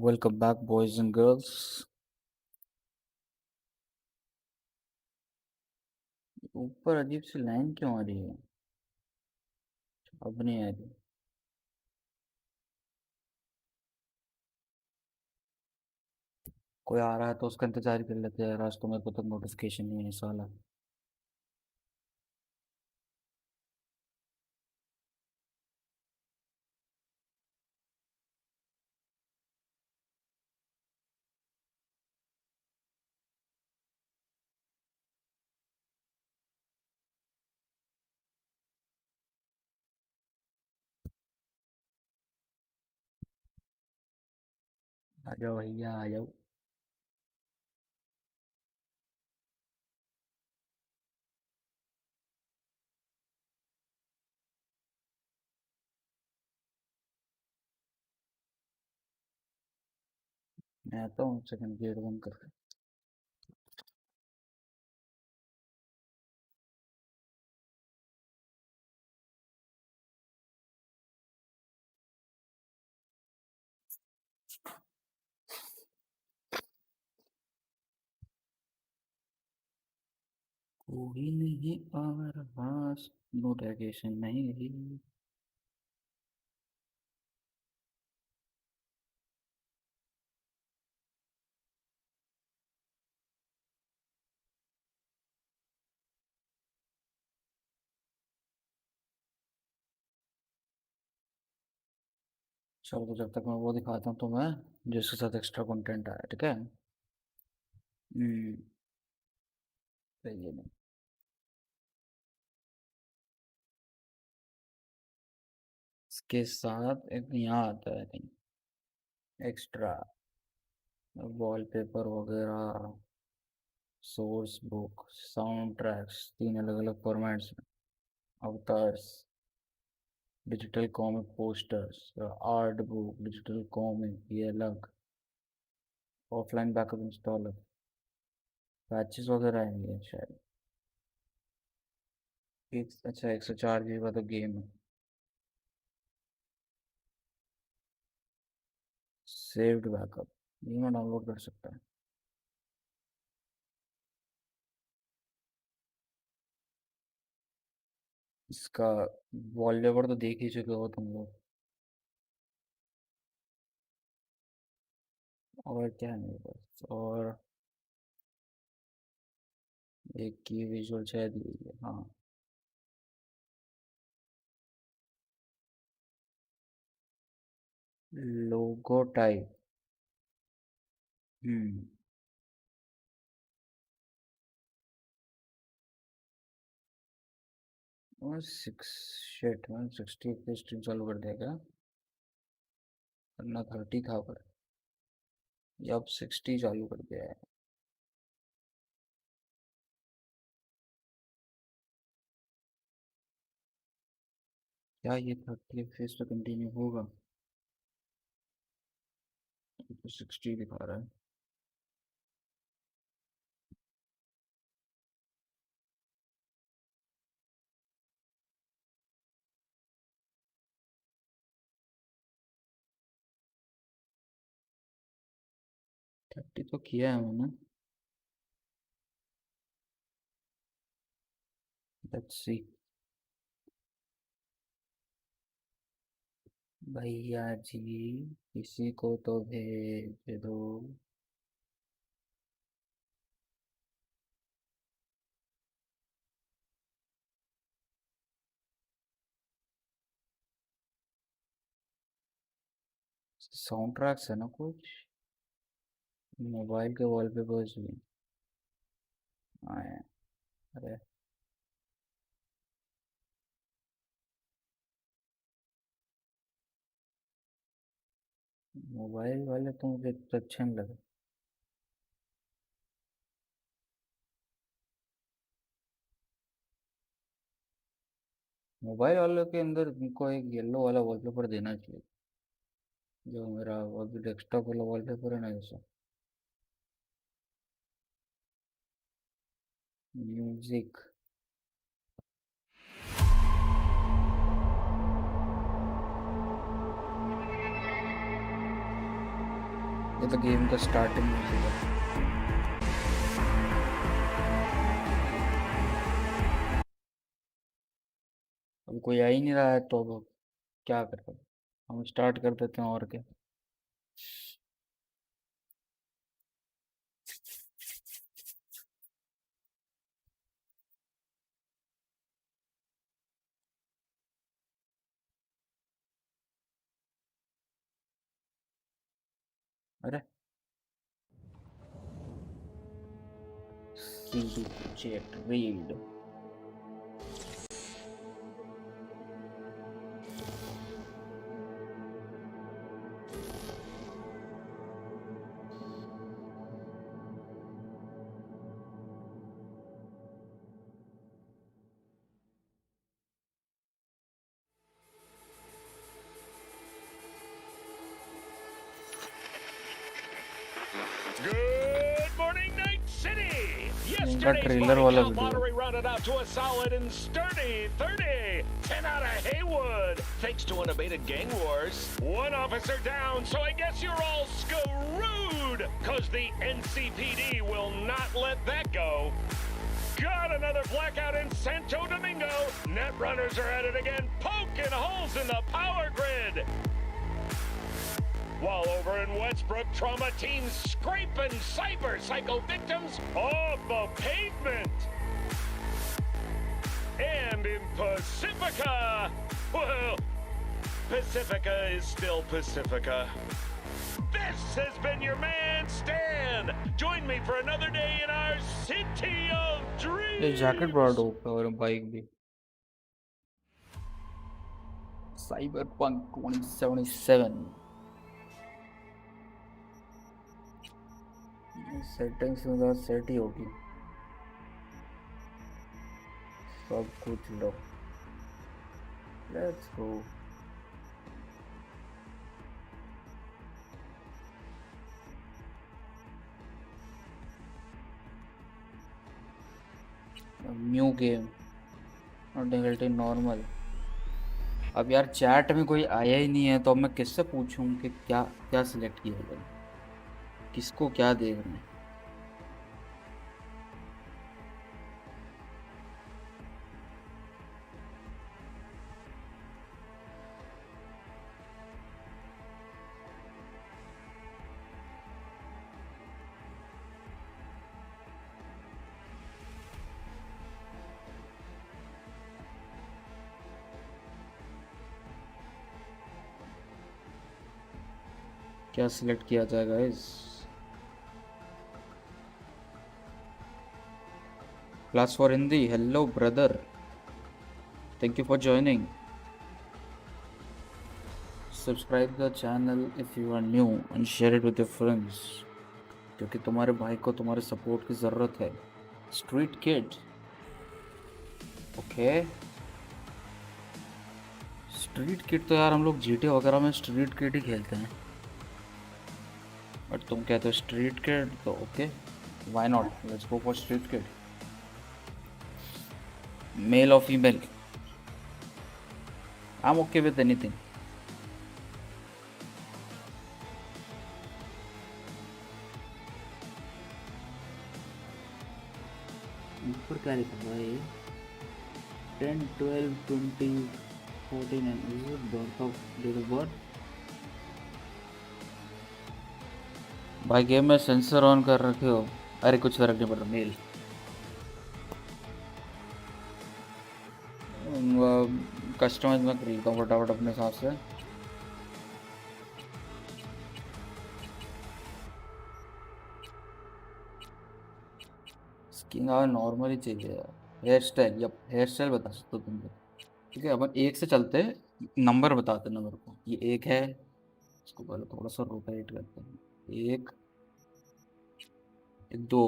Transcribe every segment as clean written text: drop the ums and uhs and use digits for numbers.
Welcome back boys and girls. ऊपर अजीब सी line क्यों आ रही है? अब नहीं आ रही। कोई आ रहा है तो उसका इंतजार कर लेते हैं। आज तो मेरे को तक नोटिफिकेशन नहीं है साला। आ जाओ भैया आ जाओ। मैं आता हूँ, सेकंड गेट बंद कर। कोई नहीं आ रहा, नोटिफिकेशन नहीं रही। चलो तो जब तक मैं वो दिखाता हूँ तो मैं जिसके साथ एक्स्ट्रा कंटेंट आया, ठीक है। हम्म। सही है। नहीं, इसके साथ एक यहाँ आता है नहीं एक्स्ट्रा वॉलपेपर वगैरह, सोर्स बुक, साउंड ट्रैक्स, 3 अलग अलग फॉर्मेट्स में, avatars, digital comic posters, art book, digital comic ये अलग, ऑफलाइन बैकअप इंस्टॉलर, पैचेस वगैरह आएंगे शायद। अच्छा 104 GB का तो गेम है। सेव्ड बैकअप ये मैं डाउनलोड कर सकता है। इसका वॉलपेपर तो देख ही चुके हो तुम लोग। और क्या है मेरे पास? और एक की विजुअल शायद यही है, हाँ। लोगो टाइप। हम्म। और सिक्स शेट में 60 पे स्ट्रीम चालू कर देगा, वरना 30 था पर ये अब 60 चालू कर दिया है। क्या ये 30 फेस पे कंटिन्यू होगा? ये तो 60 दिखा रहा है। 30 तो किया है मैंने। Let's see. भैया जी किसी को तो भेज दो। साउंड ट्रैक्स है ना कुछ, मोबाइल के वॉलपेपर्स भी आए हैं। अरे मोबाइल वाले तो मुझे इतने अच्छे नहीं लगे। मोबाइल वालों के अंदर उनको एक येलो वाला वॉलपेपर देना चाहिए, जो मेरा अभी डेस्कटॉप वाला वॉलपेपर है ना जैसा। म्यूजिक। for the game का starting music है। अब कोई आ ही नहीं रहा है तो अब क्या करें, हम स्टार्ट कर देते हैं और क्या। अरे CD chat read Good morning, Night City! इनका Yesterday's ट्रेलर body वाला count video. lottery rounded out to a solid and sturdy 30. 10 out of Haywood, thanks to unabated gang wars. One officer down, so I guess you're all screwed, cause the NCPD will not let that go. Got another blackout in Santo Domingo. Net runners are at it again, poking holes in the power grid. While over in Westbrook, trauma teams scraping cyber psycho victims off the pavement. And in Pacifica, well, Pacifica is still Pacifica. This has been your man, Stan. Join me for another day in our city of dreams. ये jacket बड़ा dope है और bike भी। Cyberpunk 2077 settings में तो set ही होगी सब कुछ। लो लेट्स गो। न्यू गेम और डिफिकल्टी नॉर्मल। अब यार चैट में कोई आया ही नहीं है तो अब मैं किससे पूछूं कि क्या क्या सिलेक्ट किया जाए, किसको क्या देखना है। क्या सिलेक्ट किया जाए guys? Class for Hindi, hello brother, thank you for joining. Subscribe the channel if you are new and share it with your friends, क्योंकि तुम्हारे भाई को तुम्हारे सपोर्ट की ज़रूरत है। Street kid, okay. Street kid तो यार हम लोग जीटी वगैरह में स्ट्रीट किड ही खेलते हैं, बट तुम कहते हो स्ट्रीट किड तो okay, why not, let's go for street kid. Male और female, I am okay with anything. ऊपर क्या लिखा हुआ है? 10 12 20 14 and is it birth of date of birth? भाई गेम में सेंसर ऑन कर रखे हो? अरे कुछ फर्क नहीं पड़ रहा। मेल कस्टमाइज मैं कर लेता हूँ फटाफट अपने हिसाब से। स्किन नॉर्मल ही चाहिए यार। हेयर स्टाइल, या हेयर स्टाइल बता सकते हो तुम। ठीक है, अपन एक से चलते हैं, नंबर बताते ना मेरे को। ये एक है, इसको पहले थोड़ा सा रोटेट करते हैं। एक, ये दो,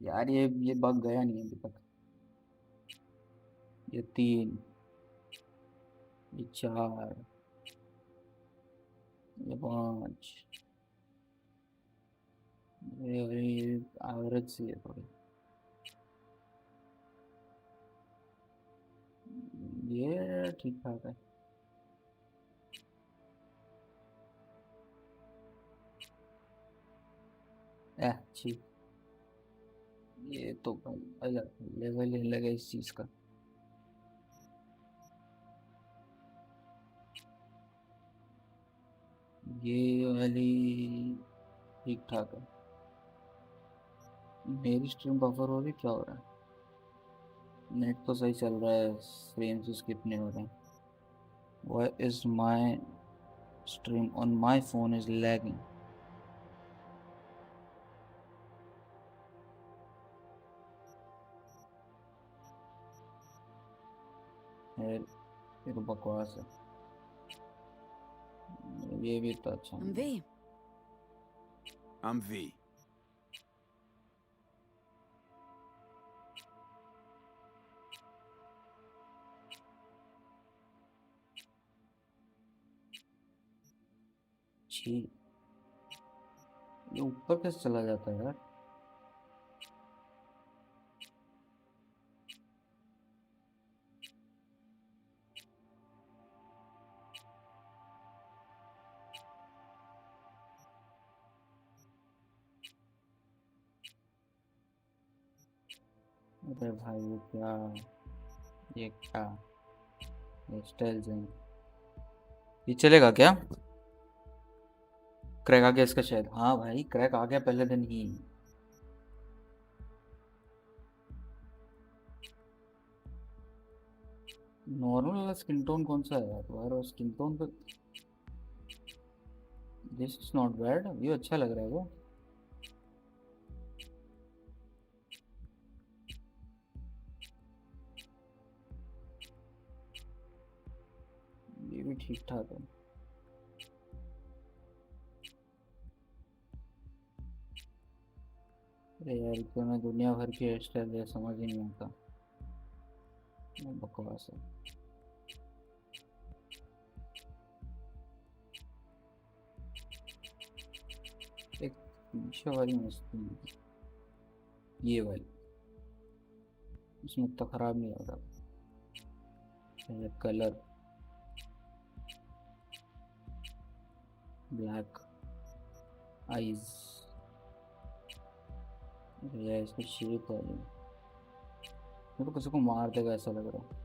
यार ये बग गया नहीं अभी तक। ये तीन, ये चार, ये पाँच, ये एवरेज सी है थोड़ी। ये ठीक ठाक है। अच्छी, ये तो भाई अलग लेवल ही अलग है इस चीज का। ये वाली ठीक ठाक है। मेरी स्ट्रीम बफर हो रही, क्या हो रहा है? नेट तो सही चल रहा है, फ्रेम्स स्किप नहीं हो रहे हैं। Why is my stream on my phone is lagging? है, ये तो बकवास है। ये भी तो अच्छा I'm नहीं है। V. I'm V. छी, ये ऊपर कैसे चला जाता है यार? अरे भाई ये क्या ये स्टाइल है? ये चलेगा क्या? क्रैक आ गया इसका शायद। हाँ भाई, क्रैक आ गया पहले दिन ही। नॉर्मल वाला स्किन टोन कौन सा है यार तुम्हारा? स्किन टोन तो दिस इज नॉट बैड, ये अच्छा लग रहा है वो। ये भी ठीक ठाक है। अरे यार, तो मैं दुनिया भर की हेयर स्टाइल है, समझ ही नहीं आता। बकवास है। एक पीछे वाली मस्ती, ये वाली, इसमें इतना खराब नहीं होता। कलर ब्लैक आईज, यार इसकी शेप वाली मेरे को किसी को मार देगा ऐसा लग रहा है।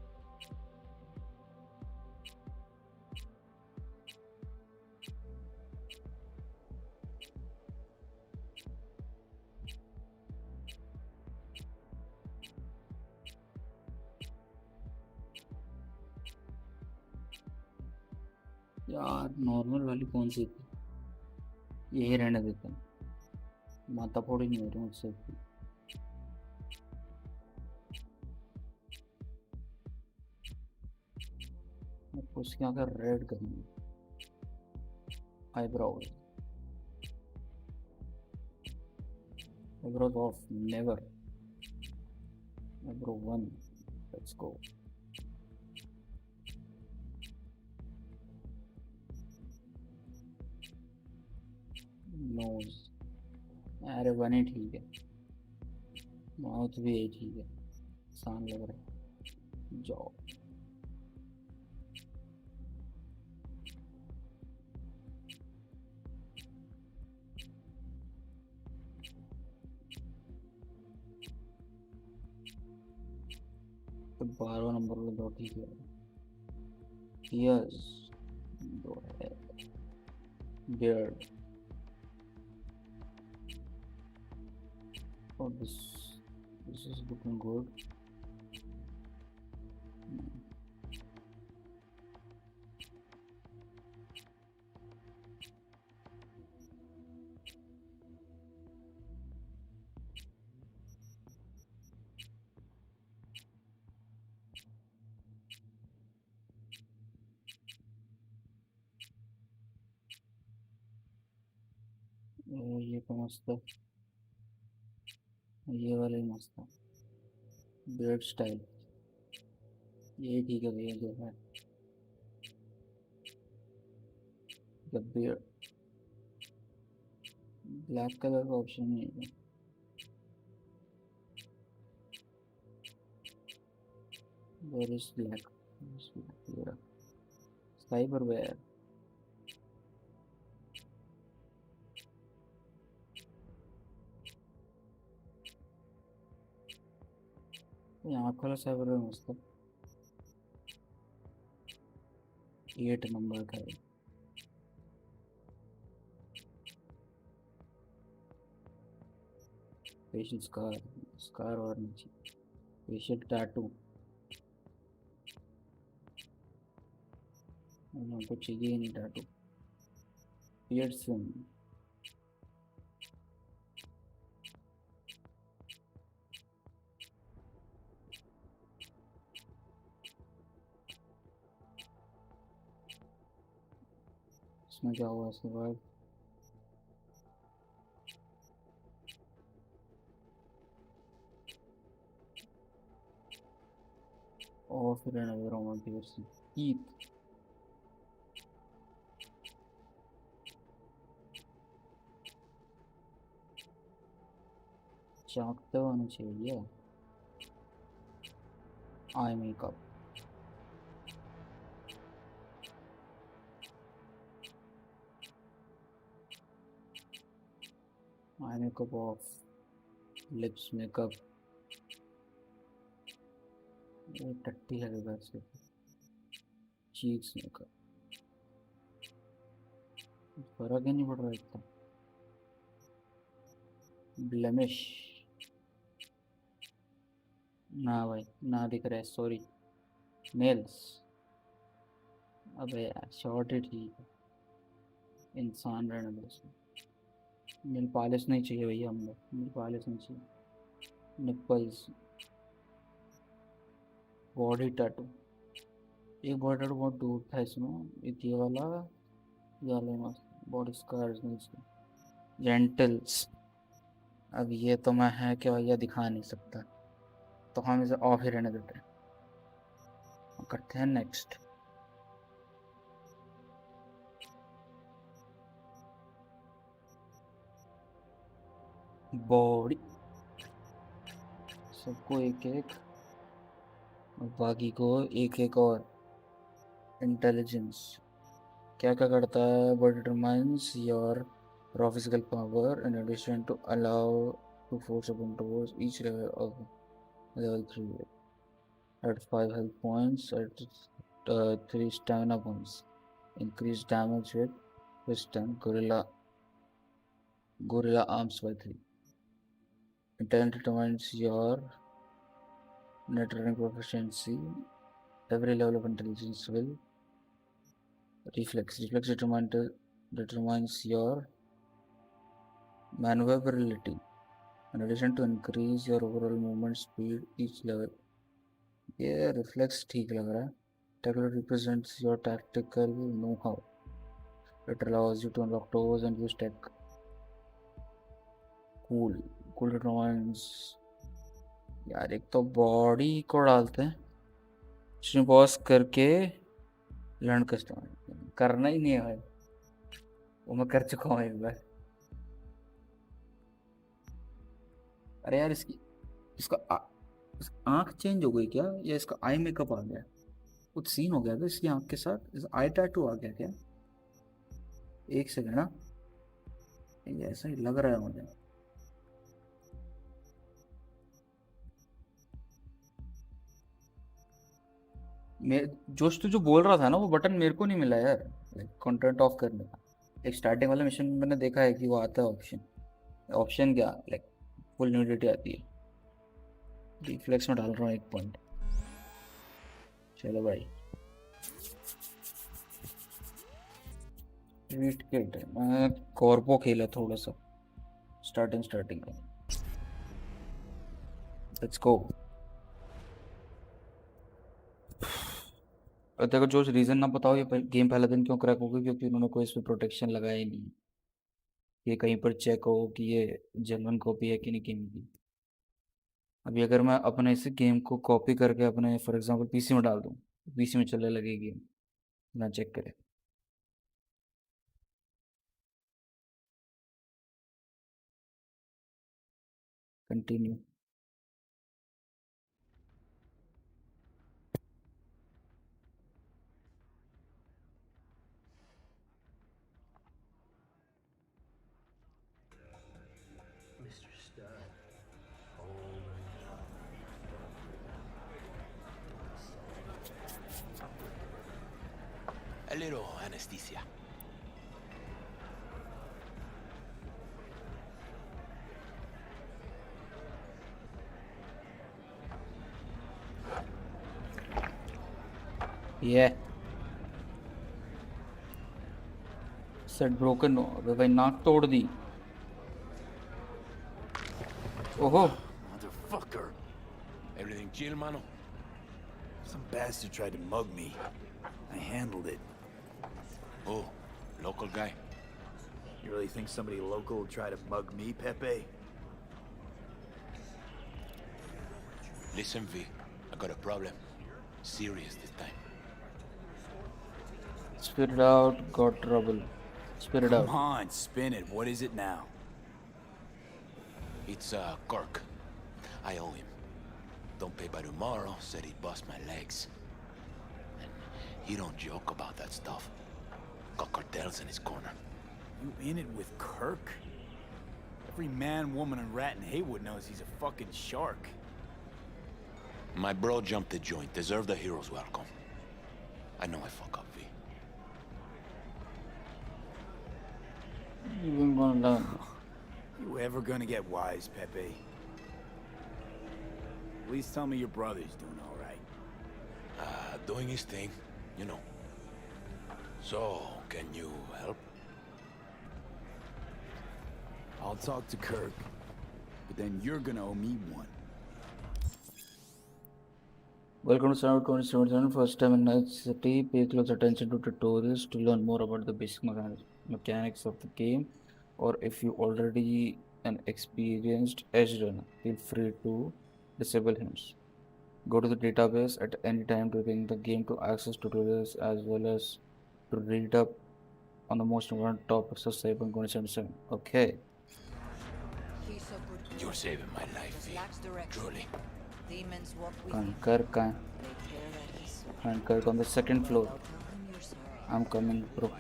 यार नॉर्मल वाली कौन सी थी? यही रहने देते हैं, माथा फोड़ी नहीं हो रही मुझसे। उसकी आंखें रेड करनी, eyebrows eyebrows off never, eyebrow one, let's go. Nose, अरे वन ही ठीक है, माउथ भी यही ठीक है, आसान लग रहा है। जॉ, तो 12 नंबर में दो ठीक है। यस, दो है। बियर्ड, और दिस इज लुकिंग गुड। ये तो मस्त है, ये वाला ही मस्त है। बियर्ड स्टाइल, ये ठीक है भैया जो है। जब बियर्ड ब्लैक कलर का ऑप्शन नहीं है। Where is black? साइबरवेयर, यहाँ खोला साइबर में मस्त 8 नंबर का है। फेशियल स्कार, स्कार और नीचे फेशियल टैटू हमको चाहिए ही नहीं टैटू। पियर्सिंग इसमें क्या हुआ इसके बाद? और फिर अनदर वन पियर्सिंग ईथ चाकते होना चाहिए। Eye makeup eye makeup of lips makeup ये टट्टी लगेगा इसके। चीक्स मेकअप फर्क ही नहीं पड़ रहा इतना। ब्लेमिश ना भाई ना दिख रहा है सॉरी। नेल्स अबे यार शॉर्ट ही ठीक है इंसान रहने दो इसमें। नेल पॉलिश नहीं चाहिए भैया हम लोग नेल पॉलिश नहीं चाहिए। निप्पल्स बॉडी टैटू एक बॉडी टैटू बहुत दूर था इसमें एक ये वाला मस्त बॉडी स्कार्स नहीं चाहिए। जेंटल्स अब ये तो मैं है कि भैया दिखा नहीं सकता तो हम इसे ऑफ ही रहने देते हैं। करते हैं नेक्स्ट। बॉडी सबको एक एक और बाकी को एक एक और। इंटेलिजेंस क्या क्या करता है? But determines your raw physical power in addition to allow to force open doors each level of level 3 at 5 health points at 3 stamina points. Increase damage with piston gorilla arms by 3. Intelligence determines your net running proficiency. Every level of intelligence will reflex determines your maneuverability in addition to increase your overall movement speed each level. ये reflex ठीक लग रहा है। Tactical represents your tactical know-how. It allows you to unlock doors and use tech. Cool determines यार एक तो body को डालते हैं इसमें पॉज करके लर्न कस्टमाइज करना ही नहीं है भाई वो मैं कर चुका हूँ एक बार। अरे यार इसका आँख चेंज हो गई क्या या इसका आई मेकअप आ गया? कुछ सीन हो गया था इसकी आँख के साथ। इस आई टैटू आ गया क्या? एक सेकंड ना ये ऐसा ही लग रहा है मुझे। मैं जो बोल रहा था ना वो बटन मेरे को नहीं मिला यार कंटेंट ऑफ करने का। एक स्टार्टिंग वाले मिशन में मैंने देखा है कि वो आता है ऑप्शन क्या लाइक फुल न्यूडिटी आती है। रिफ्लेक्स में डाल रहा हूँ 1 पॉइंट। चलो भाई ट्वीट किट मैं कॉर्पो खेला थोड़ा सा स्टार्टिंग में। Let's go. देखो जो रीज़न ना बताओ ये गेम पहले दिन क्यों क्रैक हो गई क्योंकि उन्होंने कोई इस पर प्रोटेक्शन लगाया ही नहीं। ये कहीं पर चेक हो कि ये जेन्युइन कॉपी है कि नहीं गेम की। अभी अगर मैं अपने इस गेम को कॉपी करके अपने फॉर एग्जांपल पीसी में डाल दूँ पीसी में चलने लगे गेम ना चेक करें। Continue Mr. Stud. Hold on. A little anesthesia. Yeah. Said broken. भाई नाक तोड़ दी. ओहो. Motherfucker. Everything chill, mano? Some bastard tried to mug me. I handled it. Oh, local guy. You really think somebody local will try to mug me, Pepe? Listen, V. I got a problem. Serious this time. Spit it out. Got trouble. Spit it out. Come on, spin it. What is it now? It's Kirk. I owe him. Don't pay by tomorrow, said he'd bust my legs. And he don't joke about that stuff. Got cartels in his corner. You in it with Kirk? Every man, woman, and rat in Haywood knows he's a fucking shark. My bro jumped the joint. Deserve the hero's welcome. I know I fuck up, V. You ain't gonna learn. You ever gonna get wise, Pepe? Please tell me your brother's doing all right. Doing his thing, you know. So, can you help? I'll talk to Kirk, but then you're gonna owe me one. Welcome to Server 2077. First time in Night City. Pay close attention to tutorials to learn more about the basic mechanics of the game. Or if you already an experienced edge runner, feel free to disable hints. Go to the database at any time during the game to access tutorials as well as to read up on the most important topics of Cyberpunk 2077. Okay. You're saving my life, V. Truly. Demons walk with Conquer Conquer on the second floor. I'm coming, bro.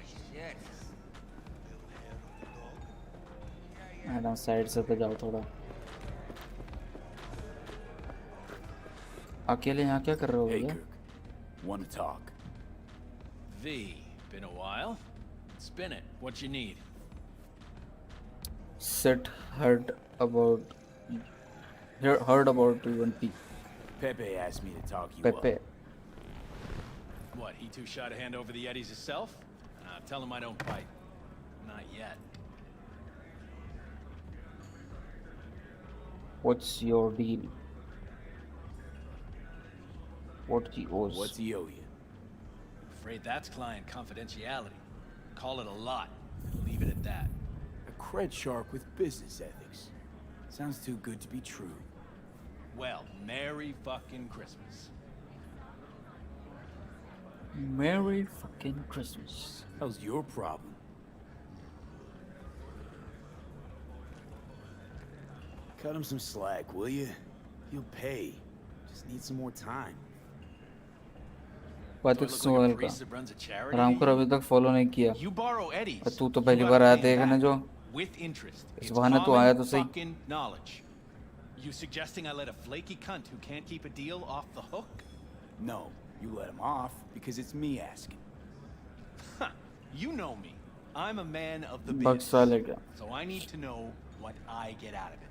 Madam side से तो जाओ थोड़ा. अकेले यहाँ क्या कर रहे हो Hey, भैया? Kirk. Want to talk? V, been a while? Spin it. What you need? Sid heard about UNP. Pepe asked me to talk you Pepe. up. What, he too shy to hand over the Eddies himself? Tell him I don't bite. Not yet. What's your deal? What he owes? What's he owe you? Afraid that's client confidentiality. Call it a lot. Leave it at that. A cred shark with business ethics. Sounds too good to be true. Well, Merry fucking Christmas. Merry fucking Christmas. How's your problem? Cut him some slack, will you? He'll pay. Just need some more time. बात Do I एक look like सवाल a का. priest that runs a charity? Ram को अभी तक follow नहीं किया. You borrow Eddies. तू तो you पहली gotta बार आया pay देखने back. जो. With interest. इस It's बहाने तू आया तो common सही. fucking knowledge. You suggesting I let a flaky cunt who can't keep a deal off the hook? No, you let him off because it's me asking. Huh. You know me. I'm a man of the bug business. साले क्या. So I need to know what I get out of it.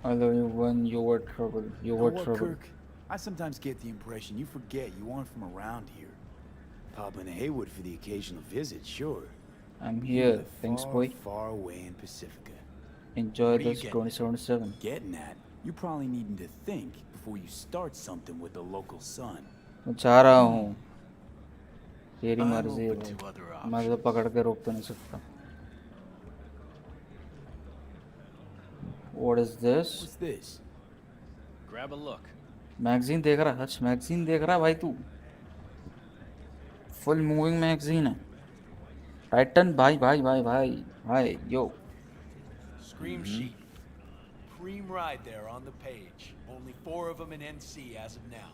I love you when you were trouble. You You know were what, trouble. Kirk? I sometimes get the impression you forget you aren't from around here. Pop into Haywood for the occasional visit, sure. I'm You here. live Thanks, far, boy. far away in Pacifica. Enjoy What are you this getting? 2077. Getting at, you probably needing to think before you start something with the local sun. मैं चाह रहा हूँ. तेरी I'm मर्जी है open to भाई. other मैं तो पकड़ के रोक तो नहीं सकता. What is this? What's this? Grab a look. Magazine देख रहा है. मैगजीन देख रहा है भाई तू. फुल मूविंग मैगजीन है. टाइटन भाई भाई भाई भाई भाई यो. Scream sheet. Cream ride there on the page. Only 4 of them in NC as of now.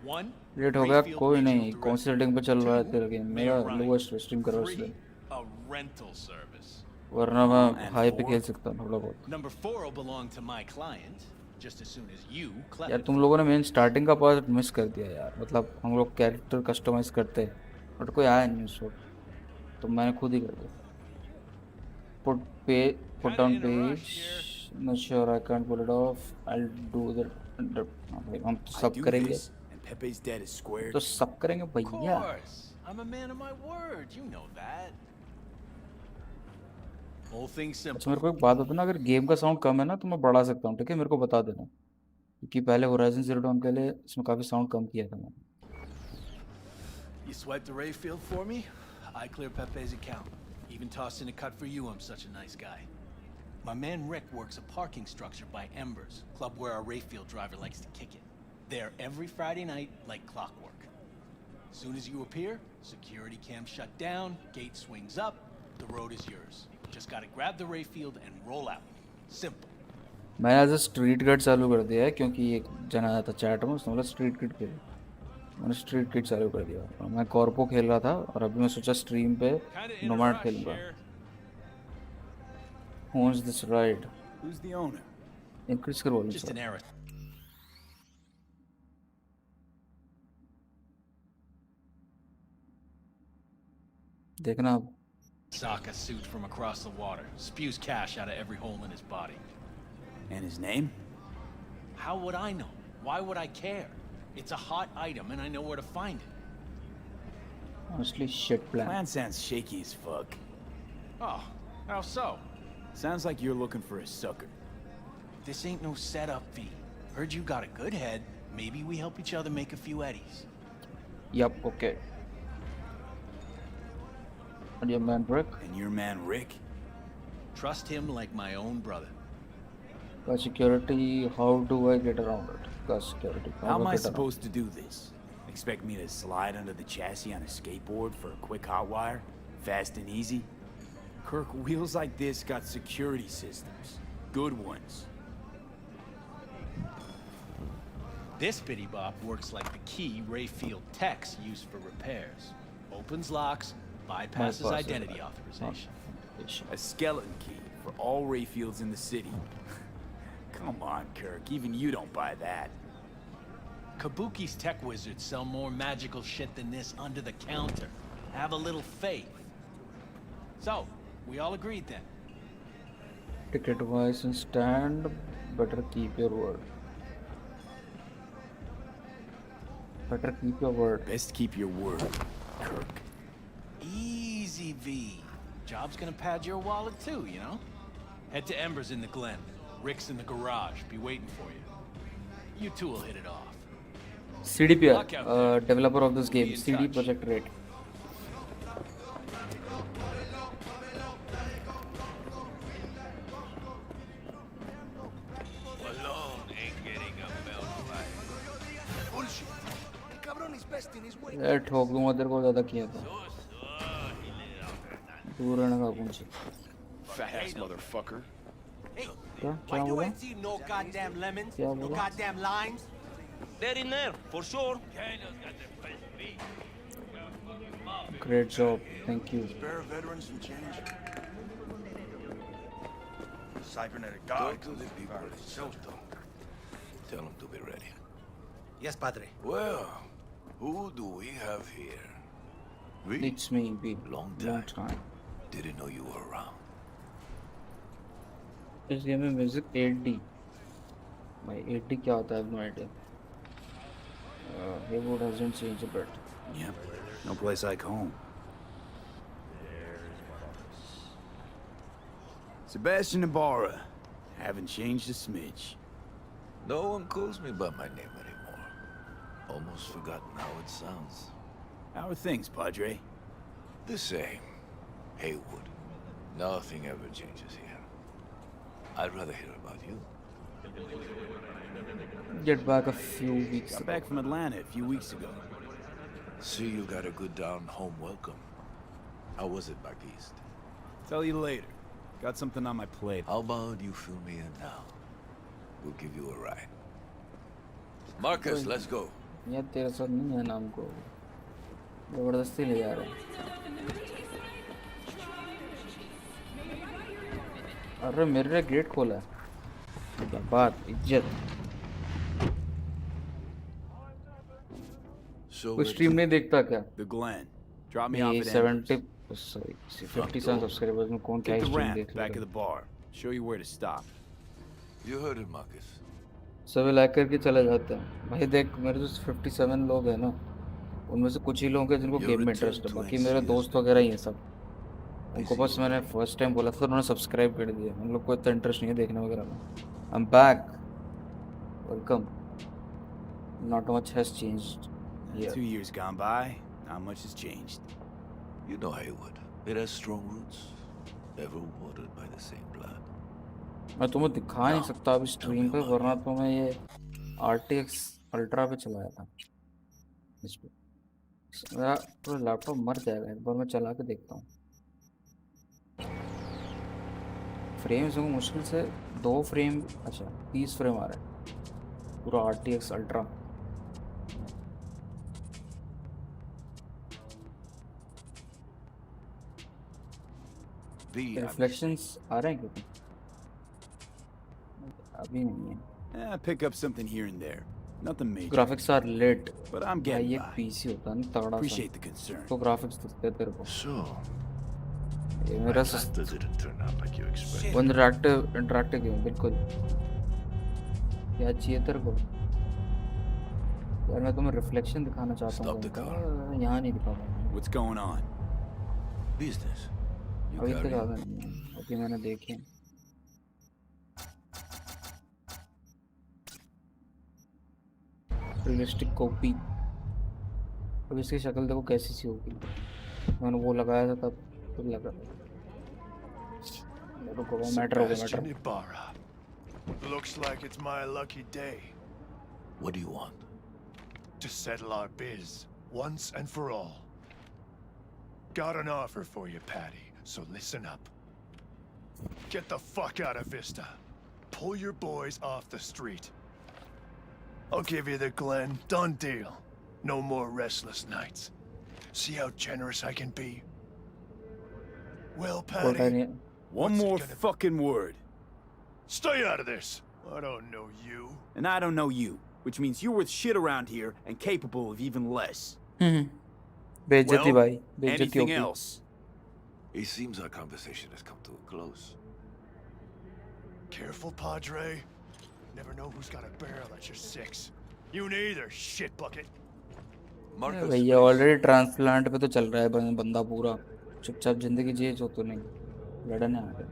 1. Late हो गया. Greenfield कोई नहीं. Regional कौन सी Director. रेटिंग पे चल रहा है 2, तेरा गेम. Mayor मेरा Ryan. लोएस्ट स्ट्रीम करो 3. इसलिए. A rental service. वरना मैं And हाई पे 4? खेल सकता हूँ थोड़ा बहुत. Number 4 will belong to my client. just as soon as you cleft यार it. तुम लोगों ने मेन स्टार्टिंग का पार्ट मिस कर दिया यार, मतलब हम लोग कैरेक्टर कस्टमाइज करते बट कोई आया नहीं उस वक्त, तो मैंने खुद ही कर दिया. पुट पे put Kinda on in a rush page, here. Not sure I can't pull it off, I do that. हम I सब do करेंगे, this, and Pepe's dead is squared. तो सब करेंगे Of भैया. course. I'm a man of my word. You know that. Whole thing अच्छा simple. मेरे को एक बात बता ना, अगर गेम का साउंड कम है ना तो मैं बढ़ा सकता हूँ, ठीक है? मेरे को बता देना, क्योंकि पहले होराइजन जीरो डॉन के लिए इसमें काफ़ी साउंड कम किया था मैंने. You swiped the ray field for me? I cleared Pepe's account. Even tossed in a cut for you, I'm such a nice guy. My man Rick works a parking structure by Embers, club where our Rayfield driver likes to kick it. There every Friday night, like clockwork. Soon as you appear, security cam shut down, gate swings up, the road is yours. Just gotta grab the Rayfield and roll out. Simple. मैंने as street guide चालू कर दिया है, क्योंकि एक जना आया था चैट में, उसने बोला स्ट्रीट किड खेल, मैंने स्ट्रीट किड चालू कर दिया. और मैं कॉर्पो खेल रहा था, और अभी मैं सोचा स्ट्रीम पे Kinda in a nomad rush खेलूंगा. here. Who owns this ride? Who's the owner? Increase कर volume Just sir. an error. देखना अब. SATA suit from across the water. Spews cash out of every hole in his body. And his name? How would I know? Why would I care? It's a hot item and I know where to find it. Honestly shit plan. Plan sounds shaky as fuck. Oh, how so? Sounds like you're looking for a sucker. This ain't no setup fee. Heard you got a good head. Maybe we help each other make a few eddies. Yup, okay. And your man Rick? And your man Rick? Trust him like my own brother. Got security, how do I get around it? Got security. How am do I get around? supposed to do this? Expect me to slide under the chassis on a skateboard for a quick hot wire? Fast and easy? Kirk, wheels like this got security systems. Good ones. This bitty bop works like the key Rayfield techs use for repairs. Opens locks, bypasses Bypasses identity that. authorization. A skeleton key for all Rayfields in the city. Come on, Kirk, even you don't buy that. Kabuki's tech wizards sell more magical shit than this under the counter. Have a little faith. So, we all agreed then. Ticket wise and stand, better keep your word. Better keep your word. Best keep your word, Kirk. Easy, V. Job's gonna pad your wallet too, you know? Head to Embers in the Glen. Rick's in the garage, be waiting for you. You two will hit it off. CDPR, Luck out there. developer of this We'll be game, in CD touch. Projekt Red. Malone ain't getting a belt fight. Bullshit. El cabrón is best in his way. यार ठोक दूंगा तेरे को, ज़्यादा किया था. दूर रहने का कौन सी. Fat ass motherfucker. Hey, क्या why क्या you बोला? ain't see no goddamn lemons? क्या No बोला? goddamn limes? They're in there, for sure. Great job, thank you. Spare veterans some change. Cybernetic dog. Talk to the people at Zotac. Tell them to be ready. Yes, padre. Well, who do we have here? We? It's me, B. Long Long time. time. Didn't know you were around. इस game में music 8D. भाई 8D क्या होता है? I have no idea. Headphone hasn't changed a bit. Yep, no place like home. Sebastian Ibarra. Haven't changed a smidge. No one calls me by my name anymore. Almost forgotten how it sounds. How are things, Padre? The same. Haywood. Nothing ever changes here. I'd rather hear about you. Get back a few weeks Got ago. back from Atlanta a few weeks ago. See, you got a good down-home welcome. How was it back east? Tell you later. Got something on my plate. How about you fill me in now? We'll give you a ride. Marcus, let's go. यार तेरे साथ नहीं है नाम को, जबरदस्ती ले जा रहे हैं. अरे मेरे लिए गेट खोला है. क्या बात, इज्जत। So कोई स्ट्रीम नहीं देखता क्या? The Glen. Drop me off ये at 70 Embers. सॉरी 57 सब्सक्राइबर्स में कौन क्या Take the स्ट्रीम ramp देख back of लेगा? the bar. Show you where to stop. You heard it, Marcus. सभी लाइक करके चले जाते हैं भाई। देख मेरे जो 57 लोग हैं ना, उनमें से कुछ ही लोग हैं जिनको Your गेम में return इंटरेस्ट है, to बाकी मेरे NC दोस्त has वगैरह ही been हैं सब। उनको busy बस मैंने already. फर्स्ट टाइम बोला था तो उन्होंने सब्सक्राइब कर दिया। उन लोग को इतना इंटरेस्ट नहीं है देखने वगैरह में। I am back, welcome. Not much has changed. 2 years gone by, not much has changed. You know Haywood. It has strong roots, ever watered by the same blood. मैं तुम्हें दिखा नहीं सकता अभी स्ट्रीम पे, वरना तो मैं ये RTX अल्ट्रा पे चलाया था इस पे। मेरा पूरा लैपटॉप मर जाएगा, एक बार मैं चला के देखता हूँ। फ्रेम्स को मुश्किल से 2 फ्रेम, अच्छा 30 फ्रेम आ रहा है पूरा RTX अल्ट्रा। रिफ्लेक्शंस आ रहे हैं क्यों? अभी नहीं है। Pick up something here and there. Nothing major. Graphics are late, But I'm भाई getting ये by. PC होता है ना तगड़ा सा, Appreciate the concern. तो ग्राफिक्स दिखते हैं तेरे को। So, ये मेरा that didn't turn out like you expected. वो इंटरैक्टिव गेम बिल्कुल। क्या चाहिए तेरे को यार? मैं तुम्हें रिफ्लेक्शन दिखाना चाहता Stop the हूँ, यहाँ नहीं दिखा पाऊंगा। What's going on? Business. You अभी got तक it. ज़्यादा नहीं है, अभी मैंने देखे। रियलिस्टिक कॉपी, अब इसकी शक्ल देखो कैसी सी होगी। मैंने वो लगाया था तब तो लगा। रुको मैटर होगा matter. Sebastian Ibarra. Looks like it's my lucky day What do you want? to settle our biz once and for all. Got an offer for you, Patty, so listen up. Get the fuck out of Vista. Pull your boys off the street. I'll give you the Glen. Done deal. No more restless nights. See how generous I can be? Well, बोल रहा Patty, नहीं। One What's it more gonna be? fucking word. Stay out of this. I don't know you. And I don't know you, which means you're worth shit around here and capable of even less. बेइज्जती भाई, बेइज्जती anything होगी। else? It seems our conversation has come to a close. Careful, Padre. Never know who's got a barrel at your 6. You neither, shit bucket. Marcus, भैया already transplant पे तो चल रहा है बंदा पूरा। चुपचाप जिंदगी जिए जो तो नहीं लड़ने आ गया।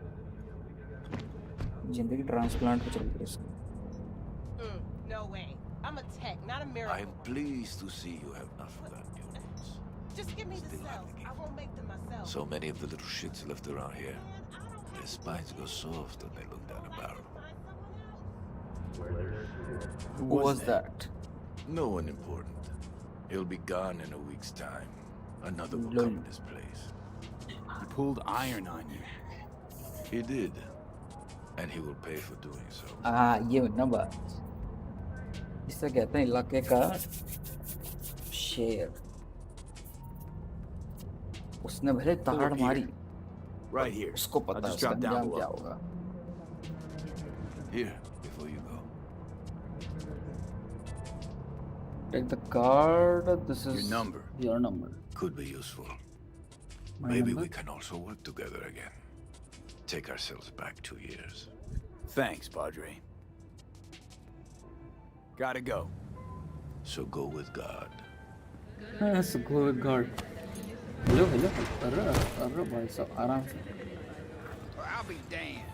जिंदगी ट्रांसप्लांट पे चल रही है इसकी। No way. I'm a tech, not a miracle. I am pleased to see you have not forgotten your roots. Just give me the Still cells. have the I won't make them myself. So many of the little shits left around here. Their spines go soft when they look down a barrel. Who was that? No one important. He'll be gone in a week's time. Another will Lol. come in his place. He pulled iron on you. He did. And he will pay for doing so. ये ना बात, इसे कहते हैं इलाके का शेर। उसने भले ताड़ मारी, Right here. उसको I'll पता है just उसका drop down अंजाम क्या below. होगा। Here, before you go. Take the card. This is Your number. Your number. Could be useful. My Maybe number? we can also work together again. Take ourselves back 2 years. Thanks, Padre. Gotta go. So go with God. Yes, go with God. Hello, hello. अरे भाई साहब आराम से। I'll be damned.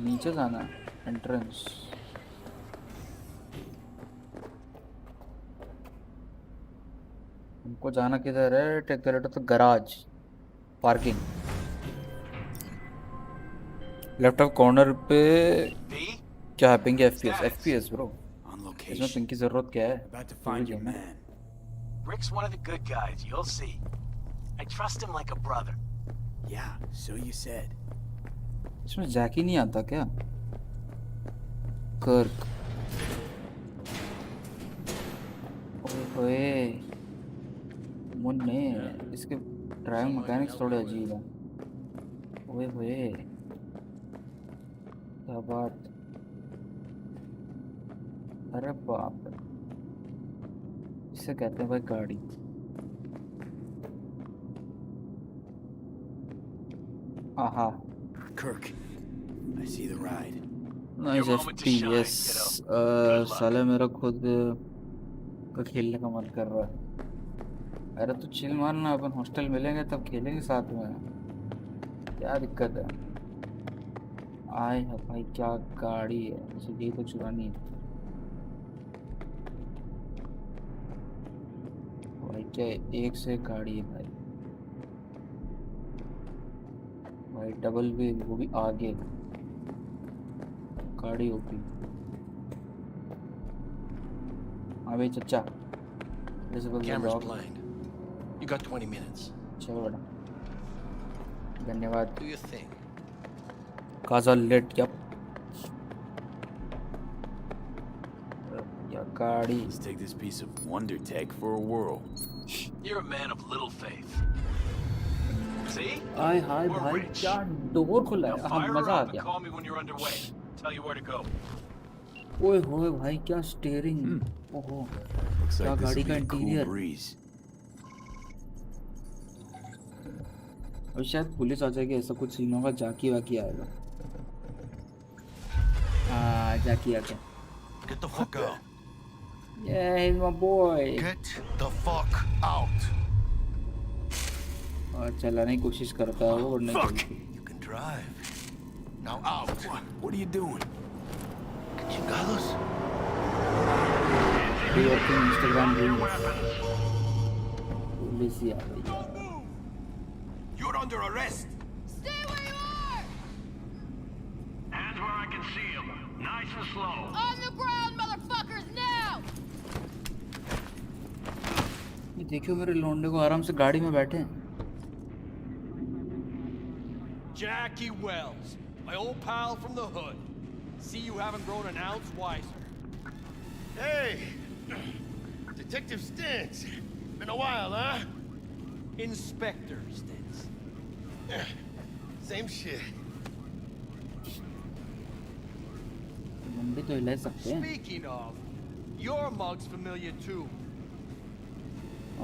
नीचे जाना entrance. हमको जाना किधर है? Take the letter to garage, parking. Left of corner पे क्या है? Pinky FPS bro. On इसमें location. पिंक की जरूरत क्या है? About to find your game है। man. Rick's one of the good guys, you'll see. I trust him like a brother. Yeah, so you said. इसमें जैकी नहीं आता क्या? कर्क। ओए मुन्ने, इसके ड्राइविंग मैकेनिक्स थोड़े अजीब है। ओए होए, क्या बात। अरे बाप रे, इसे कहते हैं भाई गाड़ी। आहा, Kirk, I see the ride. Nice moment to shine, FPS। kiddo. Good luck. साले मेरा खुद का खेलने का मन कर रहा है। अरे तो चिल मारना, अपन हॉस्टल मिलेंगे तब खेलेंगे साथ में, क्या दिक्कत है। आए है भाई, क्या गाड़ी है, इसे ये तो चुरानी है भाई। क्या एक से एक गाड़ी है भाई। भाई डबल भी, वो भी आगे गाड़ी होगी। हाँ भाई चचा, Camera's blind. You got 20 minutes. चलो बेटा, धन्यवाद। Do your thing. Kajal late या गाड़ी। Let's take this piece of wonder tech for a whirl. You're a man of little faith. See? I hi We're भाई, rich. क्या डोर खुला Now है। हाँ, fire her मजा आ up and गया। call me when you're underway. Tell you where to go. ओए होए भाई, क्या स्टीयरिंग। ओहो, Looks क्या like this गाड़ी will का be a cool interior. breeze. और शायद पुलिस आ जाएगी, ऐसा कुछ सीन होगा। जाकी वाकी आएगा। हाँ, जाकी आ गया। Get the fuck out. Yeah, he's my boy। Get the fuck out. और चलाने की कोशिश करता है वो, और नहीं Fuck. चलती। You can drive. Now out. What are you doing? Chingados. Working Instagram reels। Police ही आ गई। You're under arrest. Stay where you are! Hands where I can see them. Nice and slow. On the ground, motherfuckers, now! ये देखियो मेरे लोंडे को आराम से गाड़ी में बैठे हैं। Jackie Wells, my old pal from the hood. See you haven't grown an ounce wiser. Hey, Detective Stintz. Been a while, huh? Inspector Stintz. Same shit. मंडी तो हिला सकते हैं। Speaking of, your mug's familiar too.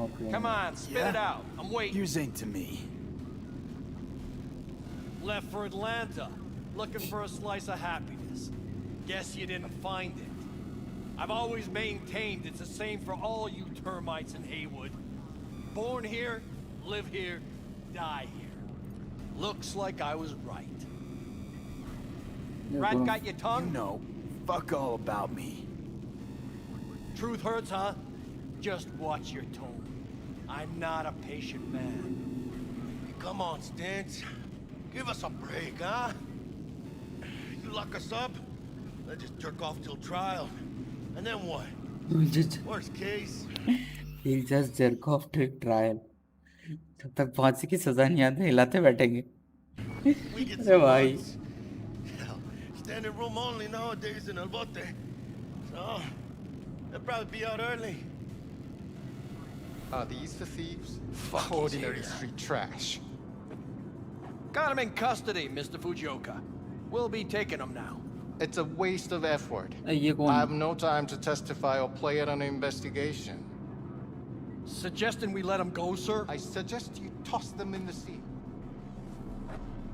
Okay। Come on, spit it out. I'm waiting. Yours ain't to me. Left for Atlanta, looking for a slice of happiness. Guess you didn't find it. I've always maintained it's the same for all you termites in Haywood. Born here, live here, die here. Looks like I was right. Rat got your You tongue? know, fuck all about me. Truth hurts, huh? Just watch your tone. I'm not a patient man. Come on, Stintz. Give us a break, huh? You lock us up, let's just jerk off till trial. And then what? Worst case. He'll just jerk off till trial। जब तक फांसी की सजा नहीं आती हिलाते बैठेंगे। We get अरे some भाई। lunch. Hell, standing room only nowadays in El Bote. So, they'll probably be out early. Are these the thieves? Ordinary street trash. Got him in custody, Mr. Fujioka. We'll be taking him now. It's a waste of effort. ये कौन I है? have no time to testify or play it on an investigation. Suggesting we let him go, sir? I suggest you toss them in the sea.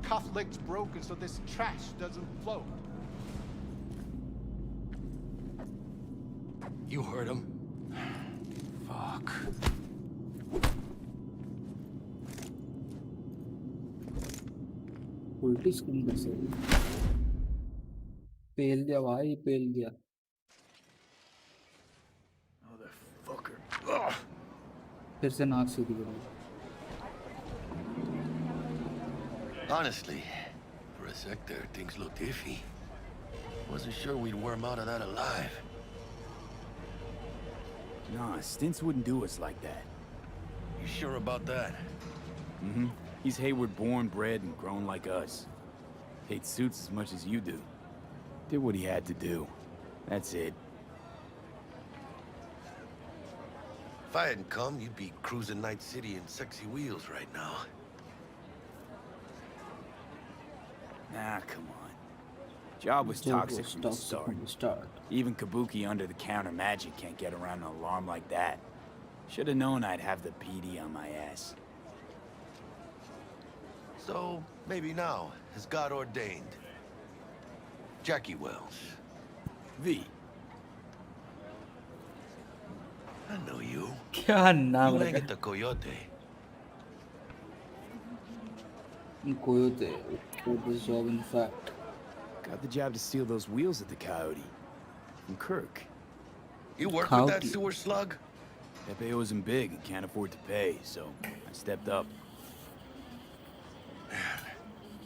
Cuff leg's broken so this trash doesn't float. You heard him. Fuck. उल्टी screen कैसे पेल दिया भाई, पेल दिया। Motherfucker. फिर से नाक सीधी करो। Honestly, for a sec there, things looked iffy. Wasn't sure we'd worm out of that alive. Nah, Stintz wouldn't do us like that. You sure about that? Mm-hmm. He's Hayward born, bred, and grown like us. Hates suits as much as you do. Did what he had to do. That's it. If I hadn't come, you'd be cruising Night City in sexy wheels right now. Nah, come on. Job was toxic from the start. Even Kabuki under-the-counter magic can't get around an alarm like that. Should've known I'd have the PD on my ass. So, maybe now, as God ordained. Jackie Wells. V. I know you. क्या नाम You hang रखा at the Coyote. Coyote for this job in fact. Got the job to steal those wheels at the Coyote. From Kirk. You work with that Coyote. sewer slug? Pepe owes him big and can't afford to pay, so I stepped up.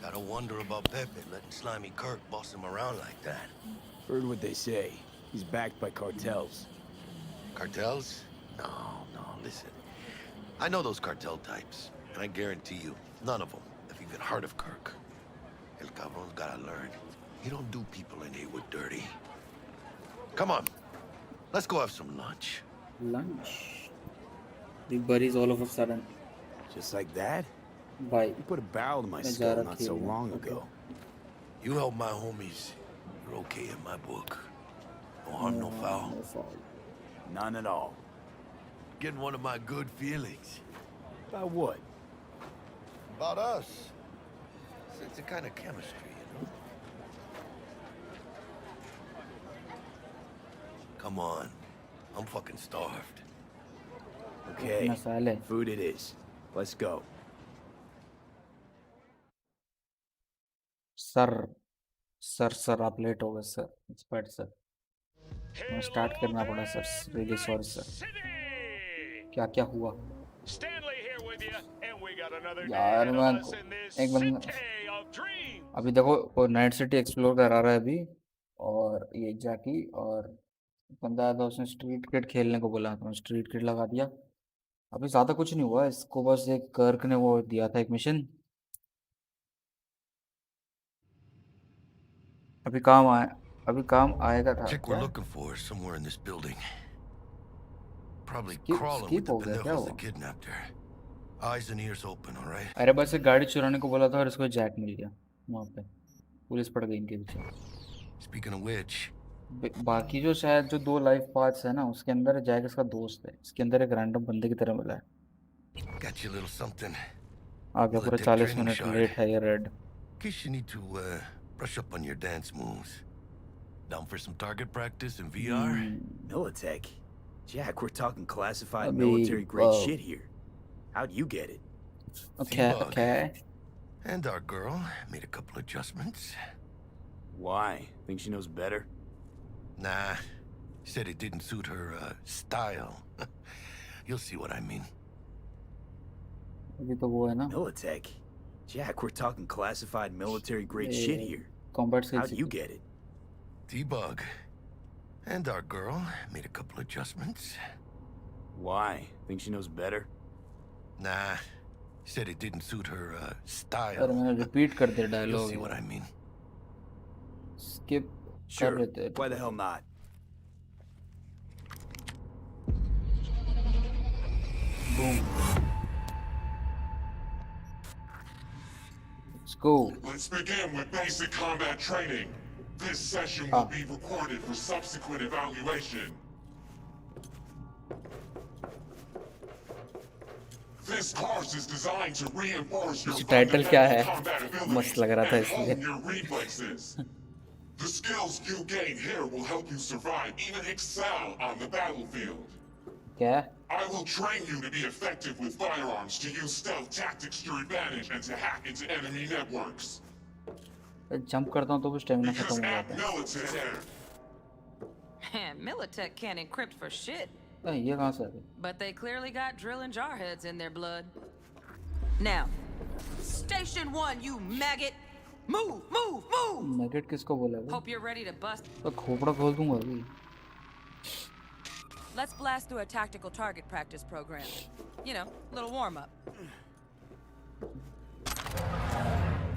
Gotta wonder about Pepe letting slimy Kirk boss him around like that. Heard what they say. He's backed by cartels. Cartels? No, listen. I know those cartel types, and I guarantee you, none of them have even heard of Kirk. El Cabron's gotta learn. He don't do people in Haywood dirty. Come on, let's go have some lunch. Lunch. The buddies all of a sudden. Just like that? Bye. You put a barrel to my skull not so long ago. You help my homies, you're okay in my book. No harm, no foul. No foul. None at all. Getting one of my good feelings. About what? About us. It's a kind of chemistry, you know? Come on. I'm fucking starved. Okay, Masale. food it is. Let's go. Sir आप late हो गए sir. It's bad sir. मैं start करना पड़ा sir. Really sorry sir. क्या हुआ? यार मैं एक बंदा अभी देखो वो नाइट सिटी एक्सप्लोर करा रहा है अभी और ये जैकी और बंदा आया था उसने स्ट्रीट क्रिकेट खेलने को बोला तो स्ट्रीट क्रिकेट लगा दिया. अभी ज़्यादा कुछ नहीं हुआ इसको बस एक कर्क ने वो दिया था एक मिशन. अभी काम आएगा था. Chick we're looking for is somewhere in this building. Probably crawling with the benevolent that kidnapped her. Eyes and ears open, all right? अरे बस एक गाड़ी चुराने को बोला था और इसको जैक मिल गया वहाँ पे. पुलिस पड़ गई इनके पीछे. Speaking of which, बाकी जो शायद जो 2 लाइफ पाथ्स है ना उसके अंदर जैक इसका दोस्त है. इसके अंदर एक रैंडम बंदे की तरह मिला है. got you a little something. आ गया पूरा 40 मिनट लेट है ये red. In case you need to brush up on your dance moves. Down for some target practice in VR? Militech? Jack, we're talking classified military-grade shit here. How'd you get it? Okay. And our girl made a couple adjustments. Why? Think she knows better? Nah. Said it didn't suit her style. You'll see what I mean. अभी तो वो है ना. Militech? Jack, we're talking classified military-grade shit here. Combat skills. How'd you get it? Debug. And our girl made a couple adjustments. Why? Think she knows better? Nah. Said it didn't suit her style. अरे मैंने repeat कर दिया You'll dialogue. see what I mean. Skip. Sure. Why the hell not? Boom. Let's go. Let's begin with basic combat training. This session will be recorded for subsequent evaluation. This course is designed to reinforce your title क्या है? combat abilities मस्त लग रहा था and इसलिए. hone your reflexes. The skills you gain here will help you survive, even excel on the battlefield. क्या? I will train you to be effective with firearms, to use stealth tactics to your advantage, and to hack into enemy networks. Jump करता हूँ तो भी stamina Because खत्म हो at जाता है. Militech, Militech can't encrypt for shit. ये कहाँ से आ गई? But they clearly got drill and jar heads in their blood. Now, Station 1, you maggot! Move! Migrate किसको बोला है? Hope you're ready to bust. तो खोपड़ा खोल दूंगा अभी. Let's blast through a tactical target practice program. You know, little warm up.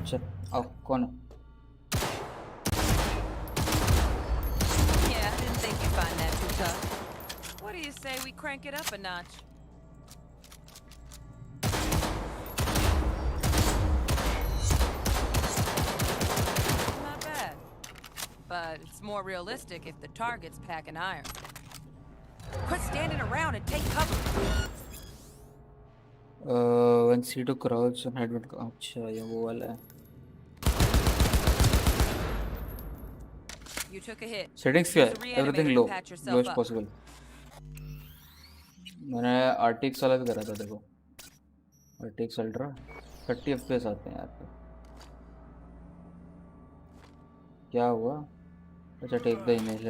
चल आओ कौन है? Yeah, I didn't think you'd find that too tough. What are do you say we crank it up a notch? Not bad. But it's more realistic if the target's packing iron. Quit standing around and take cover. When C to crouch and head would अच्छा ये वो वाला है. You took a hit. Settings क्या है? Use the Everything reanimator low, to patch yourself lowest up. possible. मैंने RTX वाला भी करा था देखो. RTX Ultra 30 FPS आते हैं यार पे. क्या हुआ? अच्छा टेक द इमेज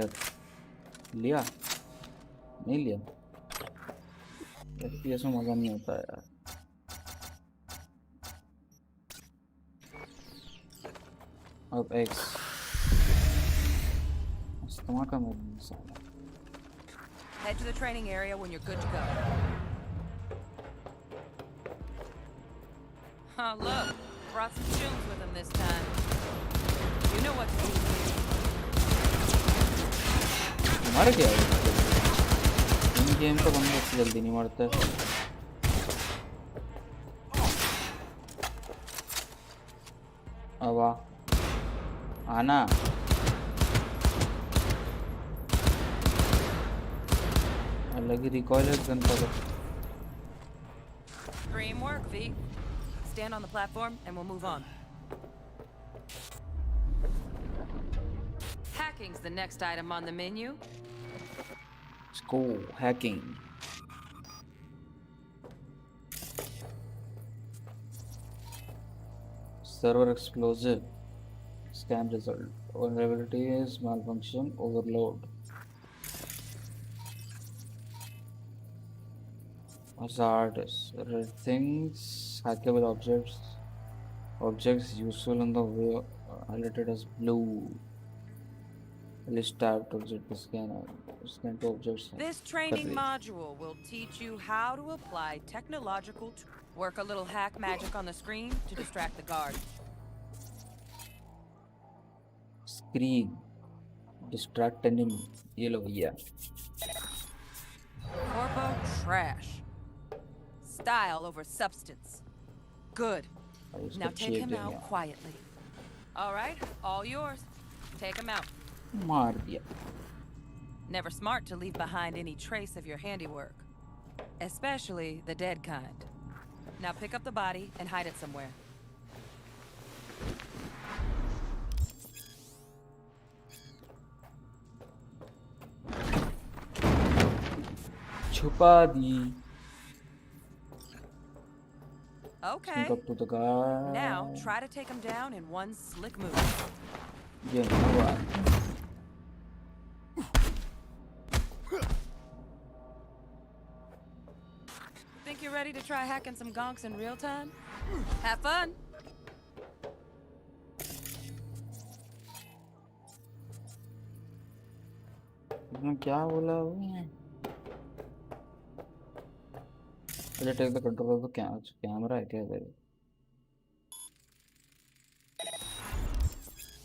लिया? नहीं लिया. FPS में मजा नहीं होता यार. अब X इस्तेमाल का मैं Head to the training area when you're good to go. Oh, look. Brought some tunes with him this time. You know what to do. मार क्या है? इन गेम तो बंदे इतनी जल्दी नहीं मरते. अब आना. अलग ही रिकॉइल है गन का. Dream work, V. Stand on the platform and we'll move on. Hacking's the next item on the menu. Let's go hacking. Server explosive. Scan result. Vulnerability is malfunction overload. Hazardous. Red things, hackable objects useful in the way highlighted as blue. List tab to exit the scanner. Scan to objects. This training module will teach you how to apply technological work a little hack magic on the screen to distract the guard. Screen. Distract enemy. Yellow, yeah. Corpo trash. Style over substance. Good. Now take him out quietly. All right, all yours. Take him out. मार दिया. Never smart to leave behind any trace of your handiwork. Especially the dead kind. Now pick up the body and hide it somewhere. छुपा दी. Okay. Sneak up to the guy. Now try to take him down in one slick move. Yeah, no. Think you're ready to try hacking some gonks in real time? Have fun! क्या बोला वो? अच्छा take the control of the camera है क्या इधर?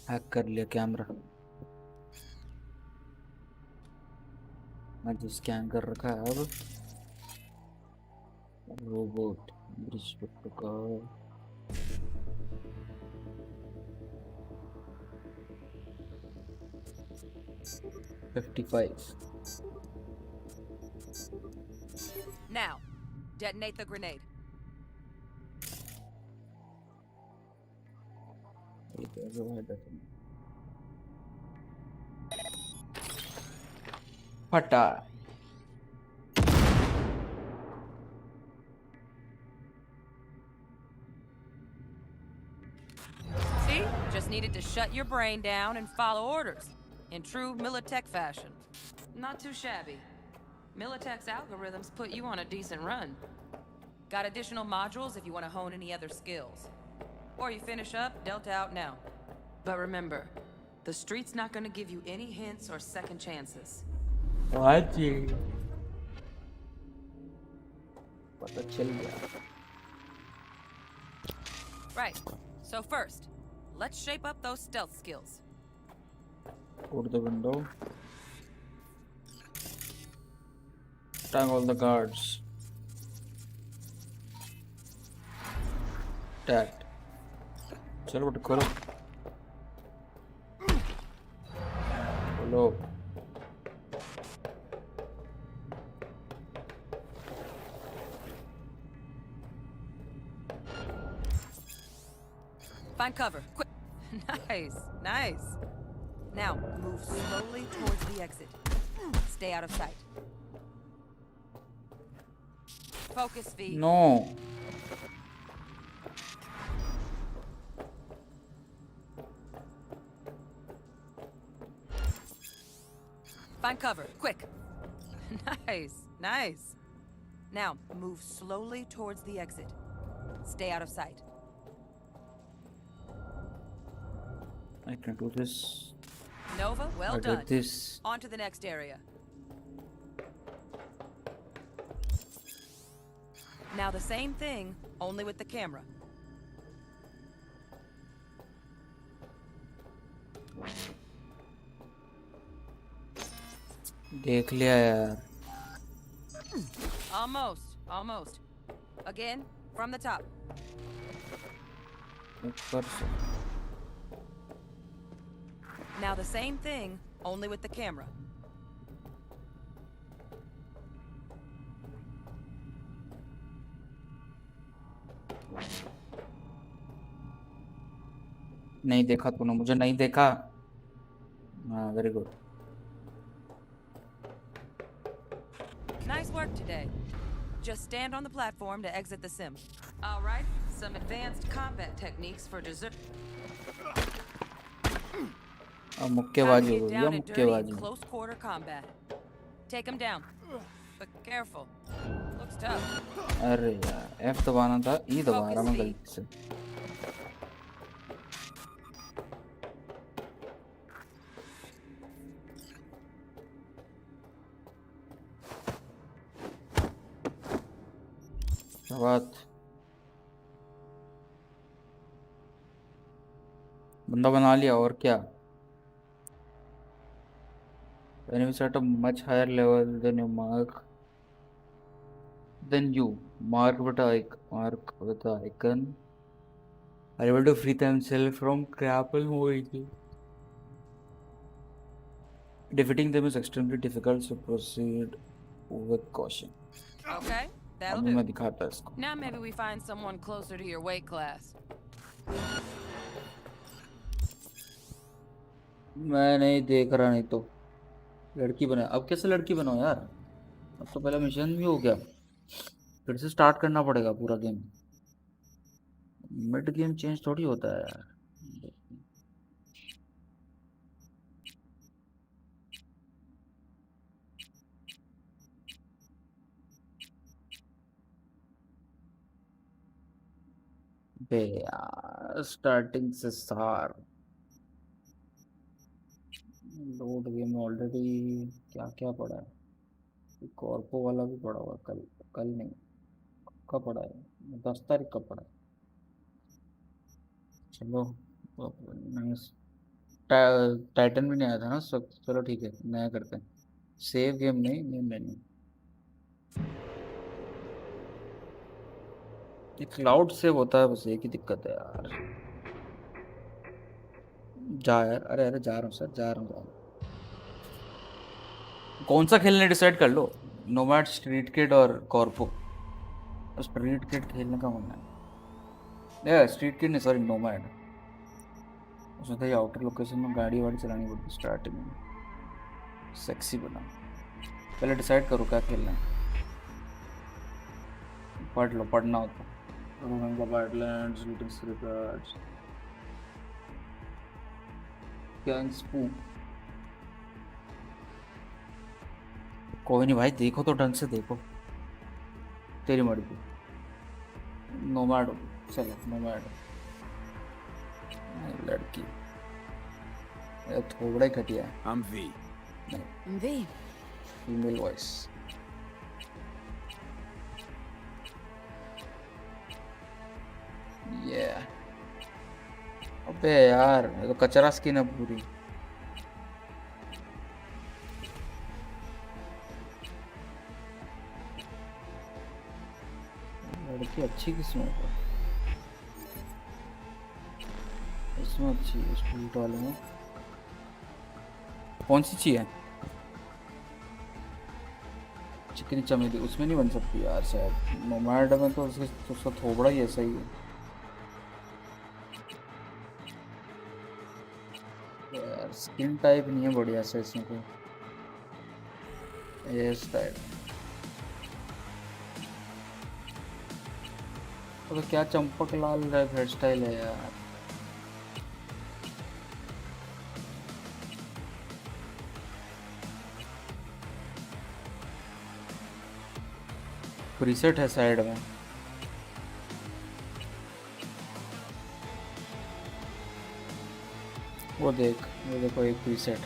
Hack कर लिया camera. मैं जो स्कैन कर रखा है अब. रोबोट ब्रिज का 55. Now, detonate the grenade. फटा. See? Just needed to shut your brain down and follow orders. In true Militech fashion. Not too shabby. Militech's algorithms put you on a decent run. Got additional modules if you want to hone any other skills. Or you finish up, dealt out now. But remember, the street's not gonna give you any hints or second chances. What? पता चल गया. Right. So first, let's shape up those stealth skills. Go to the window. Tag all the guards. Tagged. चलो but करो. बोलो. Find cover. Quick. Nice, nice. Now, move slowly towards the exit. Stay out of sight. Focus, V. No. Find cover. Quick. Nice, nice. Now, move slowly towards the exit. Stay out of sight. I can do this. Nova, well I done. did this. On to the next area. Now the same thing, only with the camera. देख लिया यार. Almost, almost. Again, from the top. ऊपर से. Now the same thing, only with the camera. नहीं देखा तूने मुझे नहीं देखा. हाँ very good. Nice work today. Just stand on the platform to exit the sim. All right, some advanced combat techniques for dessert. अब मुक्केबाजी हो Get गई. down and dirty in मुक्केबाजी. close quarter combat. Take him down, but careful. Looks tough. अरे यार F दबाना था. E दबा रहा मैं गलती से. बात. बंदा बना लिया और क्या. Enemies at a much higher level than you mark with the icon are able to free themselves from grapple movement. Defeating them is extremely difficult, so proceed with caution. Okay, that'll अभी मैं do. दिखाता इसको. Now maybe we find someone closer to your weight class. मैं नहीं देख रहा. नहीं तो लड़की बना. अब कैसे लड़की बनाओ यार. अब तो पहला मिशन भी हो गया. फिर से स्टार्ट करना पड़ेगा पूरा गेम. मिड गेम चेंज थोड़ी होता है यार. बे यार स्टार्टिंग से सार. लोड गेम ऑलरेडी क्या क्या पड़ा है. कॉर्पो वाला भी पड़ा हुआ. कल कल नहीं कब पड़ा है. 10 तारीख का पड़ा है. चलो टाइटन भी नहीं आया था ना. सब चलो ठीक है नया करते हैं. सेव गेम नहीं नहीं नहीं. ये क्लाउड सेव होता है बस. एक ही दिक्कत है यार. जा यार. अरे अरे जा रहा हूँ सर. जा रहा हूँ. कौन सा खेलने डिसाइड कर लो. नोमैड, स्ट्रीट किड और कॉर्पो. स्ट्रीट किड खेलने का मन है. स्ट्रीट किड नहीं सॉरी नोमैड. उसमें तो ये आउटर लोकेशन में गाड़ी वाड़ी चलानी पड़ती स्टार्टिंग में. सेक्सी बना. पहले डिसाइड करो क्या खेलना है. पढ़ लो. पढ़ना होता. बाइटलैंड्स, लूटिंग रिकॉर्ड्स, गैंगस्पू. कोई नहीं भाई. देखो तो ढंग से देखो. तेरी मर्जी. नोमैड. चलो नोमैड. लड़की थोड़ा ही घटिया है. I'm V. V. Female voice. ये अबे यार ये तो कचरा स्किन है पूरी. इसकी अच्छी किस्म है, इसमें अच्छी है स्ट्रीट वाले में। कौन सी चाहिए? चिकनी चमेली उसमें नहीं बन सकती यार शायद, नोमैड में तो उसका थोबड़ा ही ऐसा ही है यार। स्किन टाइप नहीं है बढ़िया से इसमें कोई, हेयर स्टाइल तो क्या चंपक लाल हेयर स्टाइल है यार। प्रीसेट है साइड में, वो देखो एक प्रीसेट।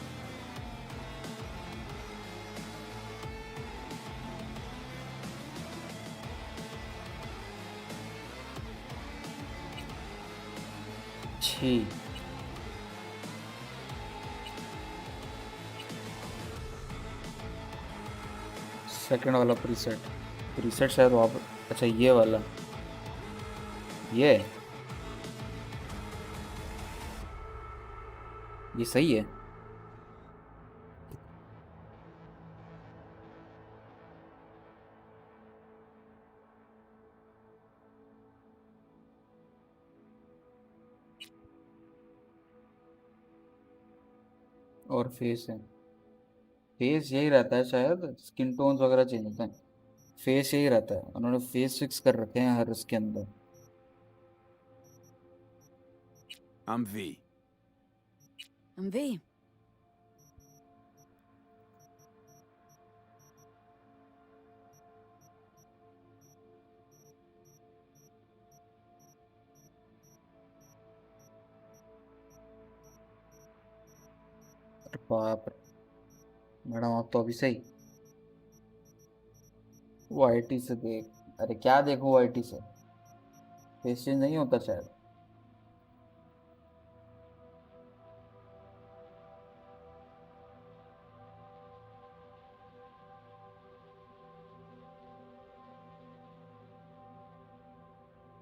छी सेकंड वाला प्रीसेट शायद वहाँ पर, अच्छा ये वाला, ये सही है। और फेस है, फेस यही रहता है शायद, स्किन टोन्स वगैरह चेंज होते हैं, फेस यही रहता है, उन्होंने फेस फिक्स कर रखे हैं हर इसके अंदर। I'm V. I'm V. अरे बाप रे मैडम, आप तो अभी सही वो आईटी से देख। अरे क्या देखो आईटी से, फेस चेंज नहीं होता शायद।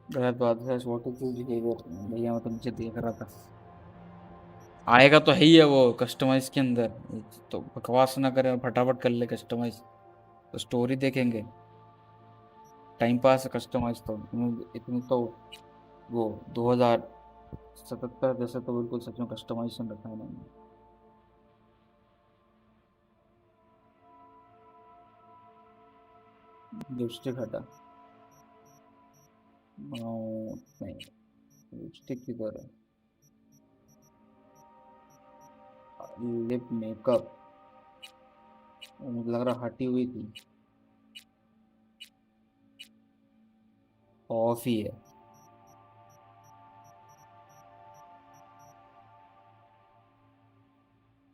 गलत बात है, व्हाट इज बिहेवियर भैया, मैं तो नीचे देख रहा था। आएगा तो है ही है वो कस्टमाइज के अंदर, तो बकवास ना करें, फटाफट कर ले कस्टमाइज, तो स्टोरी देखेंगे, टाइम पास है कस्टमाइज तो इतनी तो वो 2077 जैसे तो बिल्कुल सच में कस्टमाइजेशन रखा है मैंने। लिपस्टिक हटा, नहीं लिपस्टिक किधर है, लिप मेकअप मुझे लग रहा हटी हुई थी, ऑफ ही है।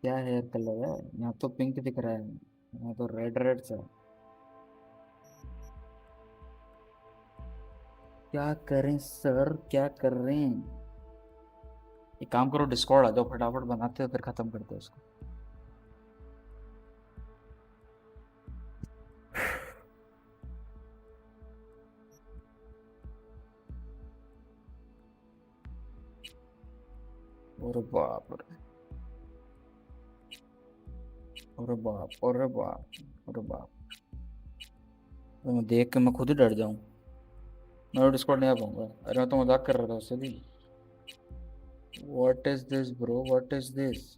क्या हेयर कलर है यहाँ, तो पिंक दिख रहा है, यहाँ तो रेड रेड सा। क्या करें सर, क्या कर रहे हैं? एक काम करो, डिस्कॉर्ड आ जाओ, फटाफट बनाते हो फिर खत्म करते हो इसको। अरे बाप रे, अरे बाप, अरे बाप, अरे बाप, तो मैं देख के मैं खुद ही डर जाऊं। मैं डिस्कॉर्ड नहीं आ पाऊंगा। अरे मैं तो मजाक कर रहा था उससे भी। What is this bro, what is this?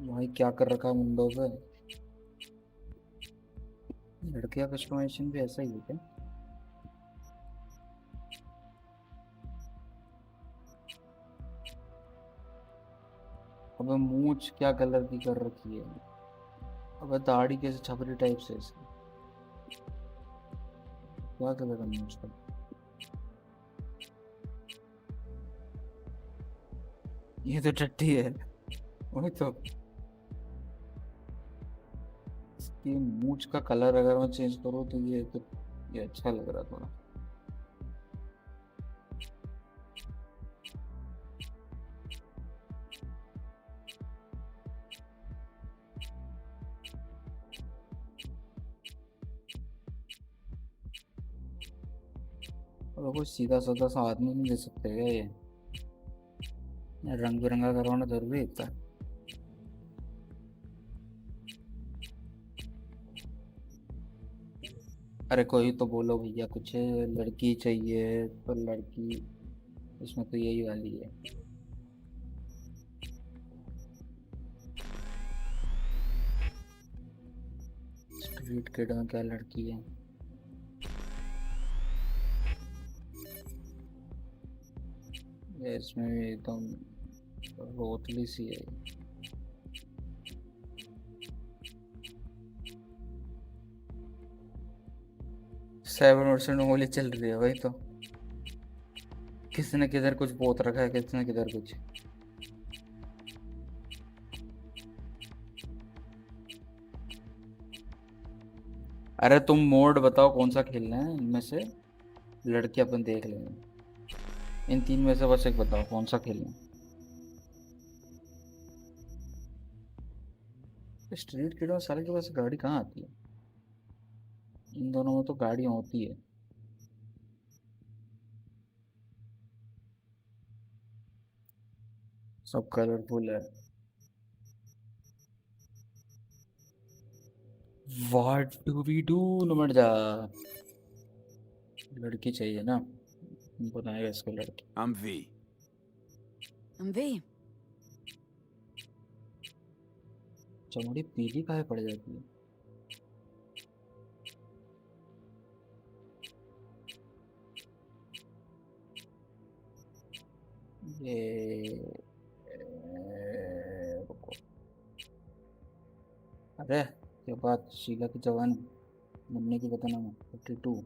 भाई क्या कर रखा है मुंडो पे? लड़के का कस्टमाइजेशन भी ऐसा ही है क्या? अबे मूंछ क्या कलर की कर रखी है? अबे दाढ़ी कैसे छपरी टाइप से इसकी? क्या कलर है मूंछ का? ये तो टट्टी है। वही तो, इसकी मूंछ का कलर अगर मैं चेंज करूँ तो ये तो ये अच्छा लग रहा थोड़ा। और कोई सीधा साधा सा आदमी नहीं दे सकते क्या ये? रंग बिरंगा करवाना जरूरी होता है। अरे कोई तो बोलो भैया, कुछ लड़की चाहिए तो लड़की, इसमें तो यही वाली है। स्ट्रीट किड में क्या लड़की है? ये इसमें भी एकदम रोतली सी है। 7% होली चल रही है भाई, तो किसी ने किधर कुछ पोत रखा है, किसी ने किधर कुछ। अरे तुम मोड बताओ कौन सा खेलना है इनमें से, लड़के अपन देख लेंगे। इन तीन में से बस एक बताओ कौन सा खेलना है। स्ट्रीट किड में सारे के पास गाड़ी कहाँ आती है? इन दोनों में तो गाड़ियाँ होती है। सब कलरफुल है। What do we do? नमट जा। लड़की चाहिए ना, बनाएगा इसको लड़की। I'm V. I'm V. चमड़ी पीली काहे पड़ जाती है? ये रुको। अरे क्या बात, शीला की जवान बनने की बताना। 52।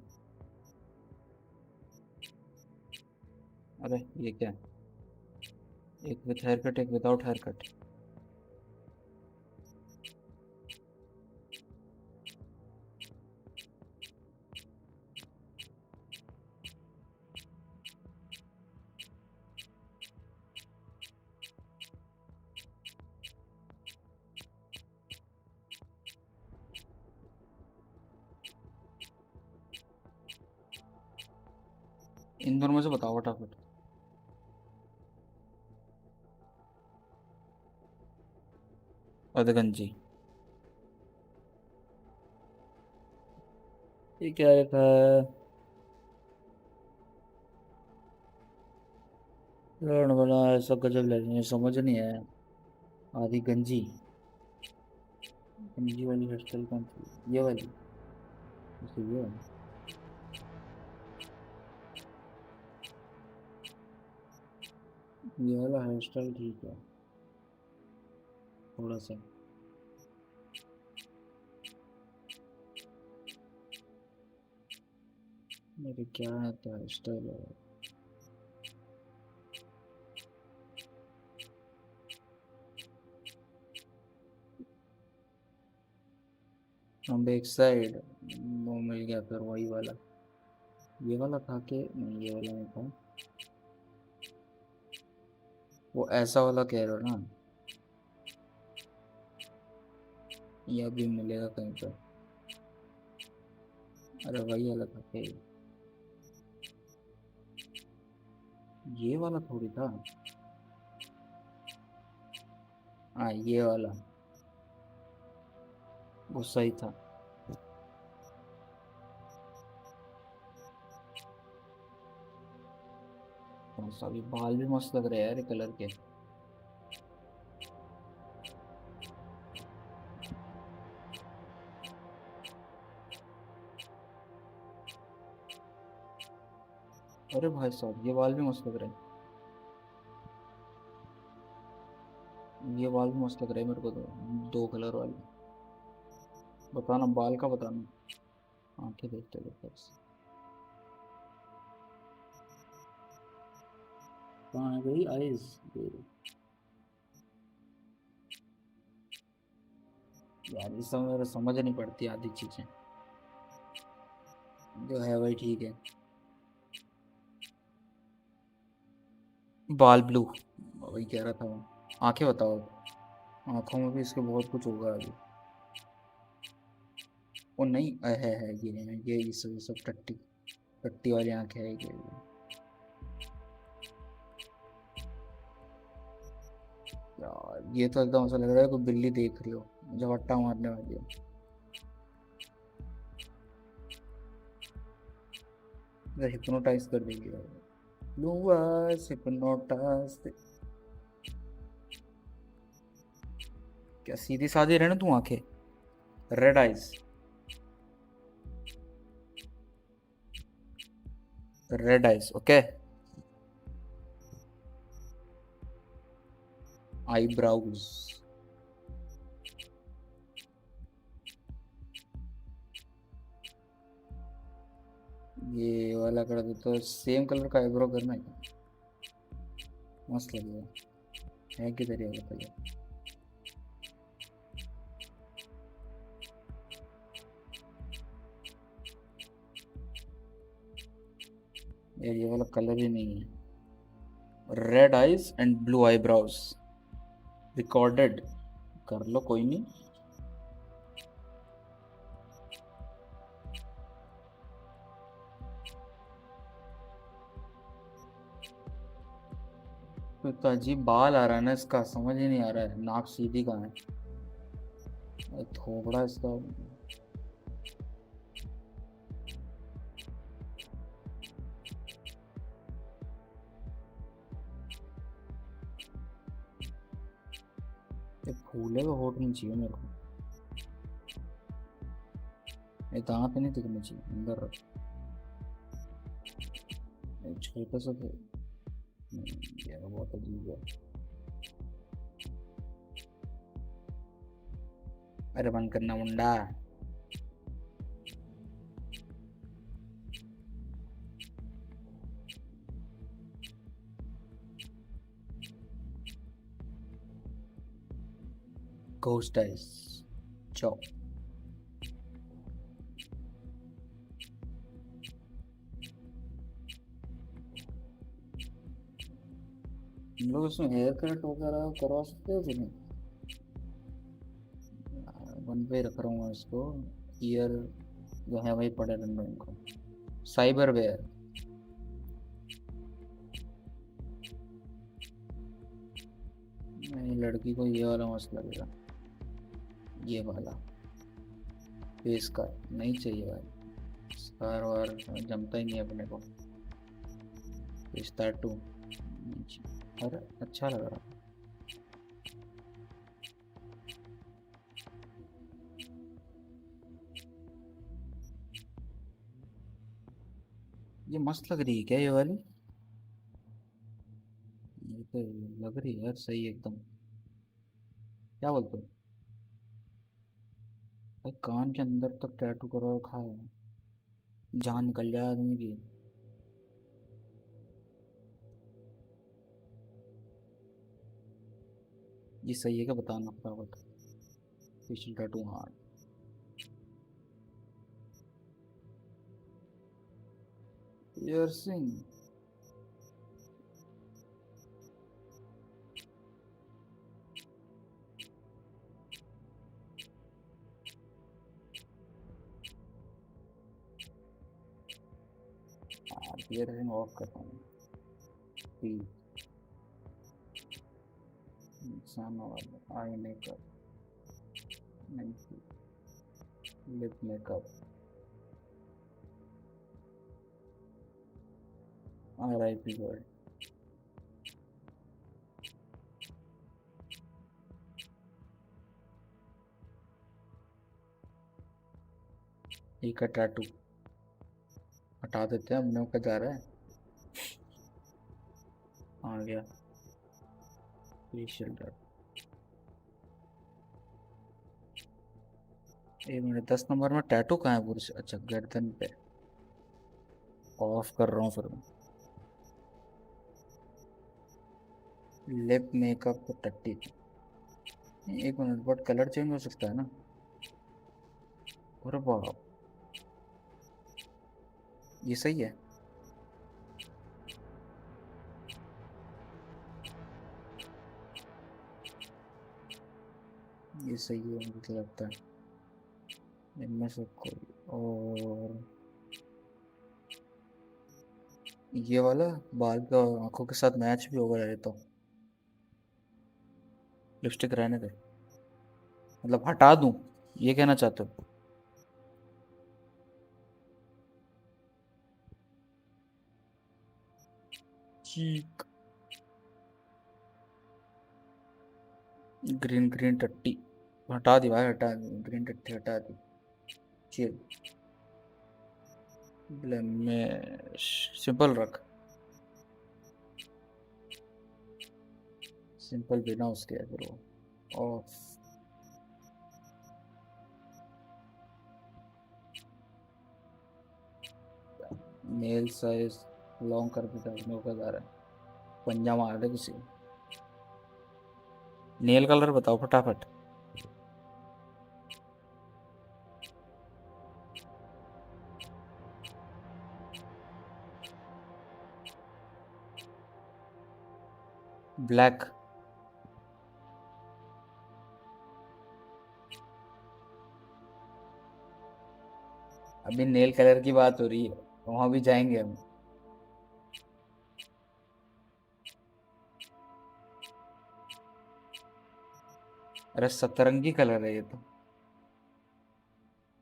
अरे ये क्या, एक विथ हेयर कट एक विदाउट हेयर कट। इन दोनों में से बताओ फटाफट। अधगंजी। ये क्या लिखा है? लड़ बना ऐसा गजब लगने समझ नहीं आया। आधी गंजी। गंजी वाली हेयर स्टाइल कौन सी? ये वाली? अच्छा, ये वाली। ये वाला हेयर स्टाइल ठीक है थोड़ा सा। मेरे क्या आता है स्टाइल है। हम बैक साइड वो मिल गया, फिर वही वाला। ये वाला था के नहीं, ये वाला नहीं था। वो ऐसा वाला कह रहे हो ना? ये भी मिलेगा कहीं पर। अरे वही वाला था के, ये वाला थोड़ी था। हाँ ये वाला, वो सही था। कौन सा भी बाल भी मस्त लग रहे हैं यार ये कलर के। अरे भाई साहब ये बाल भी मस्त लग रहे हैं। ये बाल भी मस्त लग रहे हैं मेरे को तो, दो कलर वाले। बताना बाल का बताना। आंखें देखते देखते बस। कहाँ गई आइज? यार इस समय मेरे समझ नहीं पड़ती आधी चीजें। जो है वही ठीक है। बाल ब्लू, वही कह रहा था मैं। आंखें बताओ, आंखों में भी इसके बहुत कुछ होगा अभी। वो नहीं है ये सब टट्टी टट्टी वाली आंखें है ये। यार ये तो एकदम ऐसा लग रहा है कोई बिल्ली देख रही हो, झपट्टा मारने वाली हो। हिप्नोटाइज कर देगी ब्लू आइज हिप्नोटाइज। क्या सीधी साधी रहना तू आंखें। Red eyes, red eyes okay. Eyebrows, ये वाला कर दो तो सेम कलर का आईब्रो करना है, मस्त लगेगा। है किधर ये वाला कलर। यार ये वाला कलर ही नहीं है। Red eyes and blue eyebrows recorded कर लो, कोई नहीं। तो अजीब बाल आ रहा है ना इसका, समझ ही नहीं आ रहा है। नाक सीधी कहाँ है, थोबड़ा इसका। ये फूले का होठ नहीं चाहिए मेरे को, ये दांत नहीं दिखना चाहिए अंदर रख। छोटा सा तो यार बहुत अजीब है। अरे बंद करना मुंडा। Ghost eyes, चौ। हम लोग इसमें हेयर कट वगैरह करवा सकते हो कि नहीं। वन पे रख रहा हूँ इसको। ईयर जो है वही पड़े रहने दो इनको। साइबर वेयर, लड़की को ये वाला मस्त लगेगा, ये वाला फेस का नहीं चाहिए भाई। स्कार वार जमता ही नहीं अपने को। फेस टैटू, अरे अच्छा लग रहा। ये मस्त लग रही है क्या ये वाली। ये तो लग रही है यार सही एकदम। क्या बोलते हो भाई, कान के अंदर तक टैटू करा रखा है, जान निकल जाए आदमी की। ये सही है क्या बताना फटाफट। फेशियल टैटू हाँ। पियर्सिंग, पियर्सिंग ऑफ करता हूँ। नुकसान वाला eye makeup, lip makeup, RIP word. एक का टैटू हटा देते हैं, अपने का जा रहा है। आ गया फेशियल टैटू। 1 मिनट, 10 नंबर में टैटू कहाँ है पुरुष। अच्छा गर्दन पे। ऑफ कर रहा हूँ फिर मैं। Lip makeup 30। 1 minute, but colour change हो सकता है ना। अरे बाप, ये सही है। ये सही है मुझे लगता है। इनमें से कोई और ये वाला बाल का आंखों के साथ मैच भी होगा यार। तो लिपस्टिक रहने दे, मतलब हटा दूं, ये कहना चाहते हो? चीक। ग्रीन ग्रीन टट्टी हटा दी भाई, हटा दी ग्रीन टट्टी, हटा दी। चिल। ब्लेमिश सिंपल रख, सिंपल बिना उसके है फिर वो ऑफ। मेल साइज लॉन्ग कर भी करने का जा रहा है, पंजा मार दे किसी। नेल कलर बताओ फटाफट। ब्लैक। अभी नेल कलर की बात हो रही है, वहां भी जाएंगे हम। अरे सतरंगी कलर है ये तो,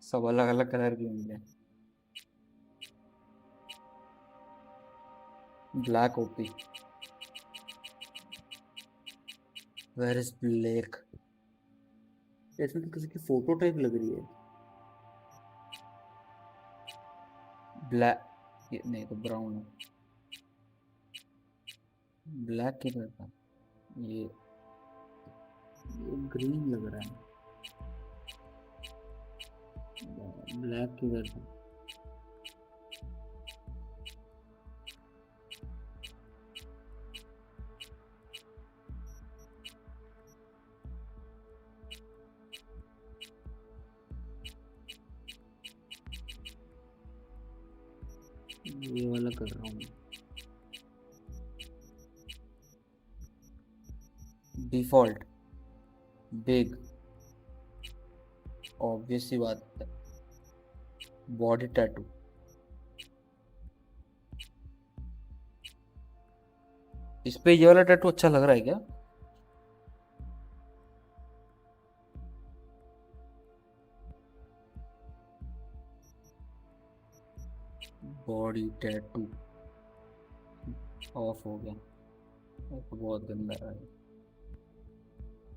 सब अलग अलग कलर के होंगे। Black OP. Where is black? इसमें तो किसी की फोटो टाइप लग रही है। ब्लैक, ये नहीं तो ब्राउन है। ब्लैक किधर था? ये ग्रीन लग रहा है। ब्लैक किधर था? ये वाला कर रहा हूँ। डिफॉल्ट बिग, ऑब्वियस सी बात है। बॉडी टैटू, इस पे ये वाला टैटू अच्छा लग रहा है क्या? बॉडी टैटू ऑफ हो गया, ये तो बहुत गंदा है।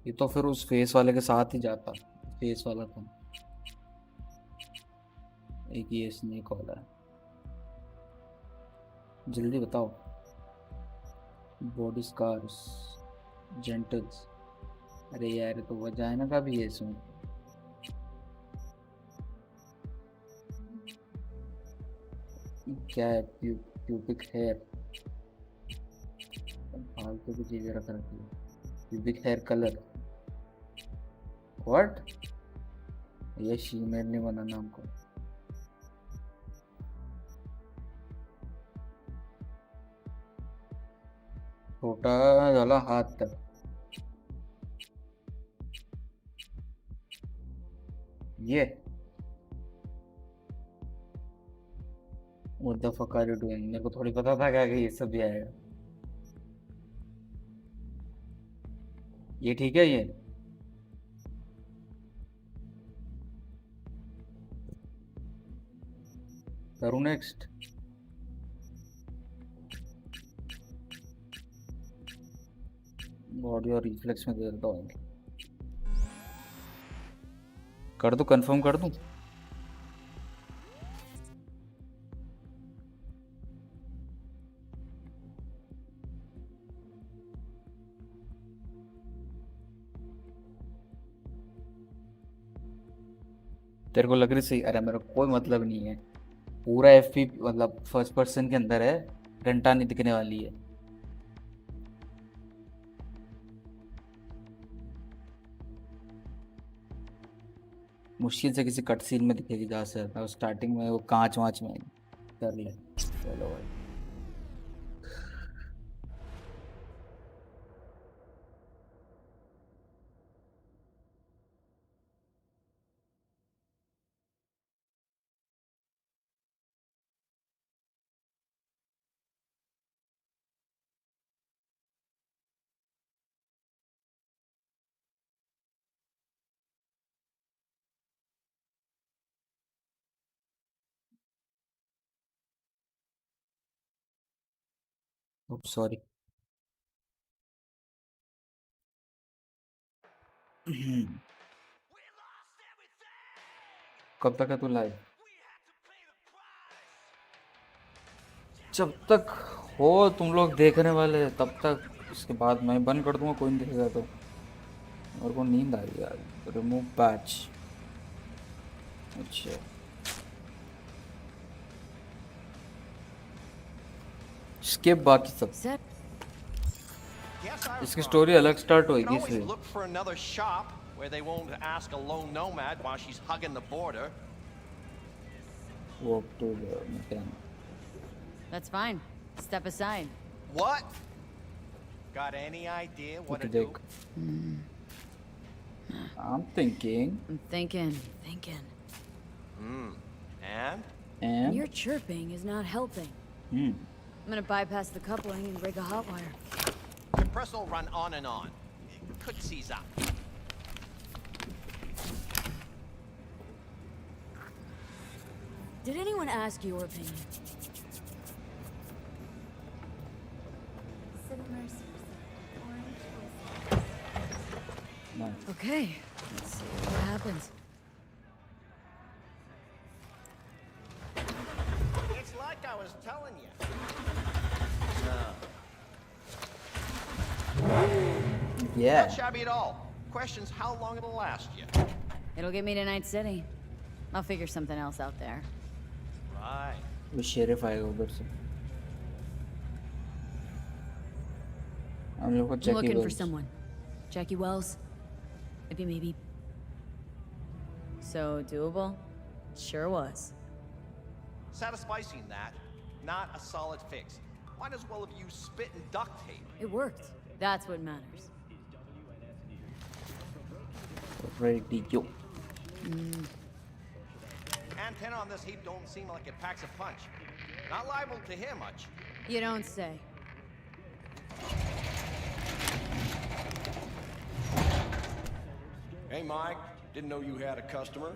ये तो फिर उस फेस वाले के साथ ही जाता, फेस वाला था। एक ये स्नेक वाला है, जल्दी बताओ। बॉडी स्कार्स, जेंटल्स, अरे यार तो वजाइना का भी है इसमें। क्या है? प्यूबिक हेयर, फालतू की चीजें रख रखी है। Pubic hair colour, what? ये शीमेल ने बनाना हमको। छोटा वाला हाथ तक, ये What the fuck are you doing? मेरे को थोड़ी पता था क्या कि ये सब भी आएगा। ये ठीक है ये? करूँ नेक्स्ट? बॉडी और रिफ्लेक्स में दे देता हूँ। कर दूँ, कंफर्म कर दूँ? तेरे को लग रही सही? अरे मेरा कोई मतलब नहीं है, पूरा एफपी मतलब फर्स्ट पर्सन के अंदर है, घंटा नहीं दिखने वाली है। मुश्किल से किसी कट सीन में दिखेगी, जहाँ से स्टार्टिंग में वो कांच वाँच में। कर ले चलो भाई सॉरी कब तक है तू लाइव जब तक हो तुम लोग देखने वाले तब तक इसके बाद मैं बंद कर दूंगा कोई नहीं देखेगा तो मेरे को नींद आ रही है यार रिमूव पैच अच्छा स्किप बाकी सब इसकी स्टोरी अलग स्टार्ट होगी इसलिए Look for another shop where they won't ask a lone nomad while she's hugging the border. Walk to the mechanic. That's fine. Step aside. What? Got any idea what to do? I'm thinking. I'm thinking. And? Your chirping is not helping. I'm gonna bypass the coupling and rig a hot wire. Compressor will run on and on. Could seize up. Did anyone ask your opinion? Nice. Okay, let's see what happens. It's like I was telling you. Yeah. Not shabby at all. Question's how long it'll last you. It'll get me to Night City. I'll figure something else out there. Right. वो sheriff आएगा उधर से हम लोग को I'm Jackie looking for Wells. someone. Jackie Wells? Maybe. So doable? Sure was. Satisficing that, not a solid fix. Might as well have used spit and duct tape. It worked. That's what matters. Radio. Antenna on this heap don't seem like it packs a punch. Not liable to hear much. You don't say. Hey, Mike. Didn't know you had a customer.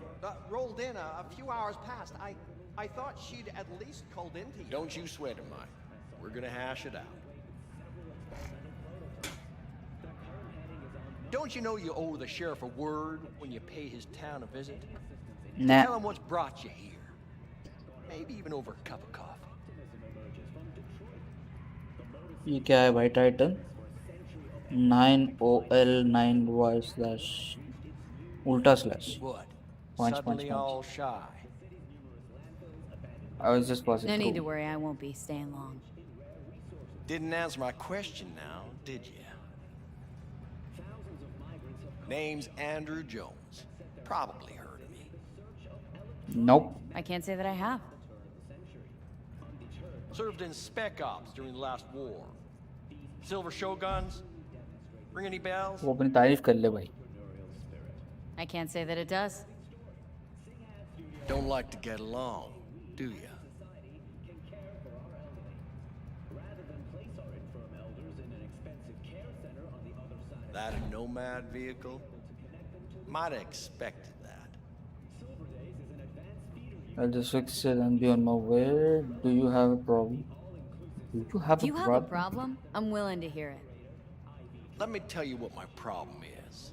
Rolled in a few hours past. I thought she'd at least called in to you. Don't you sweat it, Mike. We're gonna hash it out. Don't you know you owe the sheriff a word when you pay his town a visit? Nah. Tell him what's brought you here. Maybe even over a cup of coffee. ये क्या है भाई title 9OL9Y slash उल्टा slash What? Punch. Suddenly all shy. I was just passing No need to through. worry, I won't be staying long. Didn't answer my question now, did you? Name's Andrew Jones. Probably heard of me. Nope. I can't say that I have. Served in Spec Ops during the last war. Silver Shoguns? Ring any bells? वो अपनी तारीफ कर ले भाई I can't say that it does. Don't like to get along, do ya? That a nomad vehicle? Might have expected that. I'll just fix it and be on my way. Do you have a problem? Do you have If you a have a problem? problem, I'm willing to hear it. Let me tell you what my problem is.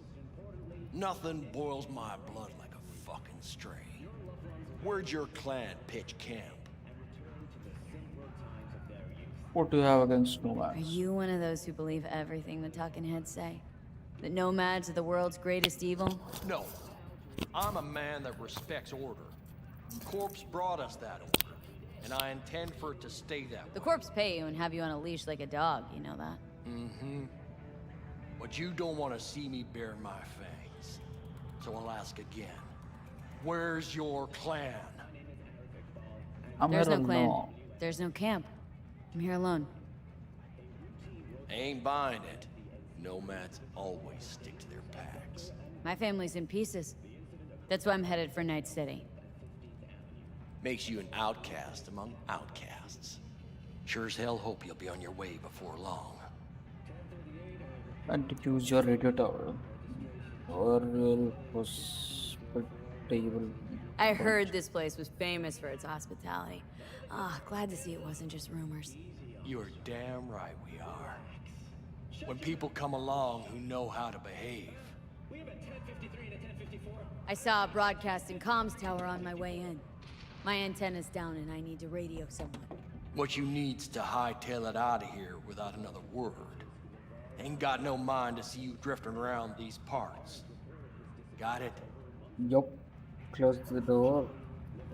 Nothing boils my blood like a fucking stray. Where'd your clan pitch camp? What do you have against Are nomads? you one of those who believe everything the talking heads say? That nomads are the world's greatest evil? No. I'm a man that respects order. Corpse brought us that order, and I intend for it to stay that way. The corps pay you and have you on a leash like a dog, you know that? Mm-hmm. But you don't want to see me bare my fangs. So I'll ask again. Where's your clan? I'm There's here no clan. alone. There's no camp. I'm here alone. Ain't buying it. Nomads always stick to their packs. My family's in pieces. That's why I'm headed for Night City. Makes you an outcast among outcasts. Sure as hell hope you'll be on your way before long. And to choose your radio tower. Or real hospitable. I heard this place was famous for its hospitality. Ah, glad to see it wasn't just rumors. You're damn right we are. When people come along who know how to behave. I saw a broadcasting comms tower on my way in. My antenna's down and I need to radio someone. What you need's to hightail it out of here without another word. Ain't got no mind to see you drifting around these parts. Got it? Yup. Close the door.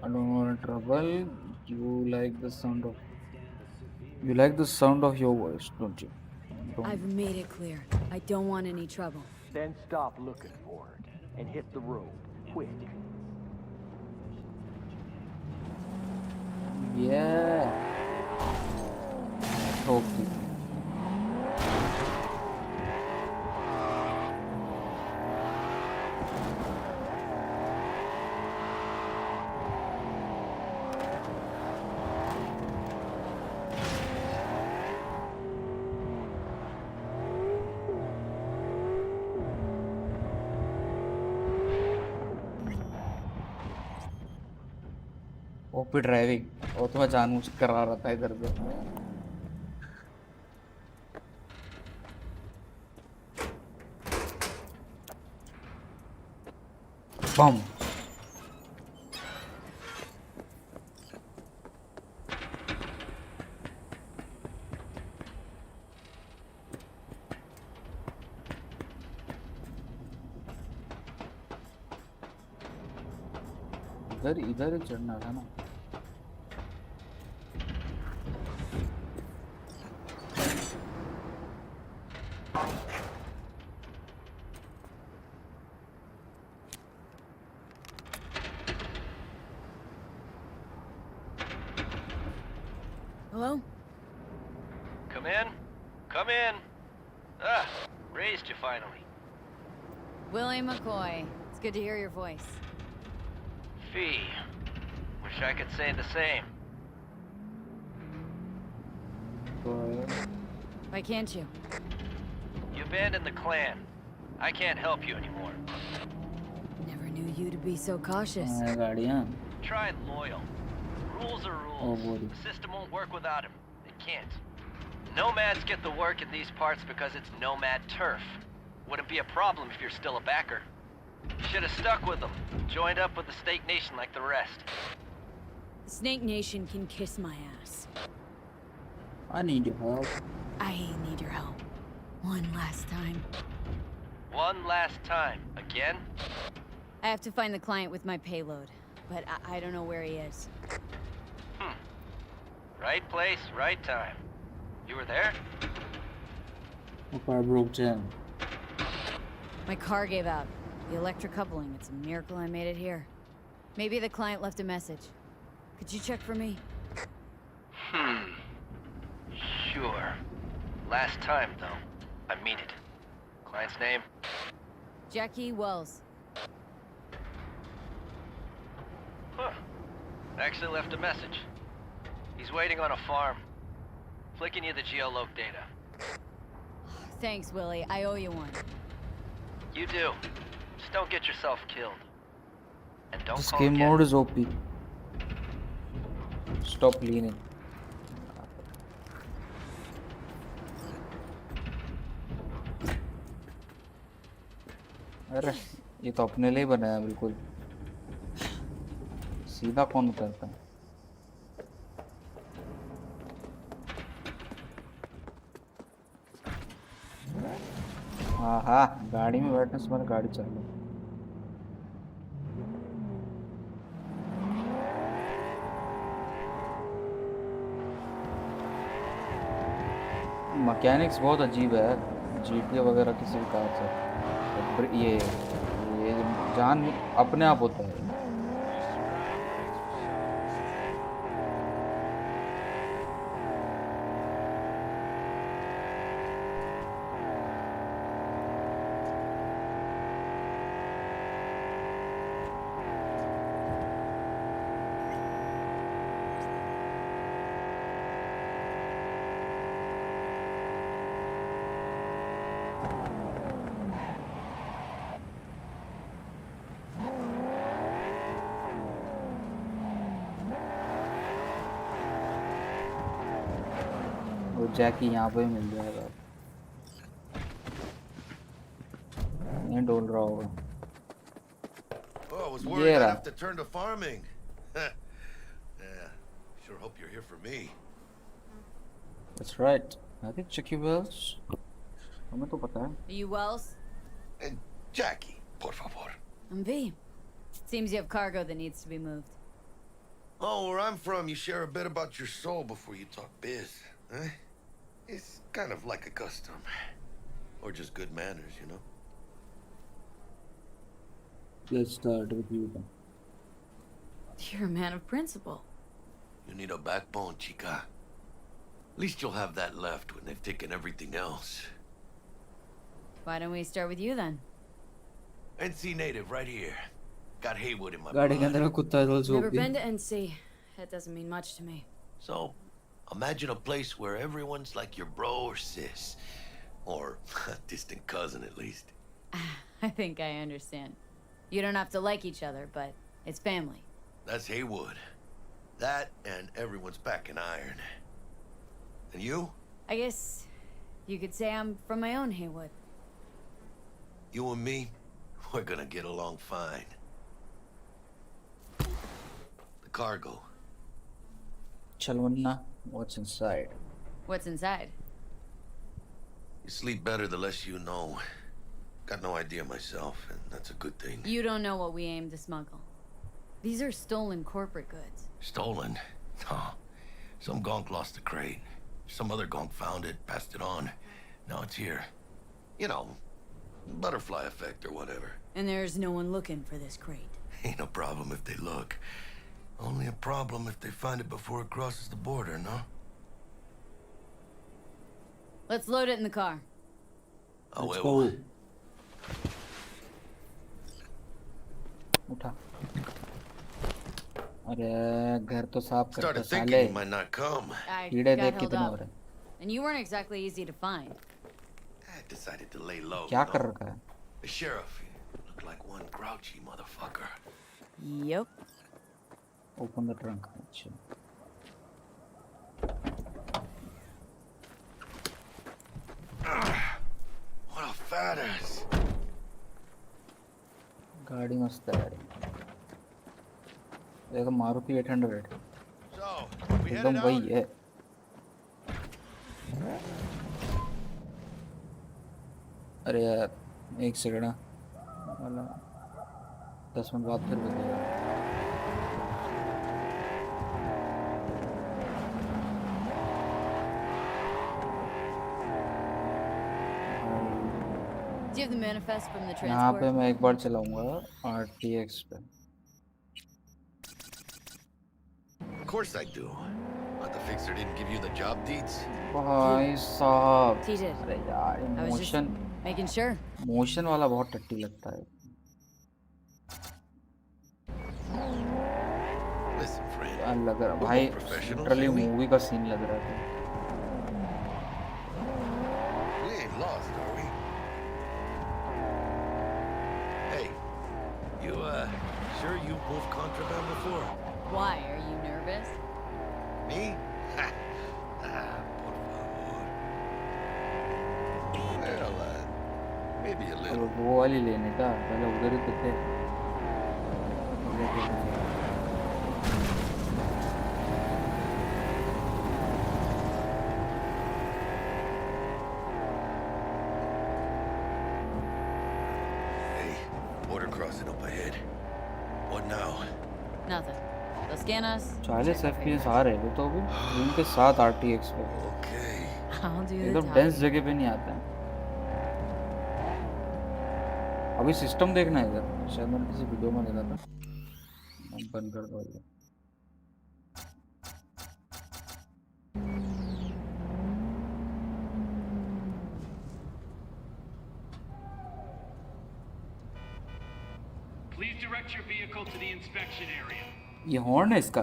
I don't want trouble. You like the sound of your voice, don't you? I've made it clear. I don't want any trouble. Then stop looking for it and hit the road, quick. Yeah. Okay. OP driving और तो मैं जानबूझ कर करा रहा था इधर पे बम इधर ही चढ़ना था ना Hello? Come in. Come in. Ah, raised you finally. Willie McCoy. It's good to hear your voice. Fee. Wish I could say the same. Why can't you? You abandoned the clan. I can't help you anymore. Never knew you to be so cautious. Try loyal. Rules are rules. The system won't work without him. It can't. Nomads get the work in these parts because it's nomad turf. Wouldn't be a problem if you're still a backer. Should have stuck with them. Joined up with the Snake Nation like the rest. The Snake Nation can kiss my ass. I need your help. I need your help. One last time. One last time. Again? I have to find the client with my payload, but I don't know where he is. Right place, right time. You were there? My car broke down. My car gave out. The electric coupling. It's a miracle I made it here. Maybe the client left a message. Could you check for me? Sure. Last time, though. I mean it. Client's name? Jackie Wells. Huh. Actually left a message. He's waiting on a farm. Flicking you the geoloc data. Thanks, Willie. I owe you one. You do. Just don't get yourself killed. And don't This call game again. mode is OP. Stop leaning. अरे ये तो अपने लिए बनाया बिल्कुल सीधा कौन उतरता है हाँ हाँ गाड़ी में बैठने से मैंने गाड़ी चल ली मैकेनिक्स बहुत अजीब है जीटीए वगैरह किसी भी कार से ये जान अपने आप होता है जैकी यहाँ पे मिल जाएगा, नहीं डोल रहा होगा। Oh, I was worried Yeah. I'd have to turn to farming. Yeah, sure hope you're here for me. That's right. I think check your wells. हमें तो पता है। Are you Wells? And Jackie, por favor. I'm V. Seems you have cargo that needs to be moved. Oh, where I'm from, you share a bit about your soul before you talk biz, huh? It's kind of like a custom. Or just good manners, you know? Let's start with you then. You're a man of principle. You need a backbone, chica. At least you'll have that left when they've taken everything else. Why don't we start with you then? NC native right here. Got Haywood in my गाड़ी के blood. अंदर कुत्ता है रोज Never been to NC. That doesn't mean much to me. So, imagine a place where everyone's like your bro or sis. Or a distant cousin, at least. I think I understand. You don't have to like each other, but it's family. That's Haywood. That and everyone's back in iron. And you? I guess you could say I'm from my own Haywood. You and me, we're gonna get along fine. The cargo. Chalwanna, what's inside? What's inside? You sleep better the less you know. Got no idea myself, and that's a good thing. You don't know what we aim to smuggle. These are stolen corporate goods. Stolen? No. Some gonk lost the crate. Some other gonk found it, passed it on. Now it's here. You know, butterfly effect or whatever. And there's no one looking for this crate. Ain't no problem if they look. Only a problem if they find it before it crosses the border, no? Let's load it in the car. Oh, Let's well. go. उठा। अरे घर तो साफ करते Started साले। thinking he might not come. I कीड़े got देख held कितने हो up. रहे। And you weren't exactly easy to find. I decided to lay low. क्या you कर know? रखा है? The sheriff looked like one grouchy motherfucker. Yep. Open the trunk. अच्छा। What a fat ass. गाड़ी मस्त है यार। देखो मारुति 800 So, we एकदम headed वही out? है। अरे यार एक सेकंड वाला 10 मिनट बाद फिर बजेगा। Do you have the manifest from the यहाँ पे transport? मैं एक बार चलाऊंगा RTX पे। Of course I do. But the fixer didn't give you the job deeds? भाई साहब। He did. अरे यार I was just motion making sure. Motion वाला बहुत टट्टी लगता है। Listen, friend. यार लग रहा We're भाई both professionals, literally ain't we? Movie का सीन लग रहा था। We ain't lost, are we? Hey, you, sure you've moved contraband before? Why? Are you nervous? Me? Ha! Por favor. Well, maybe a अब little. वो वाली लेने का पहले उधर ही तो थे। Hey, border crossing up ahead. What now? Nothing. They'll scan us. 40 FPS आ रहे हैं तो भी उनके साथ RTX पे Okay. I'll do the एकदम डेंस talking. जगह पे नहीं आता है। अभी सिस्टम देखना है इधर, शायद मैंने किसी वीडियो में देखा था। मैं बंद कर दो ये। Please direct your vehicle to the inspection area. ये हॉर्न है इसका।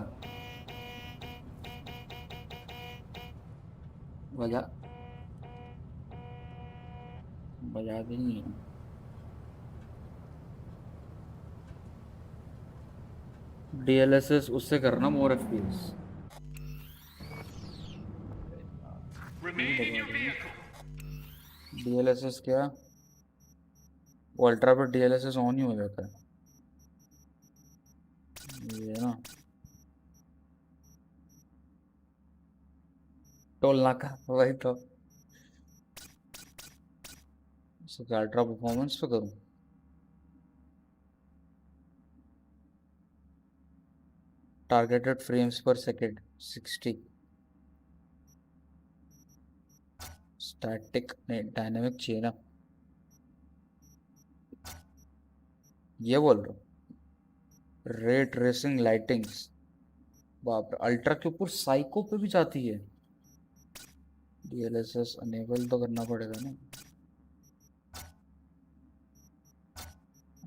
बजा बजा भी नहीं है। DLSS उससे करना more FPS। Remain in your vehicle. DLSS क्या? वो अल्ट्रा पर DLSS ऑन ही हो जाता है ये ना टोल नाका वही तो इसका अल्ट्रा परफॉर्मेंस पे करूँ टारगेटेड फ्रेम्स पर second 60 static dynamic chain up ये बोल रहा हूँ रे ट्रेसिंग लाइटिंग्स बाप रे अल्ट्रा के ऊपर साइको पे भी जाती है DLSS अनेबल तो करना पड़ेगा ना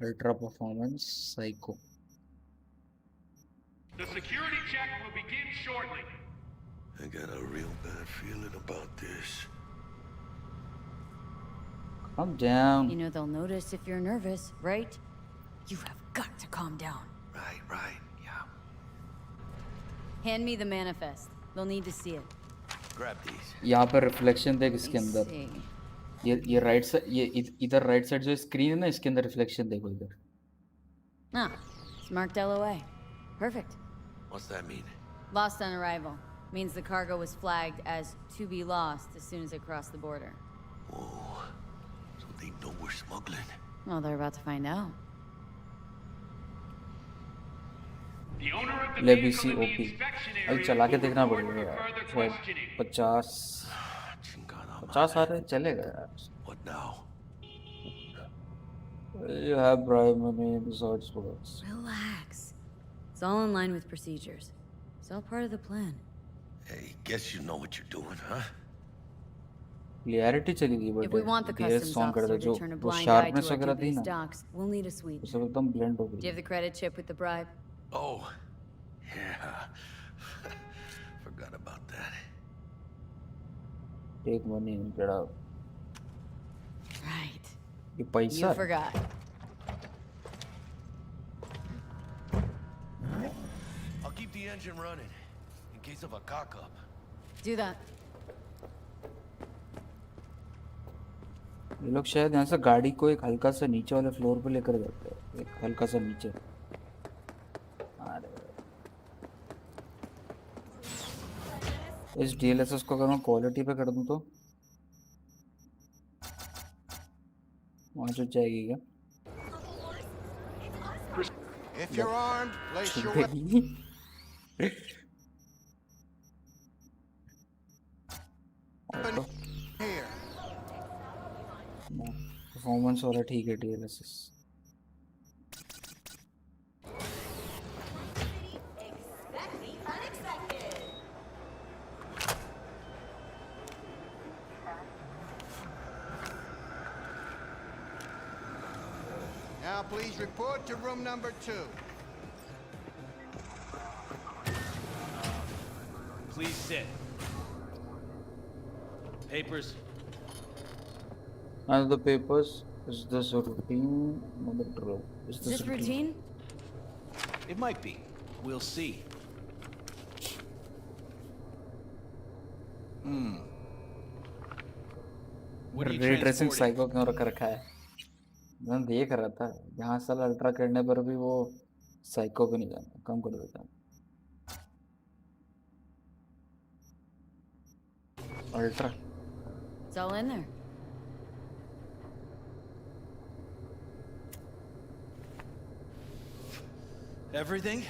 ultra performance psycho The security check will begin shortly. I got a real bad feeling about this. Calm down. You know they'll notice if you're nervous, right? You have got to calm down. Right, yeah. Hand me the manifest. They'll need to see it. Grab these. यहाँ पर reflection देख इसके अंदर ये right side ये इधर right side जो screen है ना इसके अंदर रिफ्लेक्शन देखो इधर Ah, it's marked LOA. Perfect. What's that mean? Lost on arrival. Means the cargo was flagged as to be lost as soon as it crossed the border. Whoa. So they know we're smuggling. Well, they're about to find out. The owner of the लेबी vehicle see in the OP inspection अभी area चला के will देखना report पड़ेगा for further यार questioning. 50 आ रहे चलेगा यार What now? You have bribe money besides words. Relax. It's all in line with procedures. It's all part of the plan. Hey, guess you know what you're doing, huh? Clarity चली गई If we want the customs officer to turn a blind eye to our dubious docs, we'll need a sweep. सब एकदम blend हो Do you गई have the credit chip with the bribe? Oh, yeah. Forgot about that. Take money and get out. Right. ये पैसा You forgot. I'll keep the engine running in case of a cock-up. Do that. ये लोग शायद यहाँ से गाड़ी को एक हल्का सा नीचे वाले फ्लोर पे लेकर जाते हैं एक हल्का सा नीचे इस DLSS को अगर मैं क्वालिटी पे कर दूँ तो वहाँ छूट जाएगी क्या If you're armed, place your weapon. here. Performance वाला ठीक है DLSS Now please report to room number 2. Please sit. Papers. And the papers is this routine number 12 Is this routine? It might be. We'll see. What are you ray tracing transporting? Psycho क्यों रखा है मैं देख रहा था यहाँ साल ultra करने पर भी वो साइको पे नहीं जाना कम कर देता ultra It's all in there. Everything?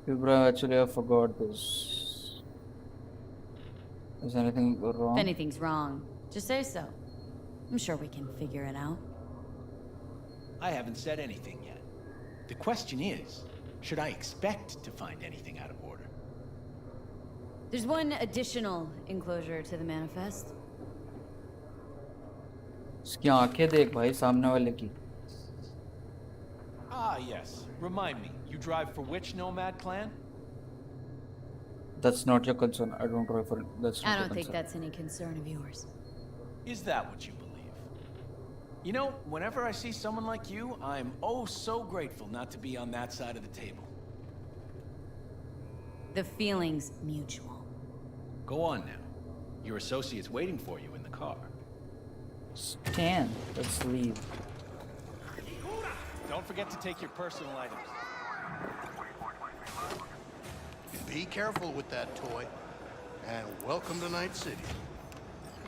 Actually I forgot this. Is anything wrong? If anything's wrong, just say so. I'm sure we can figure it out. I haven't said anything yet. The question is, should I expect to find anything out of order? There's one additional enclosure to the manifest. इसकी आंखें देख भाई सामने वाले की Ah, yes. Remind me, you drive for which nomad clan? That's not your concern. I don't drive for that's not I your don't think concern. that's any concern of yours. Is that what you believe? You know, whenever I see someone like you, I'm oh so grateful not to be on that side of the table. The feeling's mutual. Go on now. Your associate's waiting for you in the car. Scan. Let's leave. Don't forget to take your personal items. Be careful with that toy. And welcome to Night City.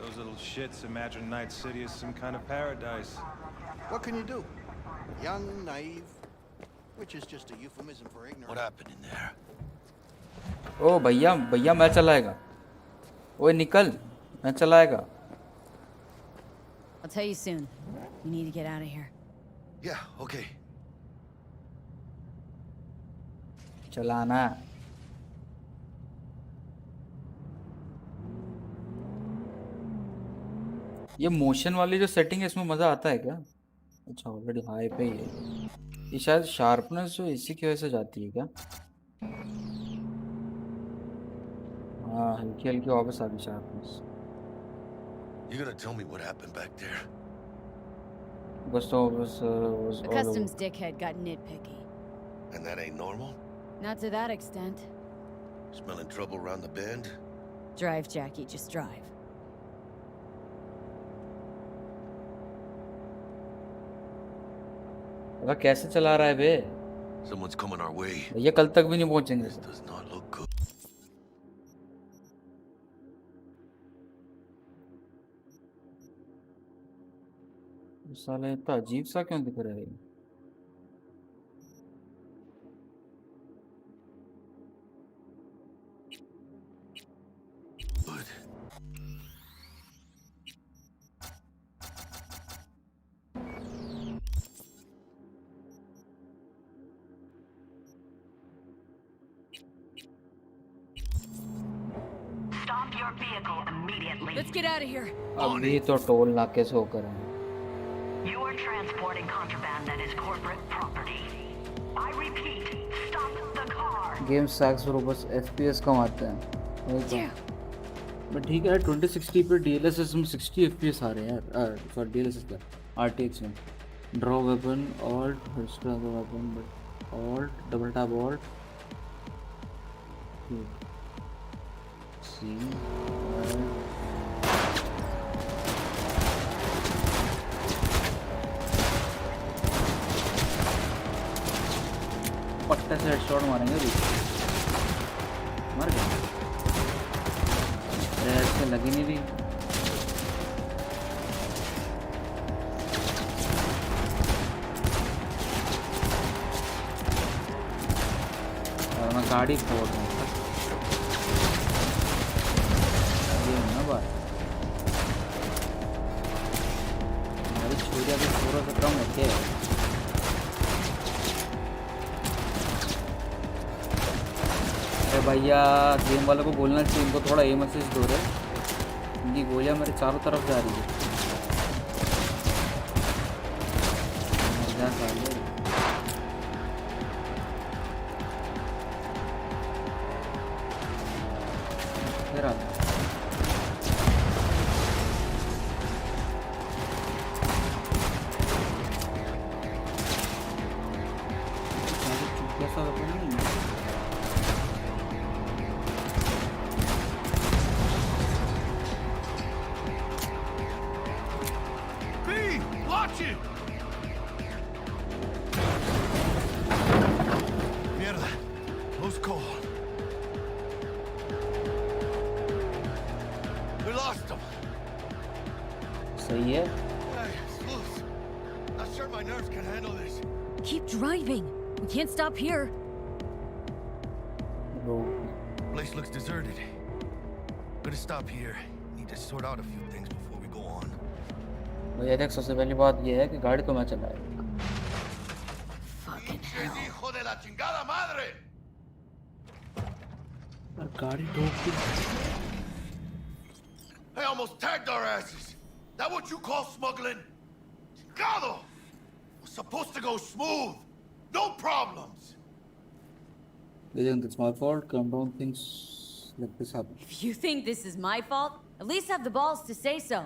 Those little shits imagine Night City is some kind of paradise. What can you do? Young, naive, which is just a euphemism for ignorant. What happened in there? ओ भैया भैया मैं चलाएगा ओए निकल मैं चलाएगा I'll tell you soon. We need to get out of here. Yeah, okay. चलाना ये मोशन वाली जो सेटिंग है इसमें मजा आता है क्या? अच्छा ऑलरेडी हाई पे ही है ये शायद शार्पनेस जो इसी की वजह से जाती है क्या? हाँ हल्की हल्की वापस आती sharpness You gonna tell me what happened back there? बस तो बस The customs dickhead got nitpicky. And that ain't normal? Not to that extent. Smelling trouble around the bend? Drive, Jackie, just drive. अबे कैसे चला रहा है बे? Someone's coming our way. ये कल तक भी नहीं पहुंचेंगे This does not look good. साले इतना अजीब सा क्यों दिख रहा है ये? Stop your vehicle immediately. Let's get out of here. अभी तो टोल नाके से होकर हैं You are transporting contraband that is corporate property. I repeat, stop the car. Game सैक्स और बस FPS कम आते हैं वही तो बट ठीक है 2060 पे DLSS में 60 FPS आ रहे हैं यार सॉरी DLSS पे RTX में draw weapon alt history of the weapon but alt double tap alt C पट्टे से हेडशॉट मारेंगे अभी मर गया रेड से लगी नहीं रही और मैं गाड़ी फोड़ रहा हूँ ये ना बात हमारी छुरिया भी थोड़ा सा कम है क्या अरे भैया गेम वालों को बोलना चाहिए इनको थोड़ा एम असिस्ट दो रहे इनकी गोलियां मेरे चारों तरफ जा रही है फिर आ कैसा वेपन नहीं Watch it! Mierda. Close call. We lost him. सही है Hey, it's loose. Not sure my nerves can handle this. Keep driving. We can't stop here. Place looks deserted. Gonna stop here. Need to sort out a few things before we go on. भैया देख सबसे पहली बात ये है कि गाड़ी तो मैं चलाए Hijo de la chingada madre! और गाड़ी ठोक दी I almost tagged our asses. That what you call smuggling? Chingado! Was supposed to go smooth. No problems. they think it's my fault calm down things like this happen If you think this is my fault, at least have the balls to say so.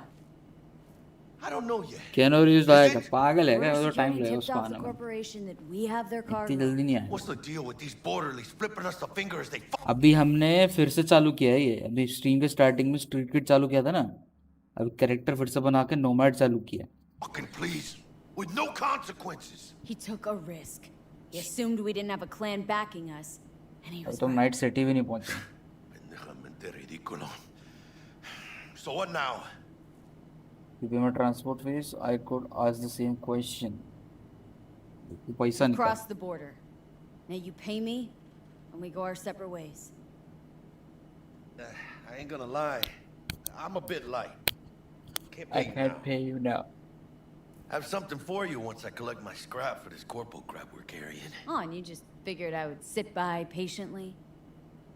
I don't know yet. Keanu Reeves आएगा पागल है क्या? वो तो Where's time Security लगेगा tipped उसको off the आने में. corporation that we have their इतनी cargo. जल्दी नहीं आएगा. What's the deal with these borderlies flipping us the finger as they fuck? अभी हमने फिर से चालू किया है ये. अभी स्ट्रीम के स्टार्टिंग में स्ट्रीट किड चालू किया था ना. अभी कैरेक्टर फिर से बना के नोमैड चालू किया. Fucking please, with no consequences. He took a risk. He assumed we didn't have a clan backing us, and he was तो right. नाइट सिटी भी नहीं पहुंचे. Pendejamente ridículo. So what now? You pay my transport fees. I could ask the same question. पैसा निकाल. Cross the border. Now you pay me, and we go our separate ways. I ain't gonna lie. I'm a bit light. Can't I pay you can't now. pay you now. I have something for you once I collect my scrap for this corpo crap we're carrying. Oh, and you just figured I would sit by patiently?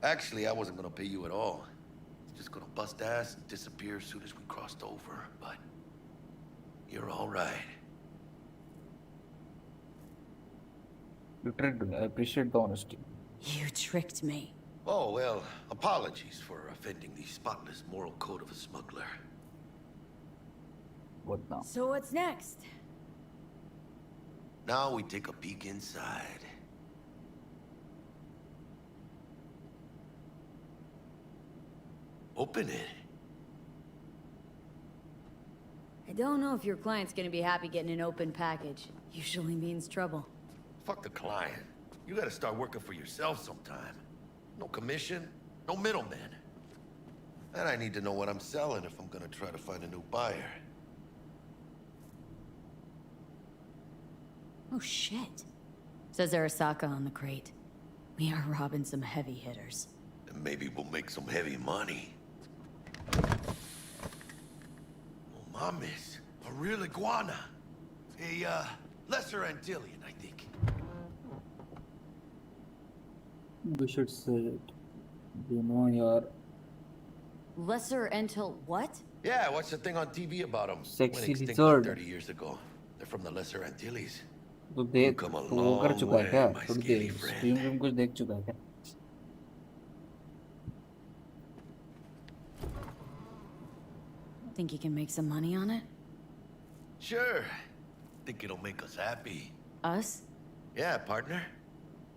Actually, I wasn't gonna pay you at all. Just gonna bust ass and disappear as soon as we crossed over, but you're all right. You tricked me. I appreciate the honesty. You tricked me. Oh, well, apologies for offending the spotless moral code of a smuggler. What now? So what's next? Now we take a peek inside. Open it. I don't know if your client's gonna be happy getting an open package. Usually means trouble. Fuck the client. You gotta start working for yourself sometime. No commission, no middleman. And I need to know what I'm selling if I'm gonna try to find a new buyer. Oh shit. Says Arasaka on the crate. We are robbing some heavy hitters. And maybe we'll make some heavy money. Oh, mames. A real iguana. A, lesser Antillian, I think. We should sell it. You know your Lesser Entil what? Yeah, what's the thing on TV about them? Sexy Went extinct lizard. like 30 years ago. They're from the Lesser Antilles. तो देख come a तो वो कर long चुका है way, क्या? my थोड़ी skinny देर friend. Stream में कुछ देख चुका है क्या? Think you can make some money on it? Sure. Think it'll make us happy. Us? Yeah, partner.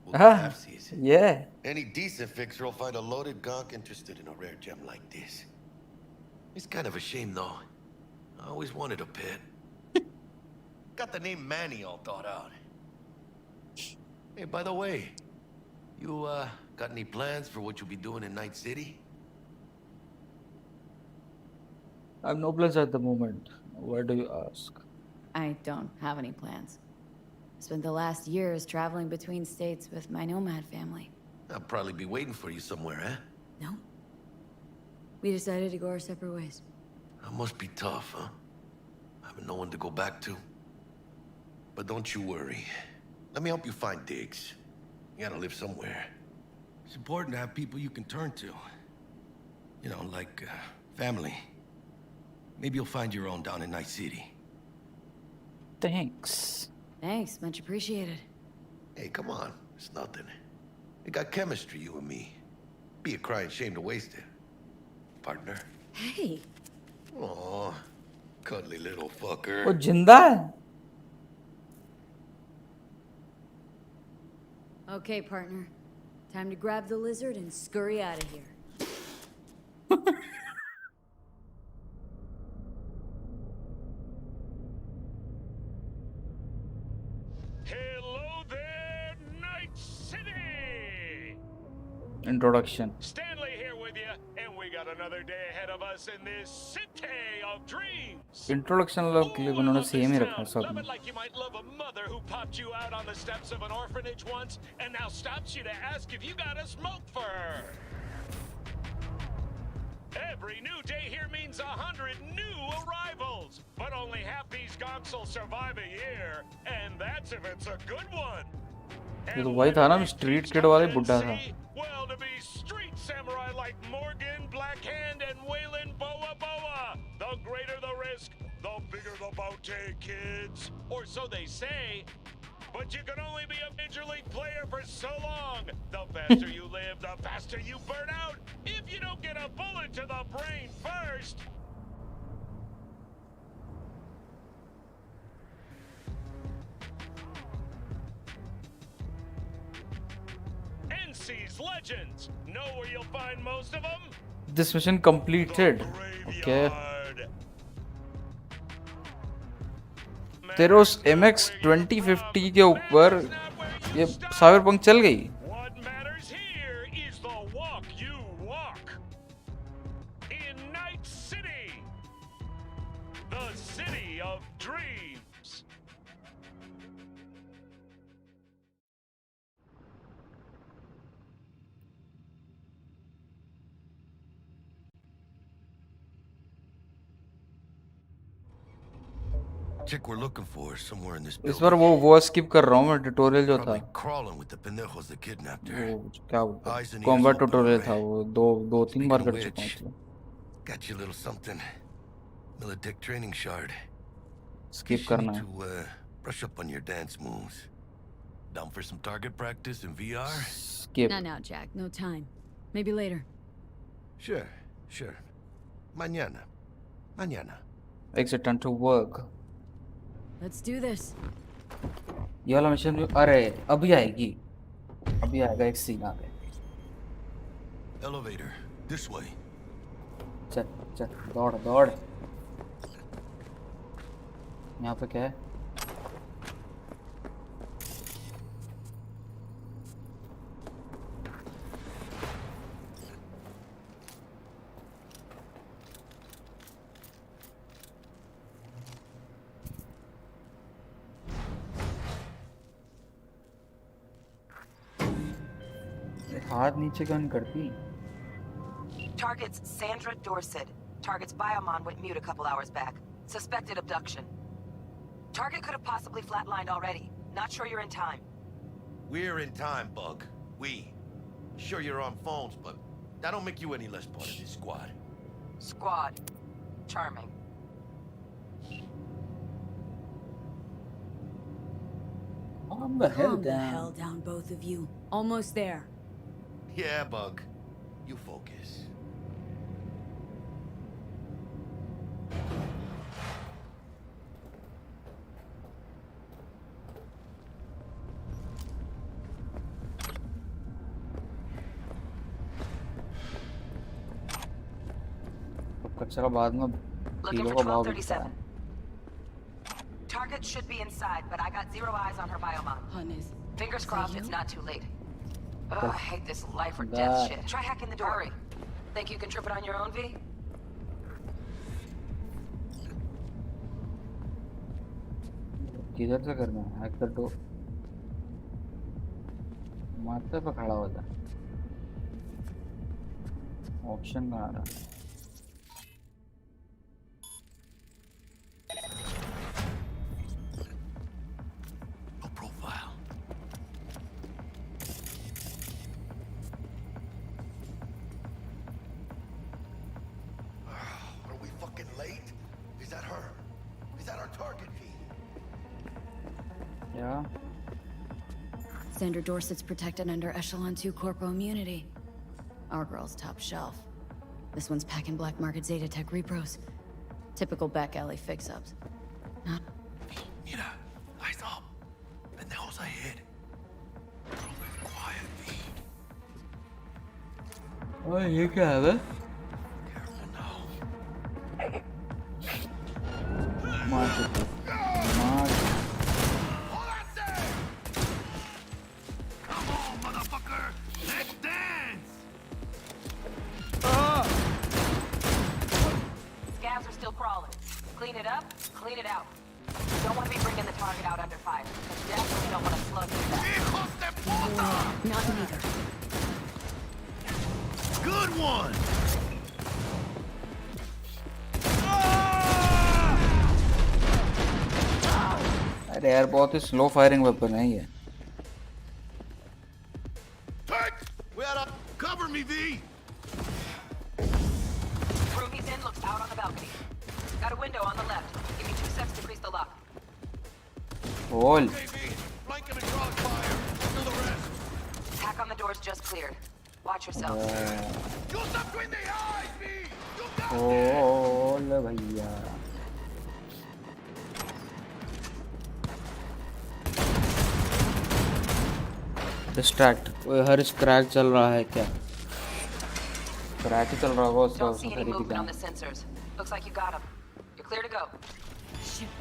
We'll get Ah, halfsies. yeah. Any decent fixer will find a loaded gonk interested in a rare gem like this. It's kind of a shame, though. I always wanted a pet. Got the name Manny all thought out. Hey, by the way, you, got any plans for what you'll be doing in Night City? I have no plans at the moment. Why do you ask? I don't have any plans. Spent the last years traveling between states with my nomad family. I'll probably be waiting for you somewhere, eh? No. We decided to go our separate ways. That must be tough, huh? Having no one to go back to. But don't you worry. Let me help you find digs. You gotta live somewhere. It's important to have people you can turn to. You know, like, family. Maybe you'll find your own down in Night City. Thanks. Thanks, much appreciated. Hey, come on. It's nothing. We got chemistry, you and me. Be a crying shame to waste it. Partner. Hey. Aw, cuddly little fucker. वो जिंदा है? Okay, partner. Time to grab the lizard and scurry out of here. Hello there, Night City! Introduction. Stanley here with you, and we got another day ahead of us in this city of dreams. Introduction लोग के लिए उन्होंने same ही रखा सब Love में. it like you might love a mother who popped you out on the steps of an orphanage once and now stops you to ask if you got a smoke for her. Every new day here means 100 new arrivals, but only half these gonks will survive a year, and that's if it's a good one. ये तो वही था ना street kid वाले बुड्ढा था. Well, to be street samurai like Morgan, Blackhand, and Waylon Boa Boa, the greater the risk, the bigger the bounty, kids. Or so they say. But you can only be a major league player for so long. The faster you live, the faster you burn out. If you don't get a bullet to the brain first. Galaxy's legends. Know where you'll find most of them? This mission completed. Okay. तेरे उस MX 2050 के ऊपर ये cyberpunk चल गई. What matters here is the walk you walk. In Night City, the city of dreams. Chick we're looking for is somewhere in this इस building. बार वो skip कर रहा हूँ मैं tutorial जो था. Probably crawling with the pendejos that kidnapped her. वो क्या बोलते Eyes and हैं? Combat ears open, tutorial right? था वो दो तीन बार Speaking कर of चुका हूँ. which, इसलिए. got you a little something. Militech training shard. Skip You करना need है. to brush up on your dance moves. Down for some target practice in VR? Skip. Not now, Jack. No time. Maybe later. Sure, sure. Mañana. Mañana. Exit turn to work. Let's do this. ये वाला mission भी अरे अभी आएगी. अभी आएगा एक scene आ गया. Elevator. This way. चल चल दौड़ दौड़. यहाँ पे क्या है? हाथ नीचे गन करती. Target's Sandra Dorset. Target's biomon went mute a couple hours back. Suspected abduction. Target could have possibly flatlined already. Not sure you're in time. We're in time, Bug. We. Sure you're on phones, but that don't make you any less part of this squad. Squad. Charming. Calm the hell Calm the down. hell down, both of you. Almost there. Yeah, Bug. You focus. कचरा बाद में Looking kilo for का भाव बिकता 1237. है. Target should be inside, but I got 0 eyes on her biomon. Hunnies. Fingers crossed it's not too late. Ugh, I hate this life or That- death shit. Try hacking the door. Hurry. Think you can trip it on your own, V? किधर से करना है? Hack कर दो. माथे पे खड़ा होता है. ऑप्शन में आ रहा है. No profile. Are we fucking late? Is that her? Is that our target, V? Yeah. Sandra Dorset's protected under Echelon 2 Corpo immunity. Our girl's top shelf. This one's packing black market Zotac repros. Typical back alley fix-ups. Not... Mira, eyes up. Pendejos ahead. Quiet, V. ओए ये क्या है बे? मार सकते. मार. Come on, motherfucker! Let's dance! Scavs are still crawling. Clean it up, clean it out. Don't want to be bringing the target out under fire. Definitely don't want to slug through that. Hijos de puta! Not neither. Good one! अरे यार बहुत ही slow firing weapon है ये. We oughta cover me, V! Room he's in looks out on the balcony. Got a window on the left. Give me 2 seconds to grease the lock. Hold. Flank him and crossfire. Do the rest. Hack on the door's just cleared. Watch yourself. Shoot them between the eyes, V! You got Hold भैया. Distract. हर crack चल रहा है क्या? Crack ही चल रहा होगा उसका, Don't उसने see any खरीदी movement क्या? on the sensors. Looks like you got him. You're clear to go.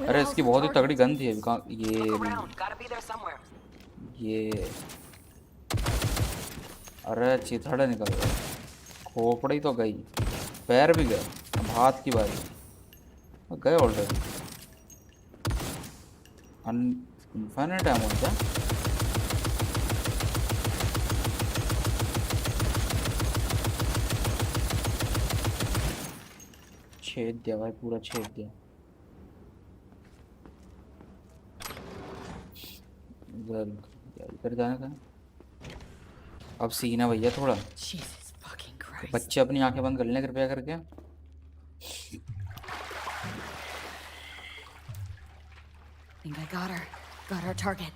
अरे इसकी बहुत ही तगड़ी गन थी अभी कहाँ ये Look around. Gotta be there somewhere. ये अरे चिथड़े निकल गए, खोपड़ी तो गई, पैर भी गए, अब हाथ की बारी गए ऑलरेडी। इनफाइनाइट एमो क्या? छेद दिया भाई, पूरा छेद दिया। इधर जाना था। अब सीन है भैया थोड़ा, बच्चे अपनी आंखें बंद कर लें कृपया करके। Think I got her. Got our target.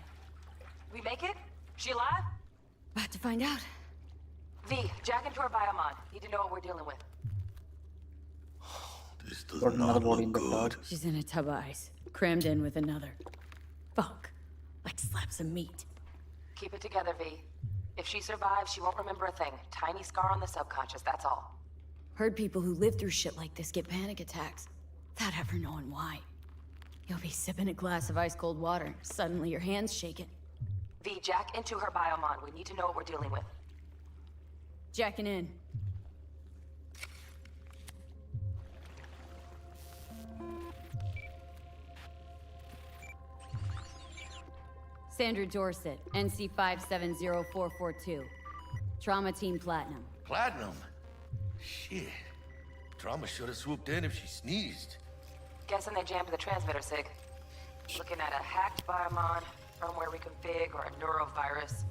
We make it? She alive? About to find out. V, jack into her biomon. Need to know what we're dealing with. This does Got not Motherboard look in the good. cloud. She's in a tub of ice, crammed in with another. Fuck. Like slabs of meat. Keep it together, V. If she survives, she won't remember a thing. Tiny scar on the subconscious, that's all. Heard people who live through shit like this get panic attacks, without ever knowing why. You'll be sipping a glass of ice-cold water, suddenly your hand's shaking. V, jack into her biomon. We need to know what we're dealing with. Jacking in. Sandra Dorset, NC 570442. Trauma Team Platinum. Platinum? Shit. Trauma should have swooped in if she sneezed. Guessing they jammed the transmitter, Sig. Looking at a hacked biomon, firmware reconfig, or a neurovirus.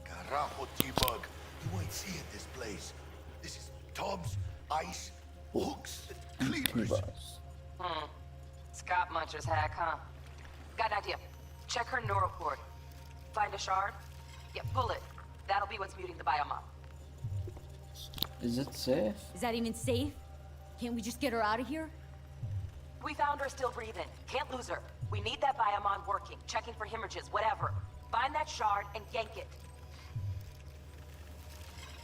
Carajo, T-Bug. You ain't seeing this place. This is tubs, ice, hooks, and cleavers. Scott Muncher's hack, huh? Got an idea. Check her neural cord. Find a shard? Yeah, pull it. That'll be what's muting the biomon. Is it safe? Is that even safe? Can't we just get her out of here? We found her still breathing. Can't lose her. We need that biomon working, checking for hemorrhages, whatever. Find that shard and yank it.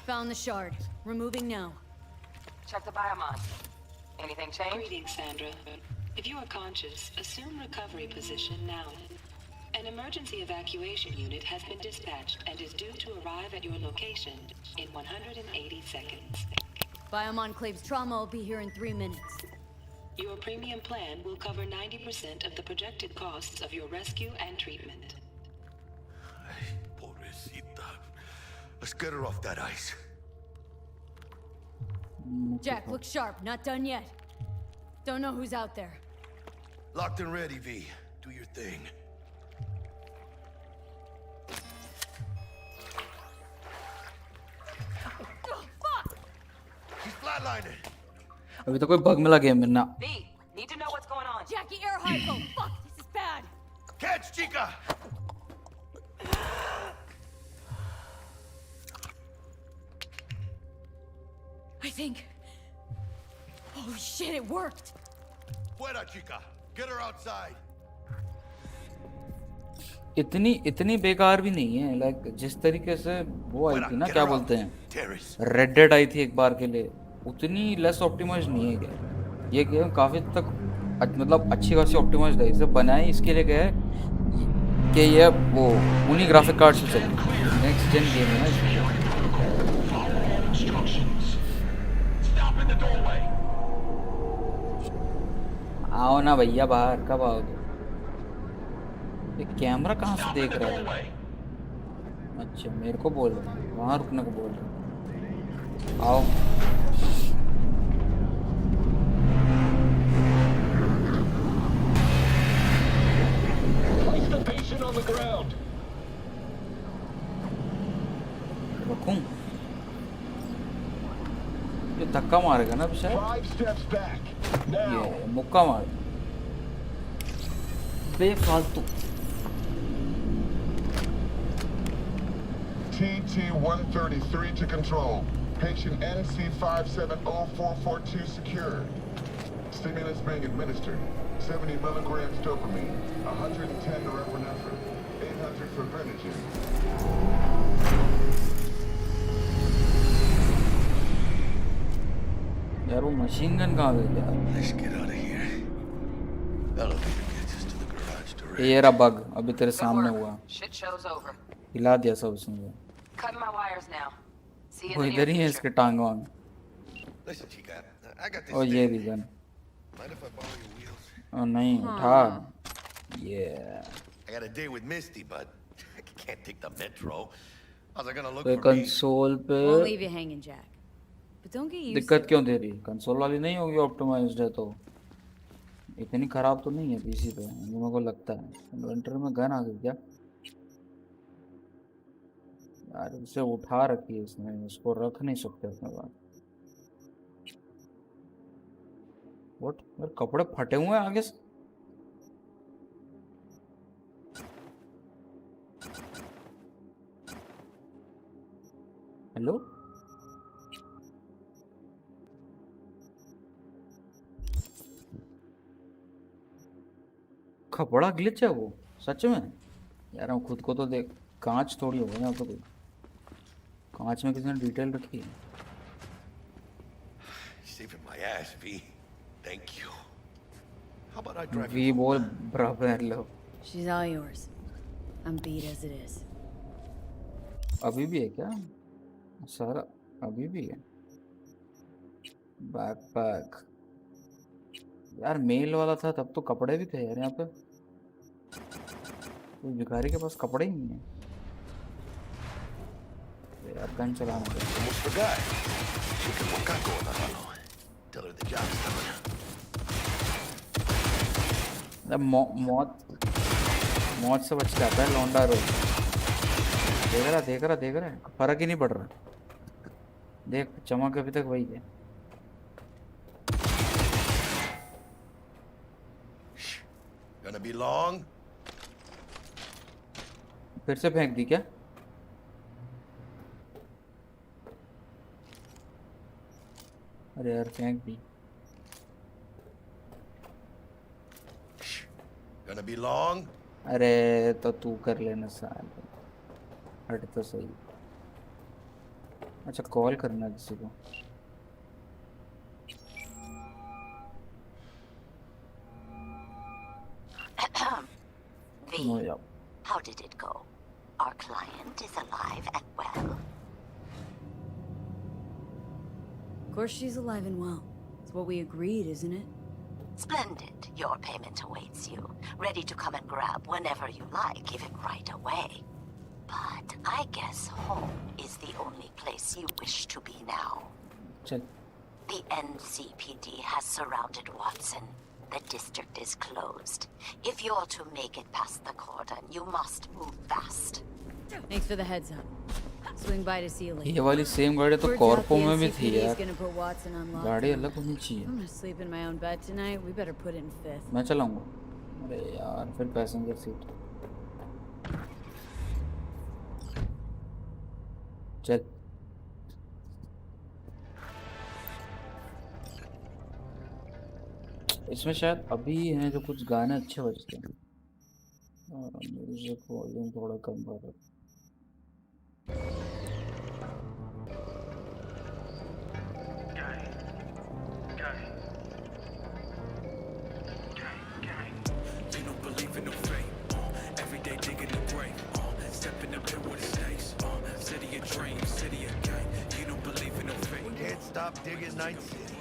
Found the shard. Removing now. Check the biomon. Anything change? Greetings, Sandra. If you are conscious, assume recovery position now. An emergency evacuation unit has been dispatched and is due to arrive at your location in 180 seconds. Biomon claims trauma will be here in 3 minutes. Your premium plan will cover 90% of the projected costs of your rescue and treatment. Pobrecita. Let's get her off that ice. Jack, look sharp. Not done yet. Don't know who's out there. Locked and ready, V. Do your thing. She's flatlining. अभी तो कोई bug मिला game में ना। V, need to know what's going on. Jackie, air hypo. Fuck, this is bad. Catch, chica. I think. Holy shit, it worked. Fuera, chica. Get her outside. इतनी बेकार भी नहीं है। लाइक जिस तरीके से वो आई थी ना, क्या बोलते हैं, रेड डेड आई थी एक बार के लिए, उतनी लेस ऑप्टिमाइज नहीं है क्या ये गेम। काफी तक मतलब अच्छी खासी ऑप्टिमाइज है। इसे बनाए इसके लिए क्या है कि ये वो उन्हीं ग्राफिक कार्ड से चले, नेक्स्ट जेन गेम है ना। आओ ना भैया बाहर, कब आओगे? ये कैमरा कहाँ से देख रहा है? अच्छा मेरे को बोल रहा है, वहाँ रुकने को बोल रहा है। आओ रखूं? ये धक्का मारेगा ना शायद, ये मुक्का मार बेफालतू। TT-133 to control. Patient NC570442 secured. Stimulants being administered. 70 milligrams dopamine, 110 norepinephrine, 800 fibrinogen. यार वो मशीन गन कहाँ गई यार? Let's get out of here. Elevator gets us to the garage direct. ये रहा बग अभी तेरे सामने हुआ. Shit show's over. हिला दिया सब उसने. Cutting my wires now. See you वो in the इधर near ही है future. इसके टांग वांग. Listen, Chica, I got this और ये thing. भी gun. Mind if I borrow your wheels? और नहीं उठा. Yeah. I got a date with Misty, but I can't take the metro. How's I gonna look तो for me? Console पे Won't leave you hanging, Jack. But don't get used to दिक्कत it. क्यों दे रही? Console वाली नहीं होगी optimised है तो इतनी खराब तो नहीं है पीसी पे मेरे को लगता है. इन्वेंटरी में गन आ गई क्या यार? इसे उठा रखी है इसने, इसको रख नहीं सकते अपने पास. व्हाट? मेरे कपड़े फटे हुए हैं आगे से. हेलो कपड़ा ग्लिच है वो सच में यार. हम खुद को तो देख, कांच थोड़ी होगा यहाँ पे कोई. कांच में किसी ने डिटेल रखी है. Saving my ass, V. Thank you. How about I drive we you? बोल बराबर लो. She's all yours. I'm beat as it is. अभी भी है क्या सारा? अभी भी है. बैकपैक यार मेल वाला था तब तो कपड़े भी थे यार यहाँ पे. कोई भिखारी के पास कपड़े ही नहीं है यार. गन चलाना है. Almost forgot. Chica, what got going on? Tell her the job's done. मौत से बच जाता है लौंडा रोज. देख रहा फर्क ही नहीं पड़ रहा. देख चमक अभी तक वही है. Gonna be long? फिर से फेंक दी क्या? अरे यार फेंक दी. Gonna be long? अरे तो तू कर लेना साल. हट तो सही. अच्छा कॉल करना है किसी को. V, No, yeah. how did it go? Our client is alive and well. Of course she's alive and well. It's what we agreed, isn't it? Splendid. Your payment awaits you. Ready to come and grab whenever you like, even right away. But I guess home is the only place you wish to be now. चल. The NCPD has surrounded Watson. The district is closed. If you're to make it past the cordon, you must move fast. Thanks for the heads up. Swing by to see you later. ये वाली same गाड़ी तो कॉर्पो में भी थी यार. Gonna put Watson on lockdown. गाड़ी अलग होनी चाहिए. I'm gonna sleep in my own bed tonight. We better put it in fifth. मैं चलाऊंगा. अरे यार फिर पैसेंजर सीट. चल. इसमें शायद अभी हैं जो कुछ गाने अच्छे बजते हैं. म्यूजिक वॉल्यूम थोड़ा कम कर. You don't believe in no fate. Every day digging the grave. Stepping up to what it takes. City of dreams, city of gang. You don't believe in no fate. Can't stop digging Night City.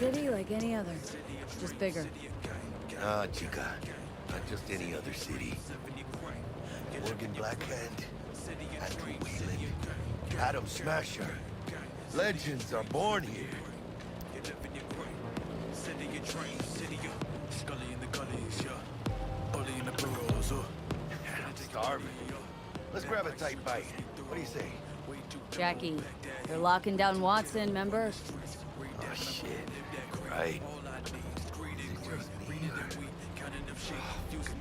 City like any other, just bigger. Ah, Chica. Not just any other city. Morgan Blackhand, Andrew Whelan, Adam Smasher. Legends are born here. City of dreams, city of Scully in the gullies, yeah. Bully in the burrows, I'm starving. Let's grab a tight bite. What do you say? Jackie, they're locking down Watson, remember? Oh, shit. Right.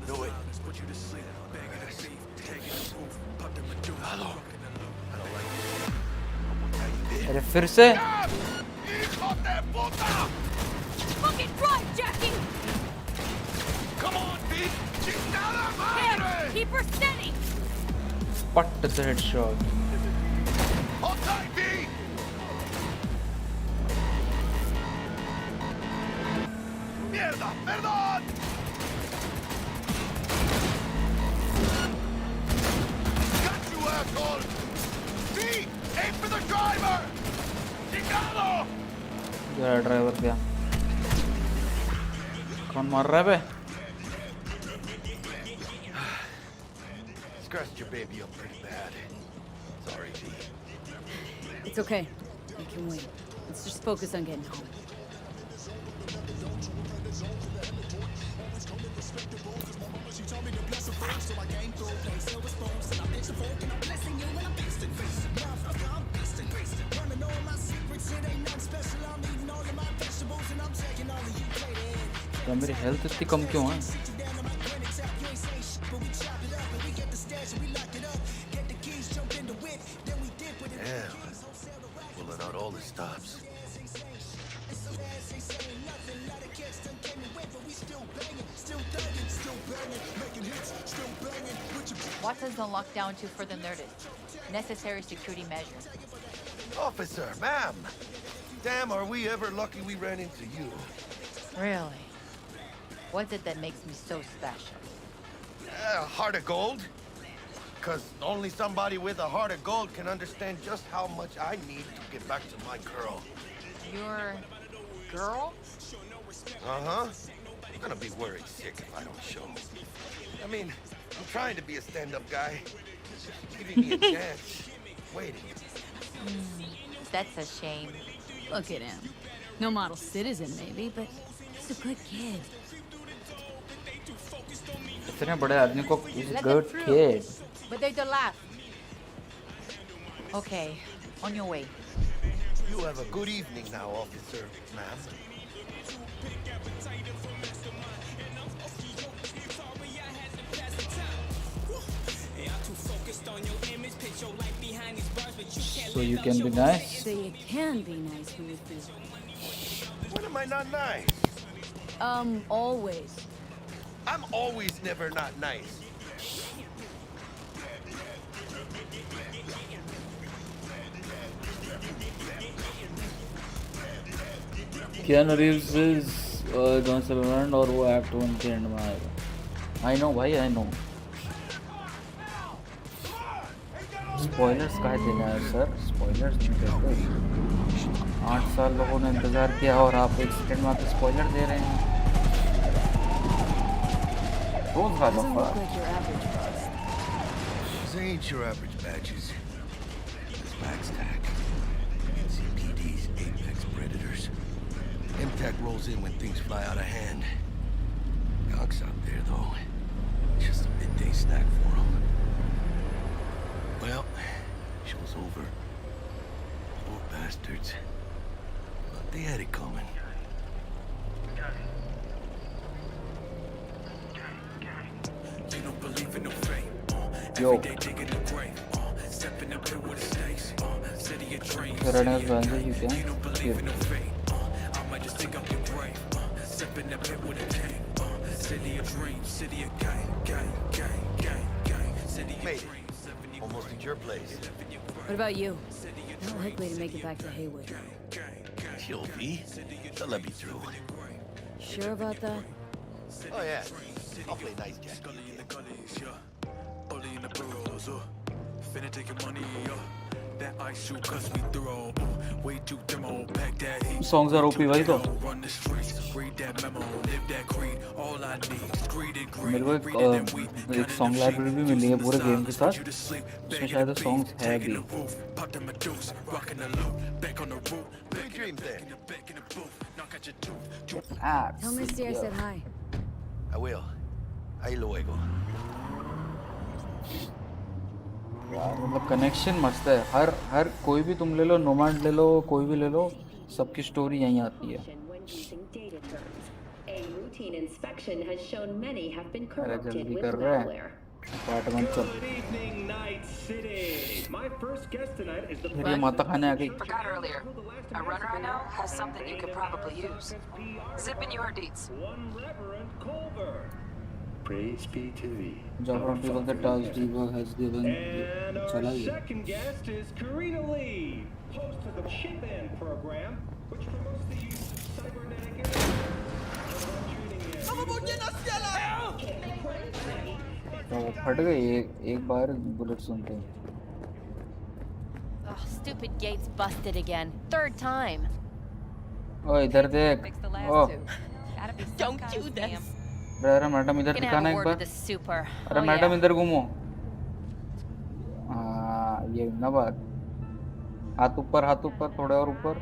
Do it. Hello. I don't like it. अरे फिर से. Fucking drive, Jackie! Come on, bitch! Chingada Here, madre! keep her steady! Put the headshot. Hold tight, V! Mierda! Perdón! Got you, asshole! V! Aim for the driver! Nikala! क्या driver क्या कौन मार रहा है बे Scratched your baby up pretty bad. Sorry, V. It's okay. We can wait. Let's just focus on getting home. क्या मेरी health इतनी कम क्यों है Damn. Pulling out all the stops. What does the lockdown to further notice? Necessary security measures. Officer, ma'am. Damn, are we ever lucky we ran into you. Really? What's it that makes me so special? Heart of gold? Because only somebody with a heart of gold can understand just how much I need to get back to my girl. Your girl? Uh-huh. I'm gonna be worried sick if I don't show. I mean, I'm trying to be a stand-up guy. Just giving me a chance. Waiting. That's a shame. Look at him. No model citizen, maybe, but he's a good kid. इतने बड़े आदमी को is Let good them through. kid But they don't laugh. Okay, on your way. You have a good evening now, officer, ma'am. so you can be nice So you can be nice when you feel. When am I not nice? Always. I'm always never not nice. Keanu Reeves is John Silverman और वो Act 1 के end में आएगा I know भाई I know spoilers काहे देना है sir spoilers नहीं देते 8 साल लोगों ने इंतजार किया और आप एक सेकंड में आके spoiler दे रहे हैं Those guys are fun. These ain't your average badges. It's Max Tac. CPD's apex predators. MTAC rolls in when things fly out of hand. Gonks out there, though. Just a midday snack for them. Well, show's over. Poor bastards. But they had it coming. They don't believe in no fate. Yo. Every day digging the grave. Step in the pit with the snakes. City of dreams. If you're running as well, you can They don't believe in no skip. fate. I might just dig up your grave. Step in the pit with a king. City of dreams. City of gang, gang, gang, gang, gang. City of Made dreams. it. Almost at your place. What about you? Not likely to make it back to Haywood. Chill, V. They'll let me through. Sure about that? Oh, yeah. I'll play nice Jack. Bully in the burrows, finna take your money, that ice shoot cuts me through, way too demo, pack that heat. Songs are OP भाई तो Run the streets, read that memo, live that creed, all I need is greed and greed. मेरे को एक song library भी मिली है पूरे game के साथ उसमें शायद songs है भी Pop them a deuce, rockin' the loop, back on the roof, Sweet dreams then. back in the booth, knock out your tooth. Tell Misty I said hi. I will. Ahí luego. यार मतलब connection मस्त है हर कोई भी तुम ले लो nomad ले लो कोई भी ले लो सबकी स्टोरी यहीं आती है अरे जल्दी कर रहे हैं पार्ट 1 चल फिर ये माता खाने आ गई Forgot earlier. A runner I know has something you could probably use. Zip in your deets. Praise be to thee. Job from people that task debug has given. And our second guest is Karina Lee, host of the Chip In program, which promotes the use of cybernetic तो वो फट गए एक बार bullet सुनते हैं. Ugh, stupid gate's busted again. Third time. ओ इधर देख. ओ. Don't do this. अरे मैडम इधर दिखाना एक बार. अरे मैडम इधर घूमो. हाँ ये ना बात. हाथ ऊपर थोड़े और ऊपर.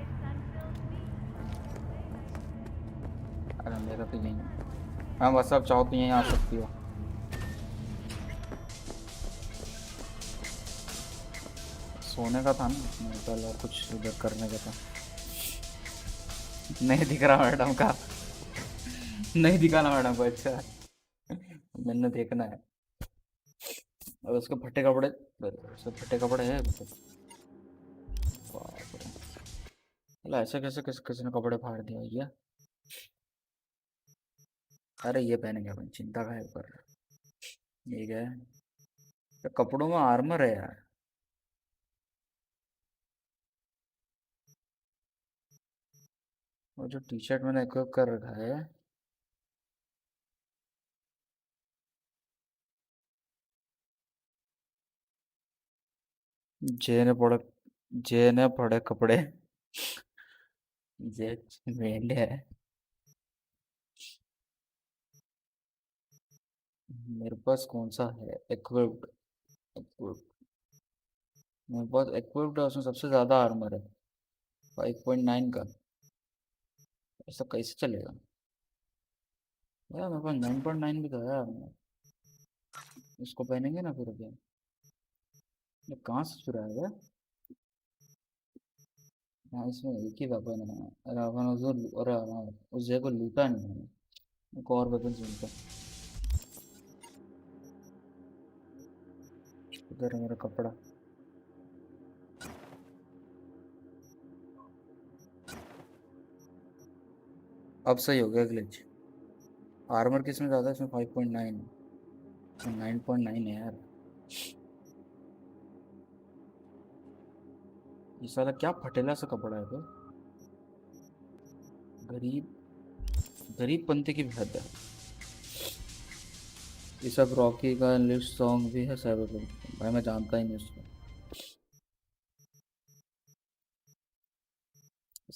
अरे मेरा तो यही. हाँ बस अब चाहो तो यहीं आ सकती हो. सोने का था ना पहले और कुछ इधर करने का था. नहीं दिख रहा मैडम का. नहीं दिखाना मैडम को. अच्छा मैंने देखना है. और उसके फटे कपड़े है. ऐसे कैसे किसी ने कपड़े फाड़ दिया भैया. अरे ये पहनेंगे अपन. चिंता का है पर ये क्या है. तो कपड़ों में आर्मर है यार. और जो टी शर्ट मैंने इक्विप कर रखा है जे ने पड़े कपड़े. जे मेले है. मेरे पास कौन सा है इक्विप्ड. मेरे पास इक्विप्ड है. उसमें सबसे ज़्यादा आर्मर है 5.9 का. ऐसा कैसे चलेगा यार. मेरे पास 9.9 भी तो है. इसको पहनेंगे ना फिर. क्या ये कहाँ से चुराया है. हाँ इसमें एक ही वेपन है. अरे अपन उस जगह को लूटा नहीं है. एक और वेपन मिलता. इधर है मेरा कपड़ा. अब सही हो गया ग्लिच. आर्मर किसमें ज़्यादा है. इसमें 5.9 है. 9.9 है यार. ये साला क्या फटेला सा कपड़ा है. तो गरीब पंथी की हद है. ये सब रॉकी का लिस्ट सॉन्ग भी है. साइबरपंक भाई मैं जानता ही नहीं उसको.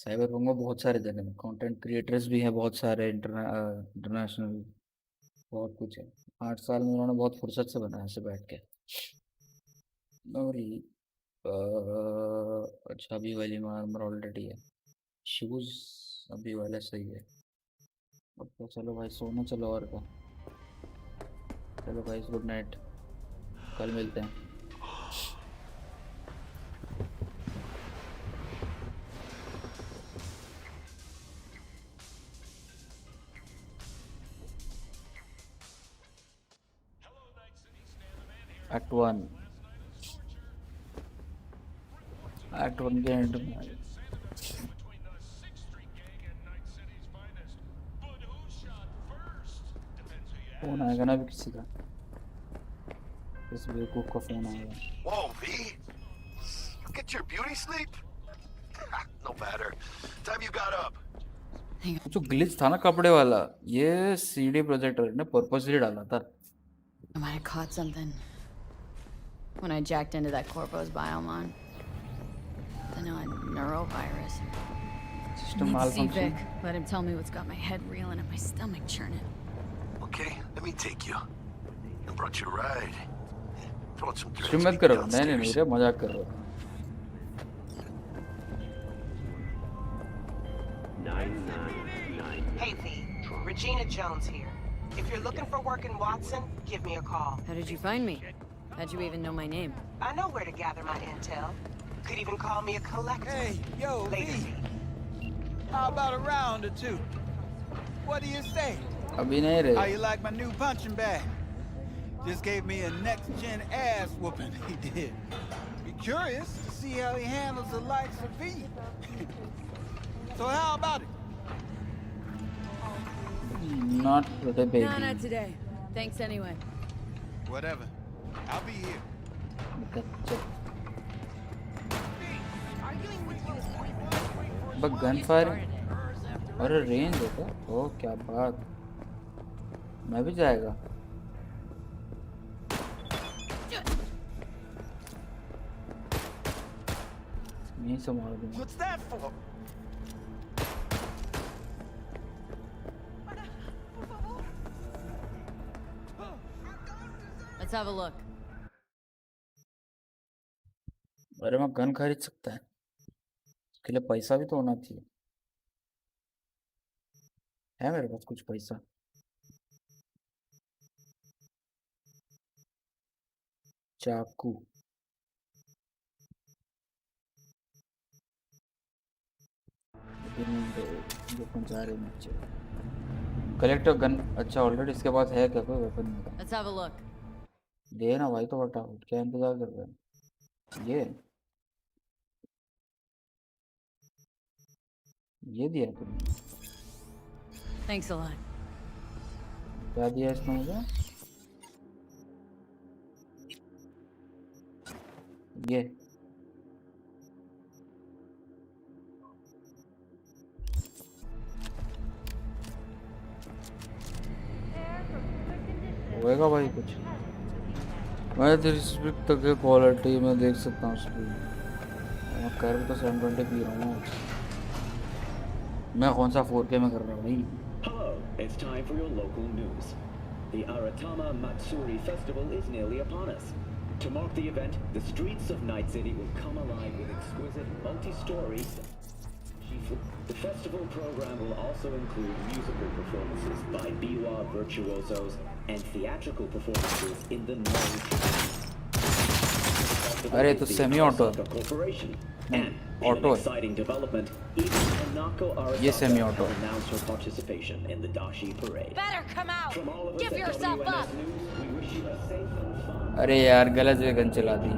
साइबरपंक में बहुत सारे जगह हैं. कंटेंट क्रिएटर्स भी हैं बहुत सारे. इंटरनेशनल बहुत कुछ है. 8 साल में उन्होंने बहुत फुर्सत से बनाया ऐसे बैठ के. और अच्छा अभी वाली आर्मर ऑलरेडी है. शूज़ अभी वाला सही है. अब तो चलो भाई सोना. चलो और क्या. चलो भाई गुड नाइट. कल मिलते हैं. Act 1 के एंड में फोन आएगा ना भी किसी का. इस बेवकूफ का फोन आएगा. Whoa, V! Get your beauty sleep? No matter. Time you got up. जो ग्लिच था ना कपड़े वाला. ये सीडी प्रोजेक्टर ने पर्पसली डाला था. I might have caught something when I jacked into that Corpo's biomon. Then a neurovirus. System See malfunction. Vic. Let him tell me what's got my head reeling and my stomach churning. Okay, let me take you. I brought you a ride. Throw out some stream drinks. मत करो. नहीं रे मजाक कर रहा हूँ. 999. Hey V, Regina Jones here. If you're looking for work in Watson, give me a call. How did you find me? How'd you even know my name? I know where to gather my intel. Could even call me a collector. Hey, yo, Later, V. How about a round or two? What do you say? अभी नहीं रे. How you like my new punching bag? Just gave me a next-gen ass whooping, he did. Be curious to see how he handles the likes of V. So how about it? Not today, baby. No, not today. Thanks anyway. Whatever. I'll be here. बस gun fire और range है क्या? ओ क्या बात, मैं भी जाएगा। नहीं संभाल दूंगा। What's that for? Let's have a look. अरे मैं गन खरीद सकता है, उसके लिए पैसा भी तो होना चाहिए। है मेरे पास कुछ पैसा? चाकू, जो पंचा रहे नीचे। कलेक्टर गन, अच्छा ऑलरेडी इसके पास है क्या कोई weapon? Let's have a look. दे ना भाई, तो फटाफट, क्या इंतजार कर रहे हैं? ये दिया तुमने? Thanks a lot. क्या दिया इसने मुझे? ये होएगा भाई कुछ? मैं रिस्पेक्ट तक के क्वालिटी में देख सकता हूँ स्क्रीन। मैं कर तो 720 पी रहा हूँ, मैं कौन सा 4K में कर रहा हूँ भाई? Hello, it's time for your local news. The Aratama Matsuri Festival is nearly upon us. To mark the event, the streets of Night City will come alive with exquisite multi-story. The festival program will also include musical performances by biwa virtuosos and theatrical performances in the known अरे तो semi auto auto है exciting development. Even Hanako ये semi auto Arasaka announced her participation in the Dashi parade. Better come out. From all of us Give at yourself WNS up. News, we wish you a safe and fun. अरे यार गलत जगह gun चला दी।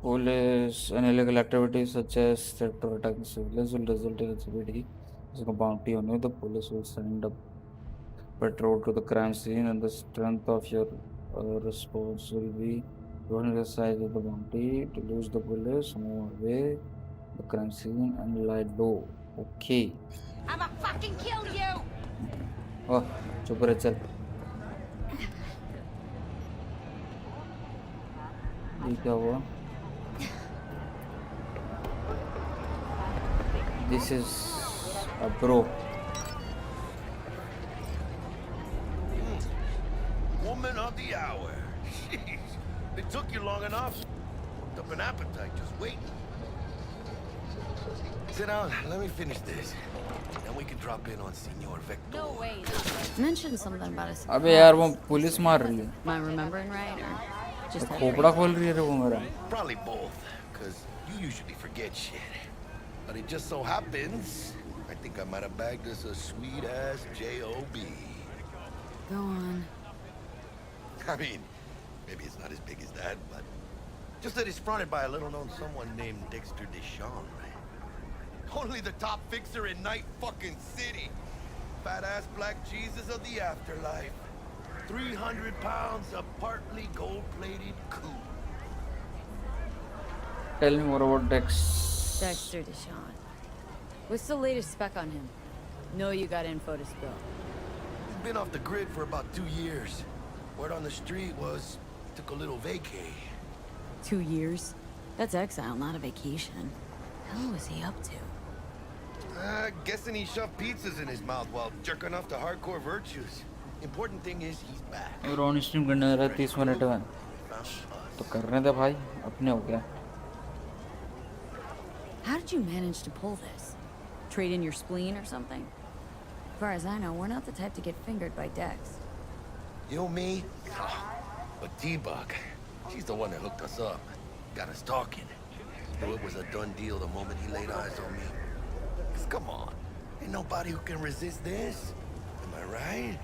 Police and illegal activities such as theft or attacking civilians will result in activity. As a bounty on you, the police will send a patrol to the crime scene, and the strength of your response will be on the size of the bounty. To lose the police, move away the crime scene and lie low. Okay. I'ma fucking kill you. Oh, चुप रह चल। ये क्या हुआ? This is a bro. Woman of the hour. Jeez, it took you long enough. Worked up an appetite just waiting. Sit down, let me finish this. Then we can drop in on Senor Vector. No way. Mentioned something about us. अबे यार वो police मार रही है। Am I remembering right or just खोपड़ा खोल रही है रे वो मेरा। Probably both, cause you usually forget shit. But it just so happens, I think I might have bagged us a sweet-ass J.O.B. Go on. I mean, maybe it's not as big as that, but just that it's fronted by a little-known someone named Dexter Deshawn. Only the top fixer in Night fucking City. Fat-ass black Jesus of the afterlife. 300 pounds of partly gold-plated coupe. Tell me more about Dex. Dexter Deshawn. What's the latest spec on him? Know you got info to spill. He's been off the grid for about 2 years. Word on the street was took a little vacay. 2 years? That's exile, not a vacation. Hell was he up to? Guessing he shoved pizzas in his mouth while jerking off to hardcore virtues. Important thing is he's back. और on stream करने रहा 30 minute में तो करने दे भाई, अपने हो गया। How did you manage to pull this? Trade in your spleen or something? As far as I know, we're not the type to get fingered by Dex. You know me? Oh, but T-Bug, she's the one that hooked us up. Got us talking. Knew it was a done deal the moment he laid eyes on me. 'Cause come on, ain't nobody who can resist this. Am I right?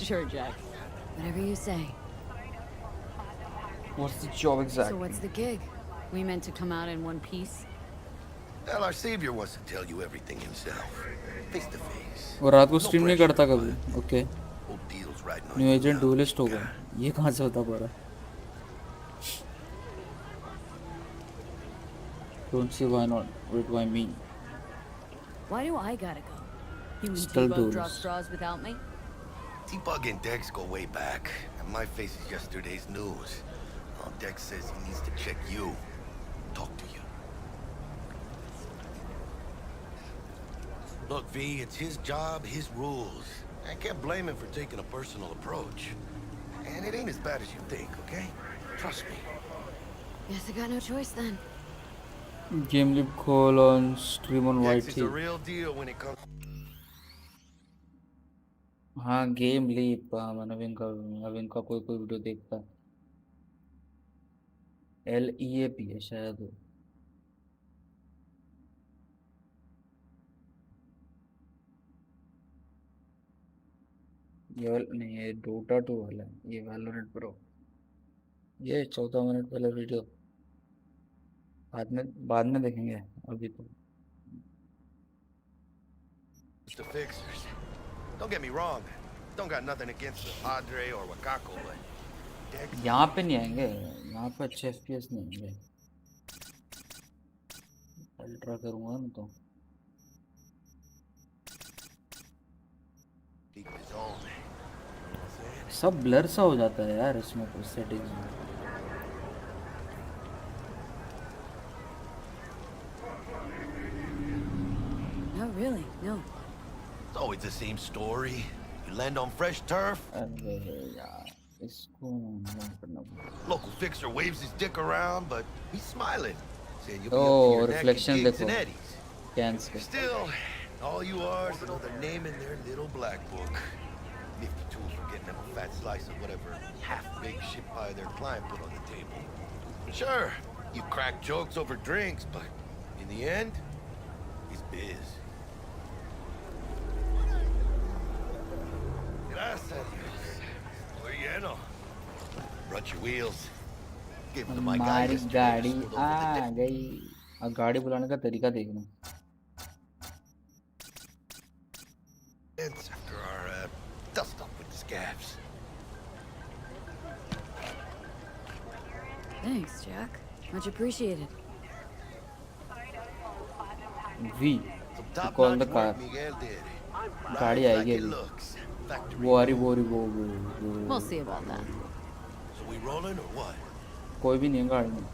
Sure, Jack. Whatever you say. What's the job exactly? So what's the gig? We meant to come out in one piece? Well, our savior wants to tell you everything himself, face to face. वो रात को stream नहीं करता कभी. Okay. Hope deals right now. New agent duellist होगा. ये कहाँ से होता पड़ा? Don't see why not. Wait, why me? Why do I gotta go? You and Still T-Bug do draw this. straws without me? T-Bug and Dex go way back, and my face is yesterday's news. Oh, Dex says he needs to check you, talk to you. Look, V, it's his job, his rules. I can't blame him for taking a personal approach. And it ain't as bad as you think, okay? Trust me. Guess I got no choice then. Game Lib call on stream on Dex White is a real deal when it comes. हाँ game leap मैंने अविन का कोई video देखता LEAP है शायद ये नहीं ये Dota 2 वाला ये Valorant Pro ये 14 मिनट पहले वीडियो बाद में देखेंगे अभी तो The fixers. Don't get me wrong. Don't got nothing against the Padre or Wakako, but Dex. यहाँ पे नहीं आएंगे यहाँ पे अच्छे FPS नहीं आएंगे अल्ट्रा करूँगा ना तो सब ब्लर सा हो जाता है यार इसमें कुछ सेटिंग्स में No, really, no. It's always the same story. You land on fresh turf. Local fixer waves his dick around, but he's smiling, saying you'll be up to your neck in gigs and eddies. Still, all you are is another name in their little black book. Nifty tools for getting them a fat slice of whatever half-baked shit pie their client put on the table. Sure, you crack jokes over drinks, but in the end, it's biz. Gracias a Dios. We're lleno. Brought your wheels. Give them to my guy. हमारी गाड़ी आ गई अब गाड़ी बुलाने का तरीका देखना After our dust up with the scabs. Thanks, Jack. Much appreciated. V to call the car गाड़ी आएगी अभी वो We'll see about that. So we rolling or what? कोई भी नहीं है गाड़ी में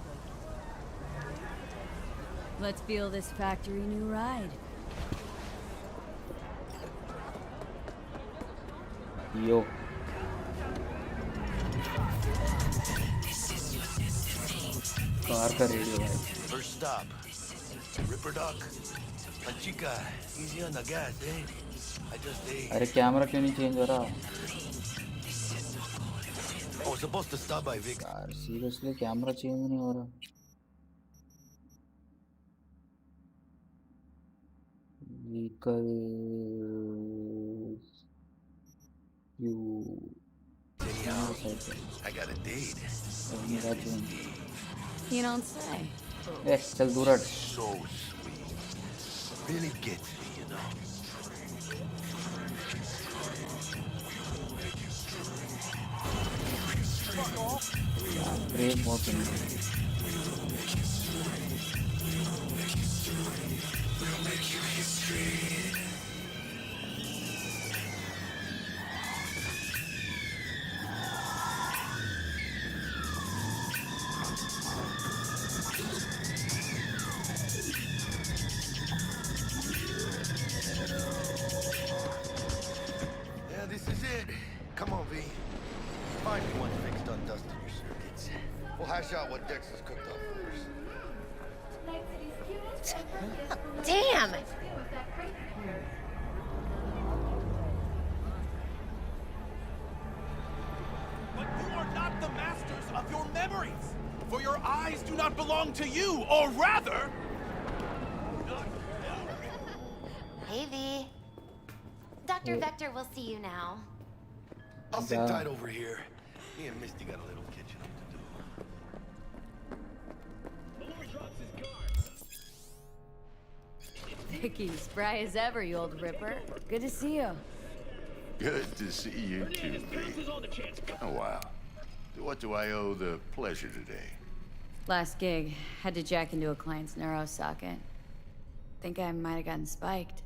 Let's feel this factory new ride. Yo. Car का रेडियो है First stop. Ripper Duck. Chica, easy on the gas, eh? I just ate. अरे camera क्यों नहीं चेंज हो रहा Oh, we're supposed to stop by Vic. यार seriously camera change नहीं हो रहा Anyhow, I got a date. You don't say. चल दूर हट So sweet. Really gets me, you know. Break बहुत Yeah, this is it. Come on, V. Find me one fixed undusted your circuits. We'll hash out what Dex has cooked up first. Damn! But you are not the masters of your memories, for your eyes do not belong to you, or rather... Hey, V. Dr. Vector will see you now. I'll sit tight over here. Me and Misty got a little kitchen up to do. Vicky, spry as ever, you old ripper. Good to see you. Good to see you too, B. Oh, wow. What do I owe the pleasure today? Last gig, had to jack into a client's neuro socket. Think I might have gotten spiked.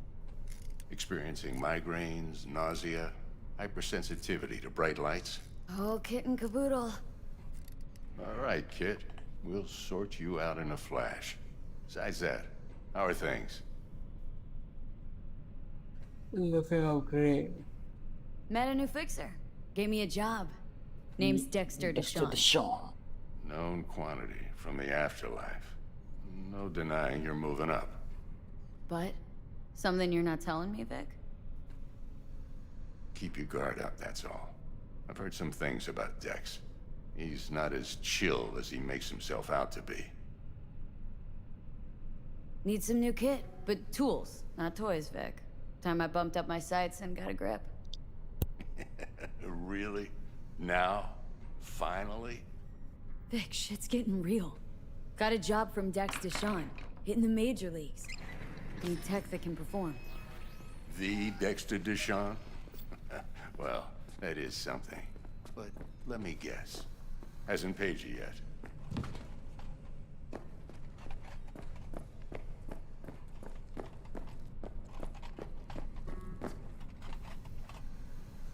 Experiencing migraines, nausea, hypersensitivity to bright lights? Oh, kit and caboodle. All right, Kit. We'll sort you out in a flash. Besides that, how are things? Looking okay. Met a new fixer. Gave me a job. Name's Dexter Deshawn. Known quantity from the afterlife. No denying you're moving up. But? Something you're not telling me, Vic? Keep your guard up, that's all. I've heard some things about Dex. He's not as chill as he makes himself out to be. Need some new kit, but tools, not toys, Vic. Time I bumped up my sights and got a grip. Really? Now? Finally? Vic, shit's getting real. Got a job from Dex Deshawn, hitting the major leagues. Need tech that can perform. The Dexter Deshawn? Well, that is something. But let me guess. Hasn't paid you yet.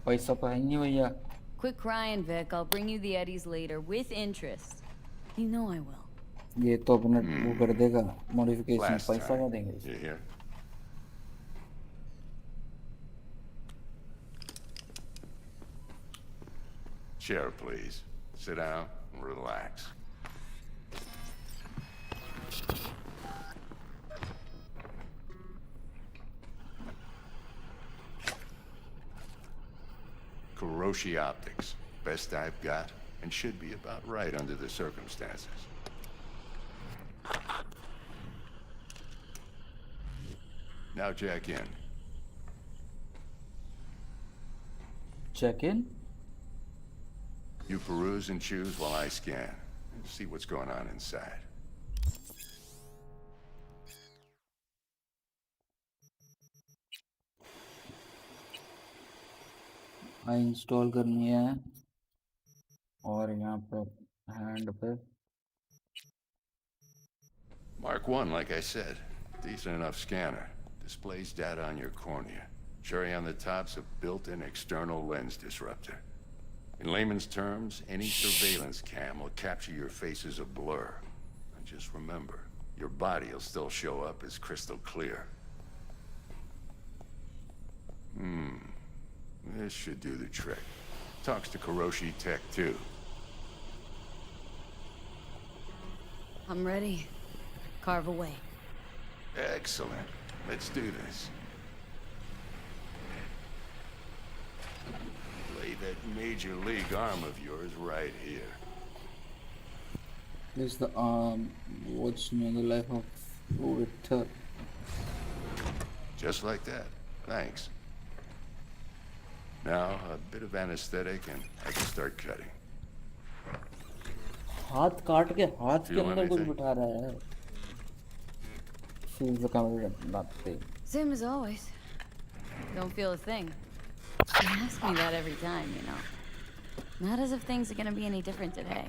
पैसा पाएंगे भैया. Quit crying, Vic. I'll bring you the eddies later with interest. You know I will. ये तो अपने वो कर देगा modification. Last पैसा time. क्या देंगे? You hear? Chair, please. Sit down and relax. Kuroshi Optics. Best I've got, and should be about right under the circumstances. Now jack in. Check in. You peruse and choose while I scan. See what's going on inside. Install करनी है और यहाँ पे hand पे. Mark 1, like I said. Decent enough scanner. Displays data on your cornea. Cherry on the top's a built-in external lens disruptor. In layman's terms, any surveillance cam will capture your face as a blur. And just remember, your body will still show up as crystal clear. This should do the trick. Talks to Kuroshi Tech, too. I'm ready. Carve away. Excellent. Let's do this. Lay that major league arm of yours right here. This is the what's new in the life of Victor. Just like that. Thanks. Now, a bit of anesthetic and I can start cutting. हाथ काट के हाथ के Feel अंदर कुछ anything? बिठा रहा है. Feels the camera nothing. Same as always. Don't feel a thing. You ask me that every time, you know. Not as if things are gonna be any different today.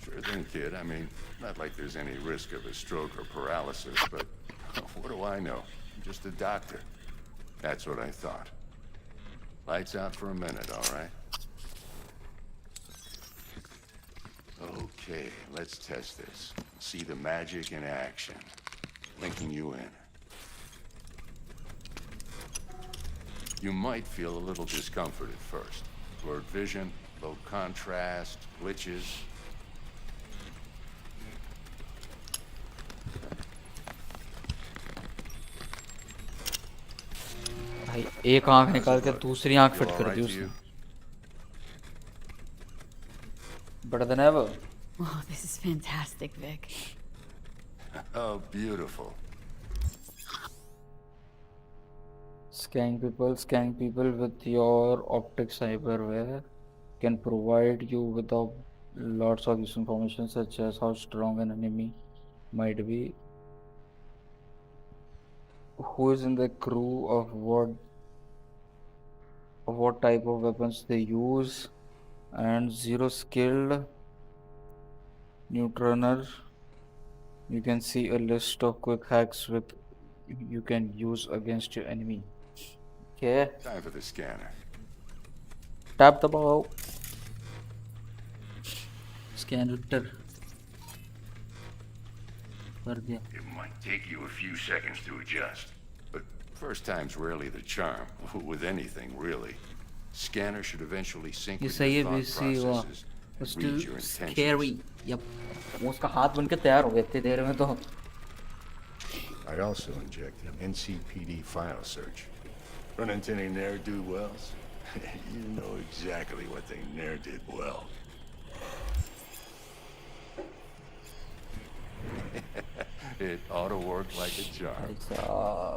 Sure thing, kid. I mean, not like there's any risk of a stroke or paralysis, but what do I know? I'm just a doctor. That's what I thought. Lights out for a minute, all right? Okay, let's test this. See the magic in action. Linking you in. You might feel a little discomfort at first. Blurred vision, low contrast, glitches. भाई एक आंख निकाल के दूसरी आंख fit कर दी उसने. Better than ever. Oh, this is fantastic, Vic. Oh, beautiful. Scanning people with your optic cyberware can provide you with lots of useful information such as how strong an enemy might be. who is in the crew, of what type of weapons they use, and 0 skilled neutrunner. You can see a list of quick hacks with you can use against your enemy. Okay, Time for the scanner. tap the bow. Scan Victor. It might take you a few seconds to adjust, but first time's rarely the charm with anything, really. Scanner should eventually sync with your thought processes and read your intentions. Scary. Yep. उसका हाथ बनके तैयार हो गए इतनी देर में तो. I also injected NCPD file search. Run into any ne'er-do-wells? You know exactly what they ne'er did well. It ought to work like a charm.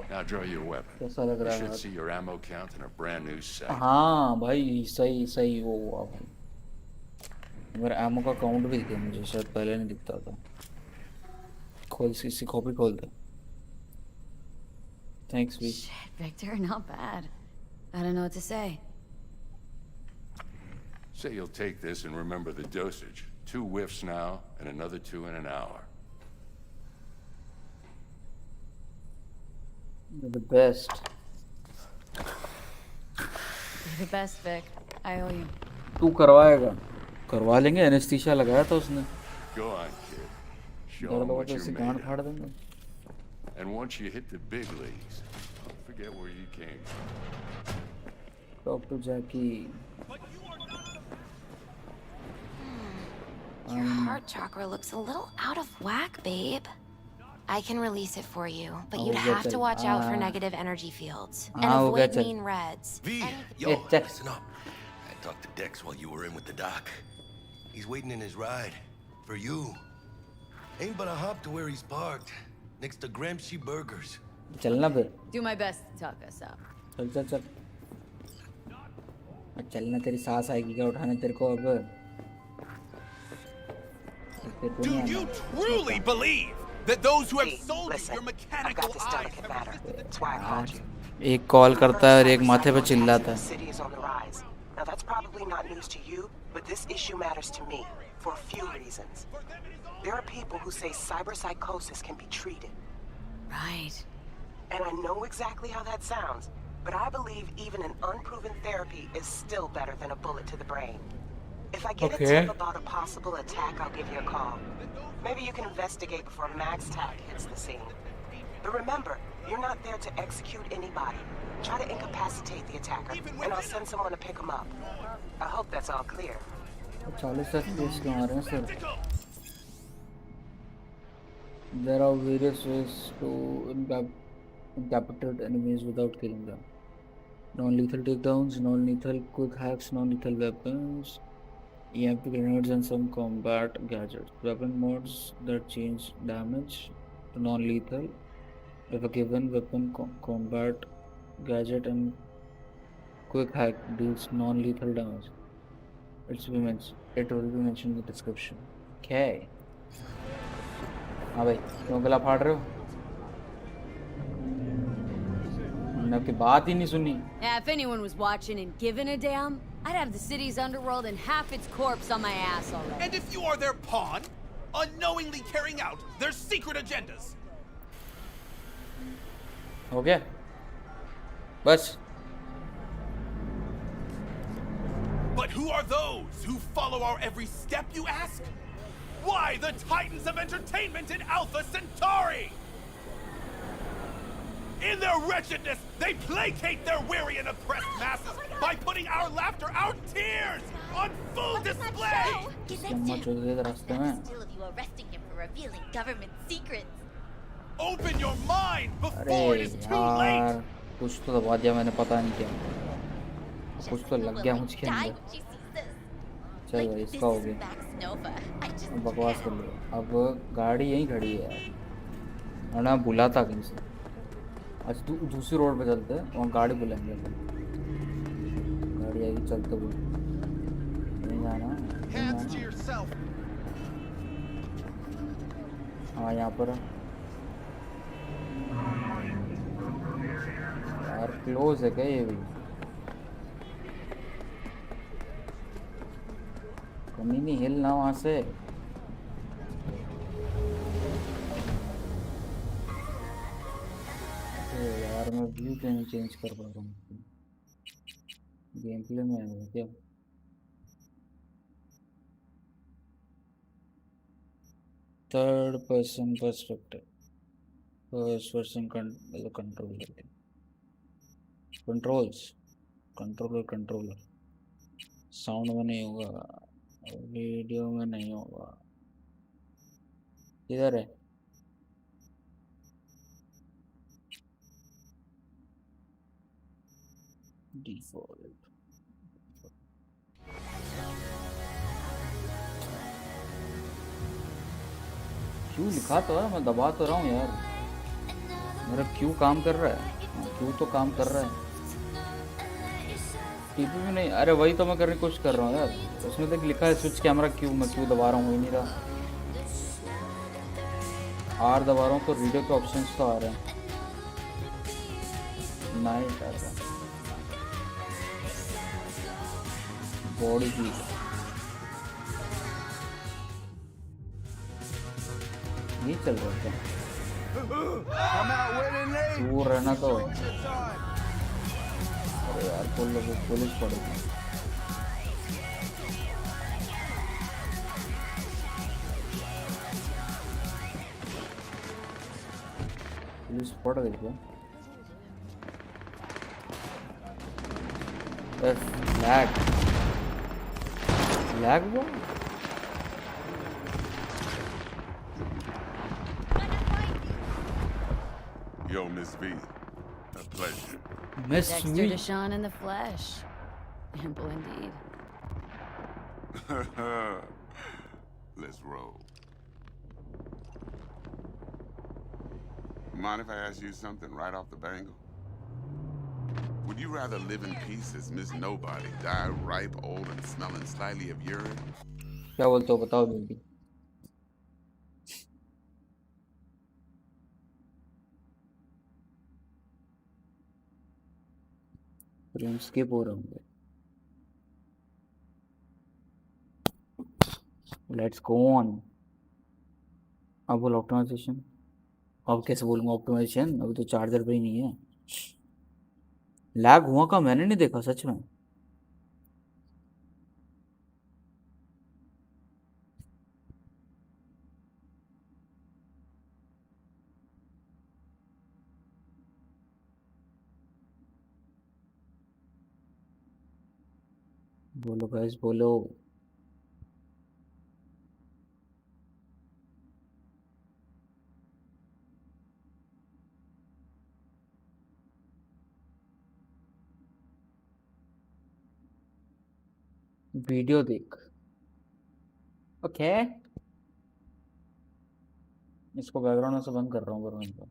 Now draw your weapon. कैसा लग You रहा should है? see your ammo count in a brand new sight. हाँ भाई सही सही वो हुआ भाई. मेरा एमो का काउंट भी दिखे मुझे, शायद पहले नहीं दिखता था. खोल सीसी कॉपी खोल दे. Thanks, V. Shit, Victor, not bad. I don't know what to say. Say you'll take this and remember the dosage. 2 whiffs now, and another 2 in an hour. You're the best. You're the best, Vic. I owe you. तू करवाएगा? करवा लेंगे. Anaesthesia लगाया था उसने. Go on, kid. Show दर्द 'em होगा what तो you're इसे made गांड of. फाड़ देंगे. And once you hit the big leagues, don't forget where you came from. Talk to Jackie. Your heart chakra looks a little out of whack, babe. I can release it for you, but you'd have to watch out for negative energy fields and avoid mean reds. V, yo, listen up. I talked to Dex while you were in with the doc. He's waiting in his ride. For you. Ain't but a hop to where he's parked. Next to Gramsci Burgers. चलना फिर. Do my best to talk us up. चल चल चल. चलना, तेरी सांस आएगी क्या उठाने तेरे को अब? Do you truly believe that those who have sold you your mechanical eye That's why I called you. एक कॉल करता है और एक माथे पे चिल्लाता The है. city is on the rise. Now that's probably not news to you, but this issue matters to me for a few reasons. There are people who say cyberpsychosis can be treated. Right. And I know exactly how that sounds, but I believe even an unproven therapy is still better than a bullet to the brain. If I get a tip about a possible attack, I'll give you a call. Maybe you can investigate before Max Tack hits the scene. But remember, you're not there to execute anybody. Try to incapacitate the attacker, and I'll send someone to pick him up. I hope that's all clear. 40 FPS क्यों आ रहे हैं sir? There are various ways to incapacitate enemies without killing them. Non-lethal takedowns, non-lethal quick hacks, non-lethal weapons, EMP grenades, and some combat gadgets. Weapon mods that change damage to non-lethal if a given weapon, combat gadget, and quick hack deals non-lethal damage. It will be mentioned in the description. Okay. हाँ भाई, क्यों गला फाड़ रहे हो? मैंने आपकी बात ही नहीं सुनी. Yeah, if anyone was watching and giving a damn, I'd have the city's underworld and half its corpse on my ass already. And if you are their pawn, unknowingly carrying out their secret agendas. हो गया? बस. But who are those who follow our every step, you ask? Why the titans of entertainment in Alpha Centauri? In their wretchedness, they placate their weary and oppressed masses by putting our laughter, our tears, on full display! रास्ते में. Still of you arresting him for revealing government secrets. Open your mind before it is too late! यार, कुछ तो दबा दिया मैंने, पता नहीं क्या. कुछ तो लग गया मुझके अंदर. चल भाई, इसका हो गया. बकवास कर लो. अब गाड़ी यहीं खड़ी है यार. ना बुला था कहीं से. अच्छा दूसरी रोड पे चलते हैं, वहाँ गाड़ी बुलाएंगे. गाड़ी आएगी, चलते हुए. नहीं जाना. हाँ यहाँ पर क्लोज है क्या ये भी? कमी नहीं हिल ना वहां से। यार मैं व्यू क्यों नहीं चेंज कर पा रहा हूँ? गेम प्ले में है क्या? Third person perspective, first person control करके कंट्रोल्स, कंट्रोलर साउंड में नहीं होगा, वीडियो में नहीं होगा। किधर है? डिफॉल्ट क्यों लिखा तो है, मैं दबा तो रहा हूँ यार। मेरा क्यों काम कर रहा है? क्यों तो काम कर रहा है, टीपी भी नहीं। अरे वही तो मैं करने की कोशिश कर रहा हूँ यार। उसमें तक लिखा है स्विच कैमरा क्यों, मैं क्यों दबा रहा हूँ, वही नहीं रहा। आर दबा रहा हूँ तो रेडियो के ऑप्शंस तो आ रहे हैं, नाइट आ रहा है, बॉडी हीट। ये चल रहा है दूर रहना तो। अरे यार पुलिस पड़ेगी। पुलिस पड़ गई क्या? लैग हुआ। Yo, Miss V, a pleasure. Miss Dexter V. Deshawn in the flesh. Ample indeed. Let's roll. Mind if I ask you something right off the bangle? Would you rather live in peace as Miss Nobody, die ripe, old, and smelling slightly of urine? क्या बोलते हो बताओ जल्दी। Skip हो रहा हूँ। Let's go on. अब बोल ऑप्टिमाइजेशन। अब कैसे बोलूँगा ऑप्टिमाइजेशन, अभी तो चार्जर पे ही नहीं है। लैग हुआ का मैंने नहीं देखा सच में। बोलो गाइस बोलो। वीडियो देख। ओके इसको बैकग्राउंड में से बंद कर रहा हूँ मैं इनको।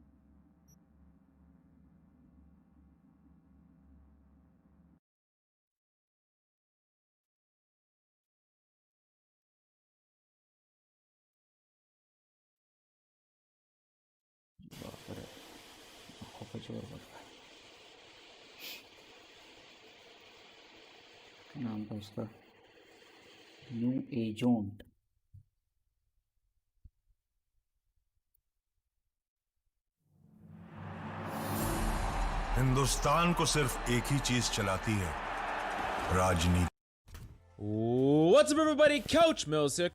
नाम था उसका न्यू एजेंट। हिंदुस्तान को सिर्फ एक ही चीज चलाती है, राजनीति। What's up, everybody? Coach Mills here.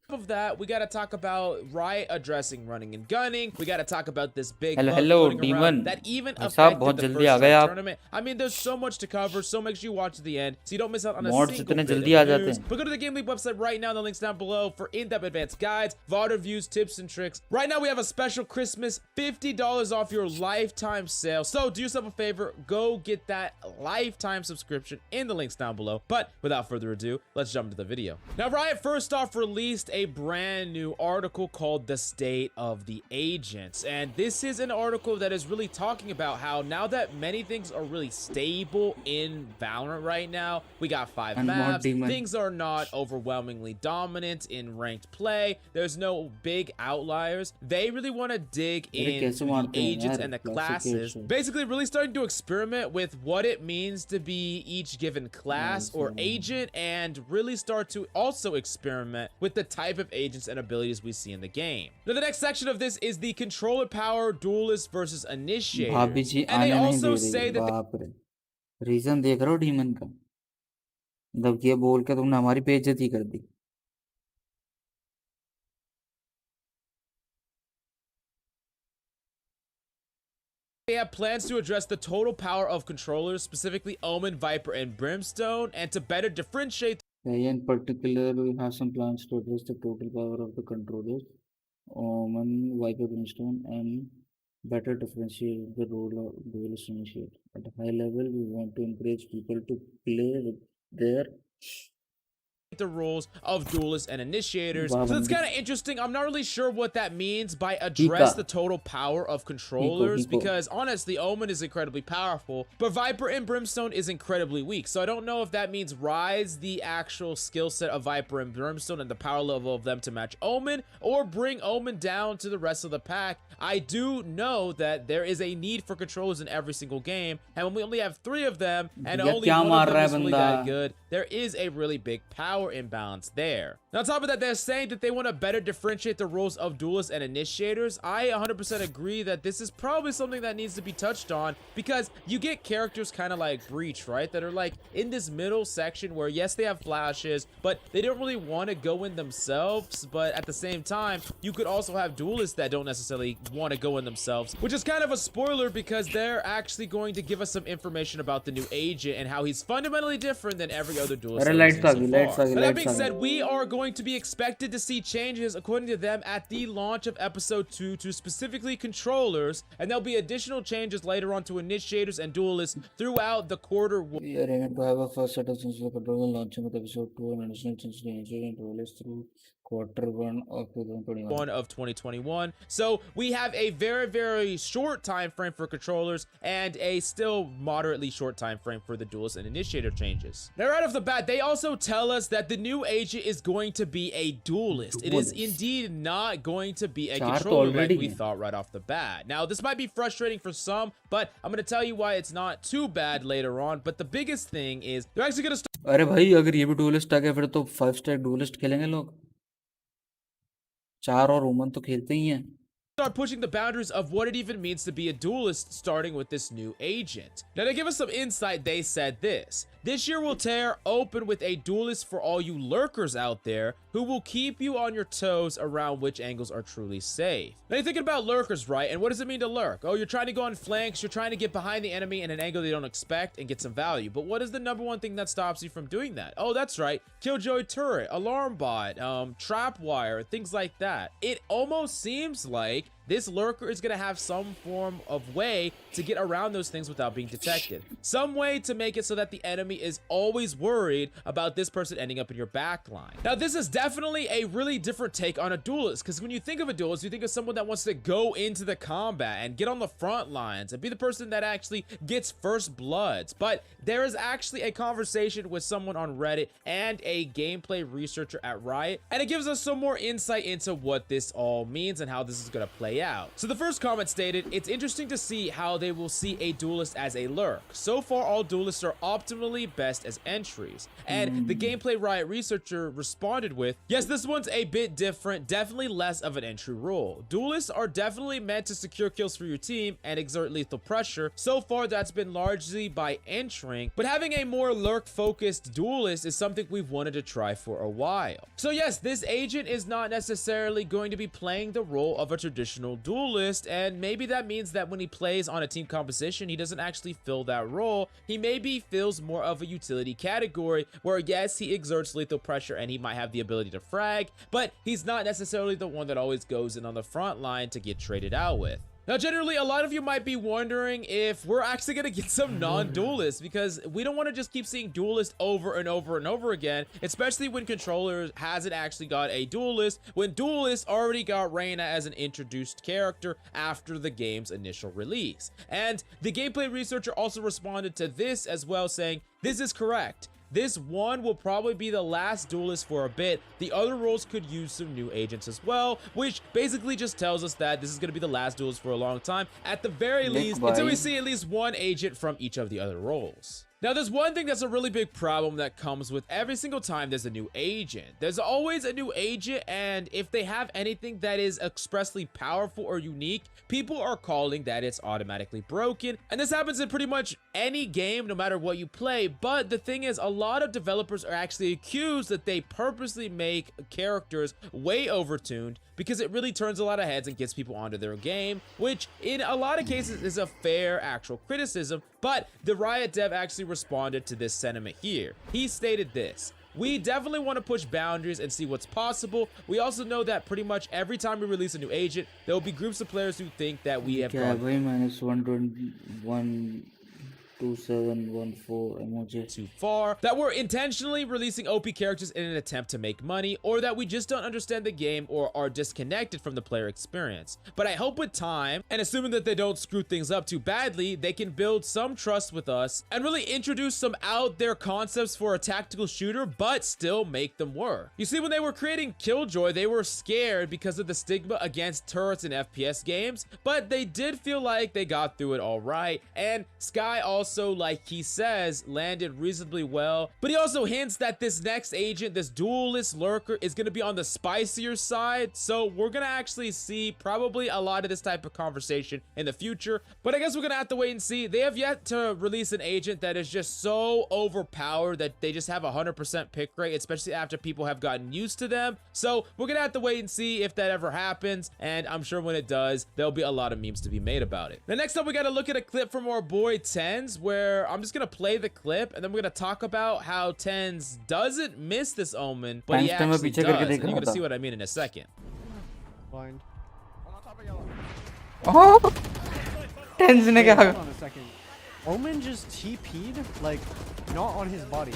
Of that, we gotta talk about Riot addressing running and gunning. We gotta talk about this big hello demon that even affected the first round tournament. I mean, there's so much to cover, so make sure you watch to the end so you don't miss out on a single bit of news. But go to the Game League website right now, the link's down below for in-depth advanced guides, VOD reviews, tips, and tricks. Right now, we have a special Christmas $50 off your lifetime sale. So do yourself a favor, go get that lifetime subscription in the links down below. But without further ado, let's jump into the video. Now, Riot first off released a a brand new article called The State of the Agents. And this is an article that is really talking about how now that many things are really stable in Valorant right now, we got 5 maps, things are not overwhelmingly dominant in ranked play, there's no big outliers. They really want to dig into the agents and the classes, basically really starting to experiment with what it means to be each given class or agent, and really start to also experiment with the type of agents and abilities we see in the game. Now the next section of this is the controller power duelist versus initiator, and they also say that reason देख रहे हो demon का, मतलब ये बोल के तुमने हमारी बेइज्जती कर दी। they have plans to address the total power of controllers, specifically Omen, Viper, and Brimstone, and to better differentiate. In particular, we have some plans to address the total power of the controllers, Omen, Viper, Brimstone, and better differentiate the role of duelist initiator. At a high level, we want to encourage people to play with their the roles of duelists and initiators. So it's kind of interesting. I'm not really sure what that means by address the total power of controllers, because honestly, Omen is incredibly powerful, but Viper and Brimstone is incredibly weak. So I don't know if that means rise the actual skill set of Viper and Brimstone and the power level of them to match Omen, or bring Omen down to the rest of the pack. I do know that there is a need for controllers in every single game, and when we only have 3 of them and only one of them is really that good, there is a really big power imbalance there. Now on top of that, they're saying that they want to better differentiate the roles of duelists and initiators. I 100% agree that this is probably something that needs to be touched on, because you get characters kind of like Breach, right, that are like in this middle section where yes, they have flashes, but they don't really want to go in themselves. But at the same time, you could also have duelists that don't necessarily want to go in themselves, which is kind of a spoiler, because they're actually going to give us some information about the new agent and how he's fundamentally different than every other duelist. That being said, we are going to be expected to see changes, according to them, at the launch of episode 2 to specifically controllers, and there'll be additional changes later on to initiators and duelists throughout the quarter. We are aiming to have a first set of changes for controller launching with episode 2 and additional changes to initiators and duelists through quarter 1 of 2021. So we have a very short time frame for controllers and a still moderately short time frame for the duelist and initiator changes. Now right off the bat, they also tell us that the new agent is going to be a duelist. It is indeed not going to be a controller like we thought right off the bat. Now this might be frustrating for some, but I'm going to tell you why it's not too bad later on. But the biggest thing is they're actually going to start. अरे भाई अगर ये भी duelist आ गया फिर तो 5 stack duelist खेलेंगे लोग। 4 और ओमन तो खेलते ही हैं। Start pushing the boundaries of what it even means to be a duelist, starting with this new agent. Now to give us some insight, they said this: this year will tear open with a duelist for all you lurkers out there who will keep you on your toes around which angles are truly safe. Now you're thinking about lurkers, right? And what does it mean to lurk? Oh, you're trying to go on flanks, you're trying to get behind the enemy in an angle they don't expect and get some value. But what is the #1 thing that stops you from doing that? Oh, that's right, Killjoy turret, alarm bot, trap wire, things like that. It almost seems like this lurker is going to have some form of way to get around those things without being detected. Some way to make it so that the enemy is always worried about this person ending up in your backline. Now, this is definitely a really different take on a duelist, because when you think of a duelist, you think of someone that wants to go into the combat and get on the front lines and be the person that actually gets first bloods. But there is actually a conversation with someone on Reddit and a gameplay researcher at Riot, and it gives us some more insight into what this all means and how this is going to play out. So the first comment stated, it's interesting to see how they will see a duelist as a lurk. So far, all duelists are optimally best as entries. And the gameplay Riot researcher responded with, yes, this one's a bit different, definitely less of an entry role. Duelists are definitely meant to secure kills for your team and exert lethal pressure. So far, that's been largely by entering, but having a more lurk-focused duelist is something we've wanted to try for a while. So yes, this agent is not necessarily going to be playing the role of a traditional duelist, and maybe that means that when he plays on a team composition, he doesn't actually fill that role. He maybe fills more of a utility category where yes, he exerts lethal pressure and he might have the ability to frag, but he's not necessarily the one that always goes in on the front line to get traded out with. Now, generally, a lot of you might be wondering if we're actually going to get some non-duelists, because we don't want to just keep seeing duelists over and over and over again, especially when Controller hasn't actually got a duelist, when duelists already got Reyna as an introduced character after the game's initial release. And the gameplay researcher also responded to this as well, saying, "This is correct. This one will probably be the last duelist for a bit. The other roles could use some new agents as well," which basically just tells us that this is going to be the last duelist for a long time, at the very least, until we see at least one agent from each of the other roles. Now, there's one thing that's a really big problem that comes with every single time there's a new agent. There's always a new agent, and if they have anything that is expressly powerful or unique, people are calling that it's automatically broken. And this happens in pretty much any game, no matter what you play. But the thing is, a lot of developers are actually accused that they purposely make characters way overtuned, because it really turns a lot of heads and gets people onto their game, which in a lot of cases is a fair actual criticism. But the Riot dev actually responded to this sentiment here. He stated this: "We definitely want to push boundaries and see what's possible. We also know that pretty much every time we release a new agent, there will be groups of players who think that we have gone -12714 emoji too far, that we're intentionally releasing OP characters in an attempt to make money, or that we just don't understand the game or are disconnected from the player experience. But I hope with time, and assuming that they don't screw things up too badly, they can build some trust with us and really introduce some out there concepts for a tactical shooter, but still make them work." You see, when they were creating Killjoy, they were scared because of the stigma against turrets in FPS games, but they did feel like they got through it all right. And Sky also, like he says, landed reasonably well, but he also hints that this next agent, this duelist lurker, is going to be on the spicier side. So we're going to actually see probably a lot of this type of conversation in the future, but I guess we're going to have to wait and see. They have yet to release an agent that is just so overpowered that they just have 100% pick rate, especially after people have gotten used to them. So we're going to have to wait and see if that ever happens, and I'm sure when it does, there'll be a lot of memes to be made about it. Now, next up, we got to look at a clip from our boy Tens, where I'm just gonna play the clip and then we're gonna talk about how Tens doesn't miss this omen, but he actually does, and you're gonna see what I mean in a second. Blind. Oh! Tens ne kya? Hold on a second. Omen just TP'd, like, not on his body.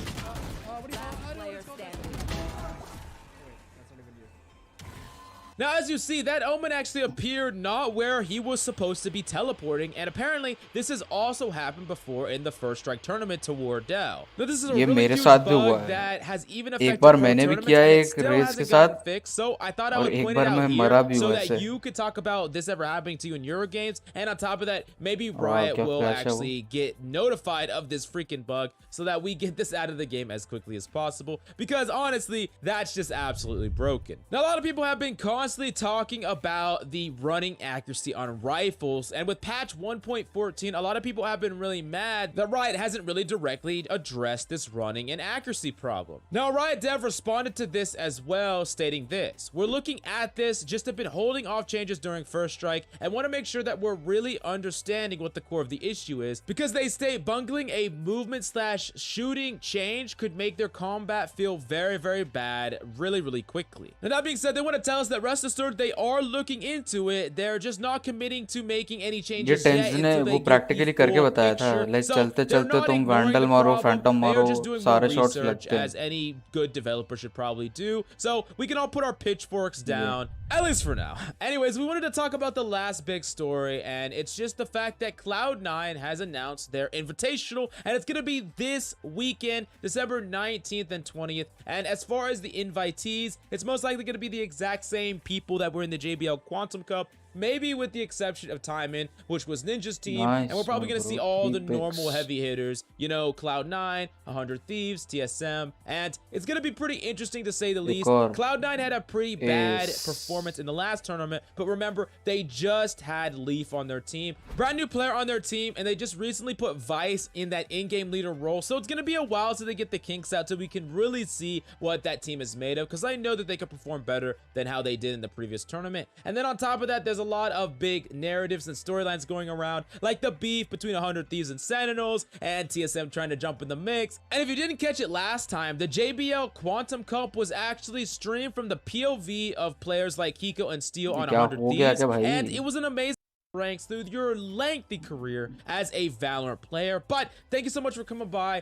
Now, as you see, that omen actually appeared not where he was supposed to be teleporting, and apparently this has also happened before in the First Strike tournament to Wardell. Now, this is a really huge bug that has even affected pro tournaments, and it still hasn't gotten fixed, so I thought I would point it out here so that you could talk about this ever happening to you in your games, and on top of that, maybe Riot will actually get notified of this freaking bug so that we get this out of the game as quickly as possible, because honestly, that's just absolutely broken. Now, a lot of people have been constantly talking about the running accuracy on rifles, and with patch 1.14, a lot of people have been really mad that Riot hasn't really directly addressed this running and accuracy problem. Now, Riot dev responded to this as well, stating this: "We're looking at this, just have been holding off changes during First Strike and want to make sure that we're really understanding what the core of the issue is, because they state bungling a movement slash shooting change could make their combat feel very, very bad really quickly." Now, that being said, they want to tell us that rest assured they are looking into it. They're just not committing to making any changes yet until they get the full picture. So they're not ignoring the problem, they're just doing more research, as any good developer should probably do. So we can all put our pitchforks down, at least for now. Anyways, we wanted to talk about the last big story, and it's just the fact that Cloud9 has announced their invitational, and it's gonna be this weekend, December 19th and 20th. And as far as the invitees, it's most likely gonna be the exact same people that were in the JBL Quantum Cup, maybe with the exception of Timon, which was Ninja's team. Nice, and we're probably going to see all the normal picks. heavy hitters, you know, Cloud9, 100 Thieves, TSM, and it's going to be pretty interesting to say the least. Cloud9 had a pretty bad performance in the last tournament, but remember, they just had Leaf on their team, brand new player on their team, and they just recently put Vice in that in-game leader role, so it's going to be a while till they get the kinks out, so we can really see what that team is made of, because I know that they could perform better than how they did in the previous tournament. And then on top of that, there's a lot of big narratives and storylines going around, like the beef between 100 Thieves and Sentinels, and TSM trying to jump in the mix. And if you didn't catch it last time, the JBL Quantum Cup was actually streamed from the POV of players like Hiko and Steel on 100 Thieves, and it was an amazing ranks through your lengthy career as a Valorant player. But thank you so much for coming by.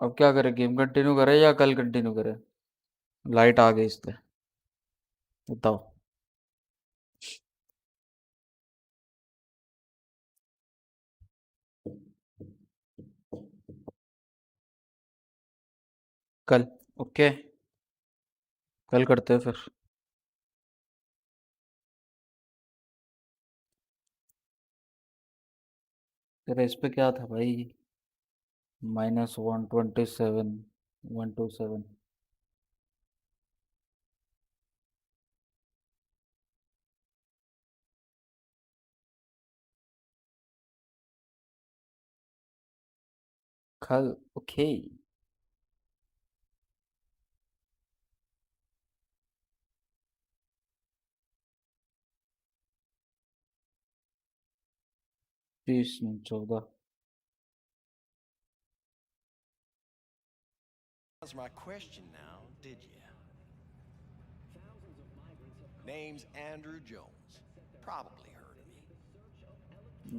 अब क्या करें, game continue करें या कल continue करें? Light आ गई इसलिए बताओ। कल ओके, कल करते हैं फिर। तेरा इस पे क्या था भाई? -127 127। कल ओके। तीस 14। That's my question now, did you? Name's Andrew Jones. Probably heard of me.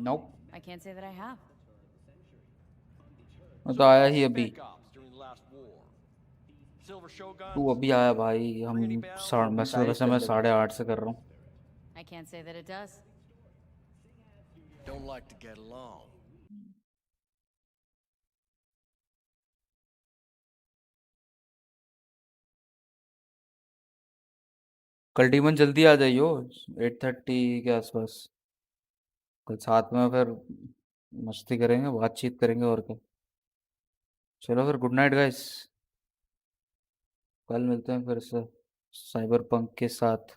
Nope. I can't say that I have. मैं तो आया ही अभी। During the last war. Silver Shogun. तू अभी आया भाई, हम वैसे मैं 8:30 से कर रहा हूँ। I can't say that it does. Don't like to get along. कल डीमन जल्दी आ जाइयो 8:30 के आसपास। कल साथ में फिर मस्ती करेंगे, बातचीत करेंगे और क्या। चलो फिर, गुड नाइट गाइस। कल मिलते हैं फिर से साइबर पंक के साथ।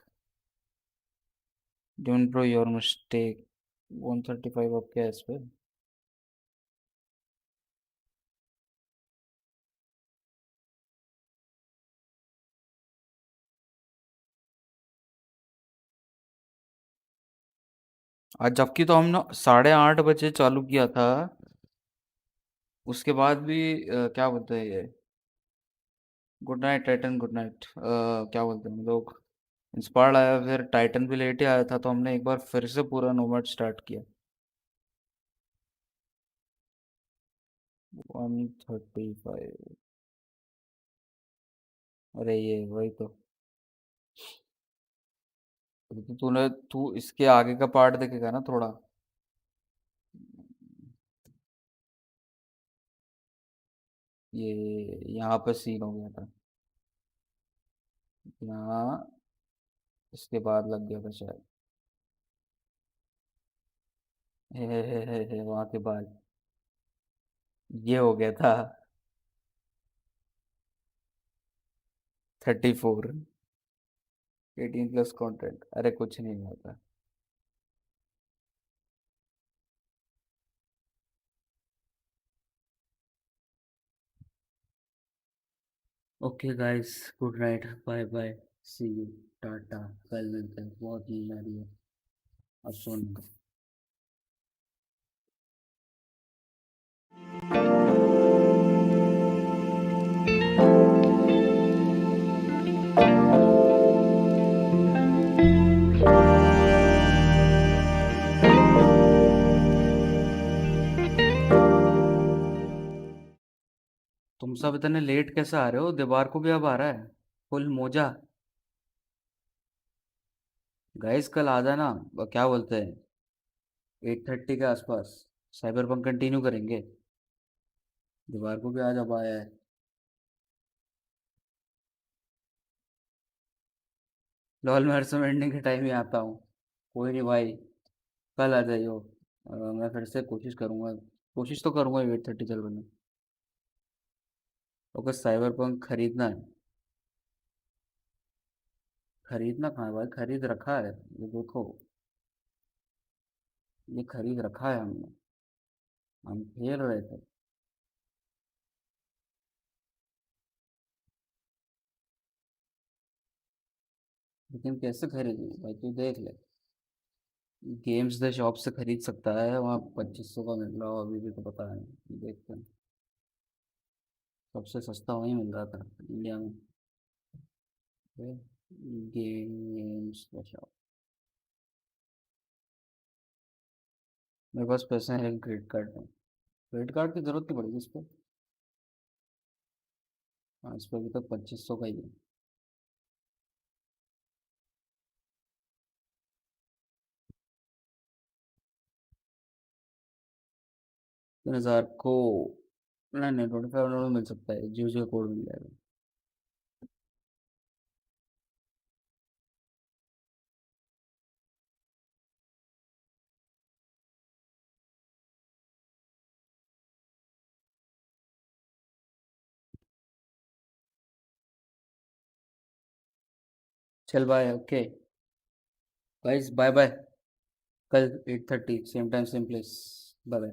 Don't bro your mistake. 135 अब क्या है इस पे? आज जबकि तो हमने 8:30 बजे चालू किया था, उसके बाद भी क्या बोलते हैं ये, good night Titan, good night क्या बोलते हैं हम लोग, इंस्पायर्ड आया, फिर टाइटन भी लेट ही आया था, तो हमने एक बार फिर से पूरा नोमैड स्टार्ट किया। 135। अरे ये वही तो। तू इसके आगे का पार्ट देखेगा ना थोड़ा। ये यहाँ पर सीन हो गया था, यहाँ इसके बाद लग गया था शायद। हे वहाँ के बाद ये हो गया था। 34 18+ कंटेंट। अरे कुछ नहीं होता। Okay guys, good night, bye bye, see you, tata. कल मिलते हैं, बहुत नींद आ रही है, अब सोने का। तुम सब इतने लेट कैसे आ रहे हो? दीवार को भी अब आ रहा है फुल मोजा। गाइस कल आ जाना, क्या बोलते हैं, 8:30 के आसपास साइबर पंक कंटिन्यू करेंगे। दीवार को भी आज अब आया है। लॉल मैं हर समय एंडिंग के टाइम ही आता हूँ। कोई नहीं भाई, कल आ जाइयो। मैं फिर से कोशिश करूँगा, कोशिश तो करूँगा 8:30 चल बना। ओके, साइबर पंक खरीदना है। खरीदना कहाँ है भाई? खरीद रखा है, ये देखो, ये खरीद रखा है हमने, हम खेल रहे थे। लेकिन कैसे खरीदूँ भाई, तू देख ले। गेम्स द शॉप से खरीद सकता है, वहाँ 2500 का मिल रहा हो अभी भी, तो पता है, देखते हैं। सबसे सस्ता वहीं मिल रहा था इंडिया में। Games the shop. मेरे पास पैसे हैं, क्रेडिट कार्ड में। क्रेडिट कार्ड की जरूरत नहीं पड़ेगी इस पर। हाँ, इस पर अभी तक 2500 का ही है। तीन हजार को नहीं 2500 में मिल सकता है, जीओ का कोड मिल जाएगा। चल bye, okay guys, bye bye. कल 8:30 same time same place. Bye bye.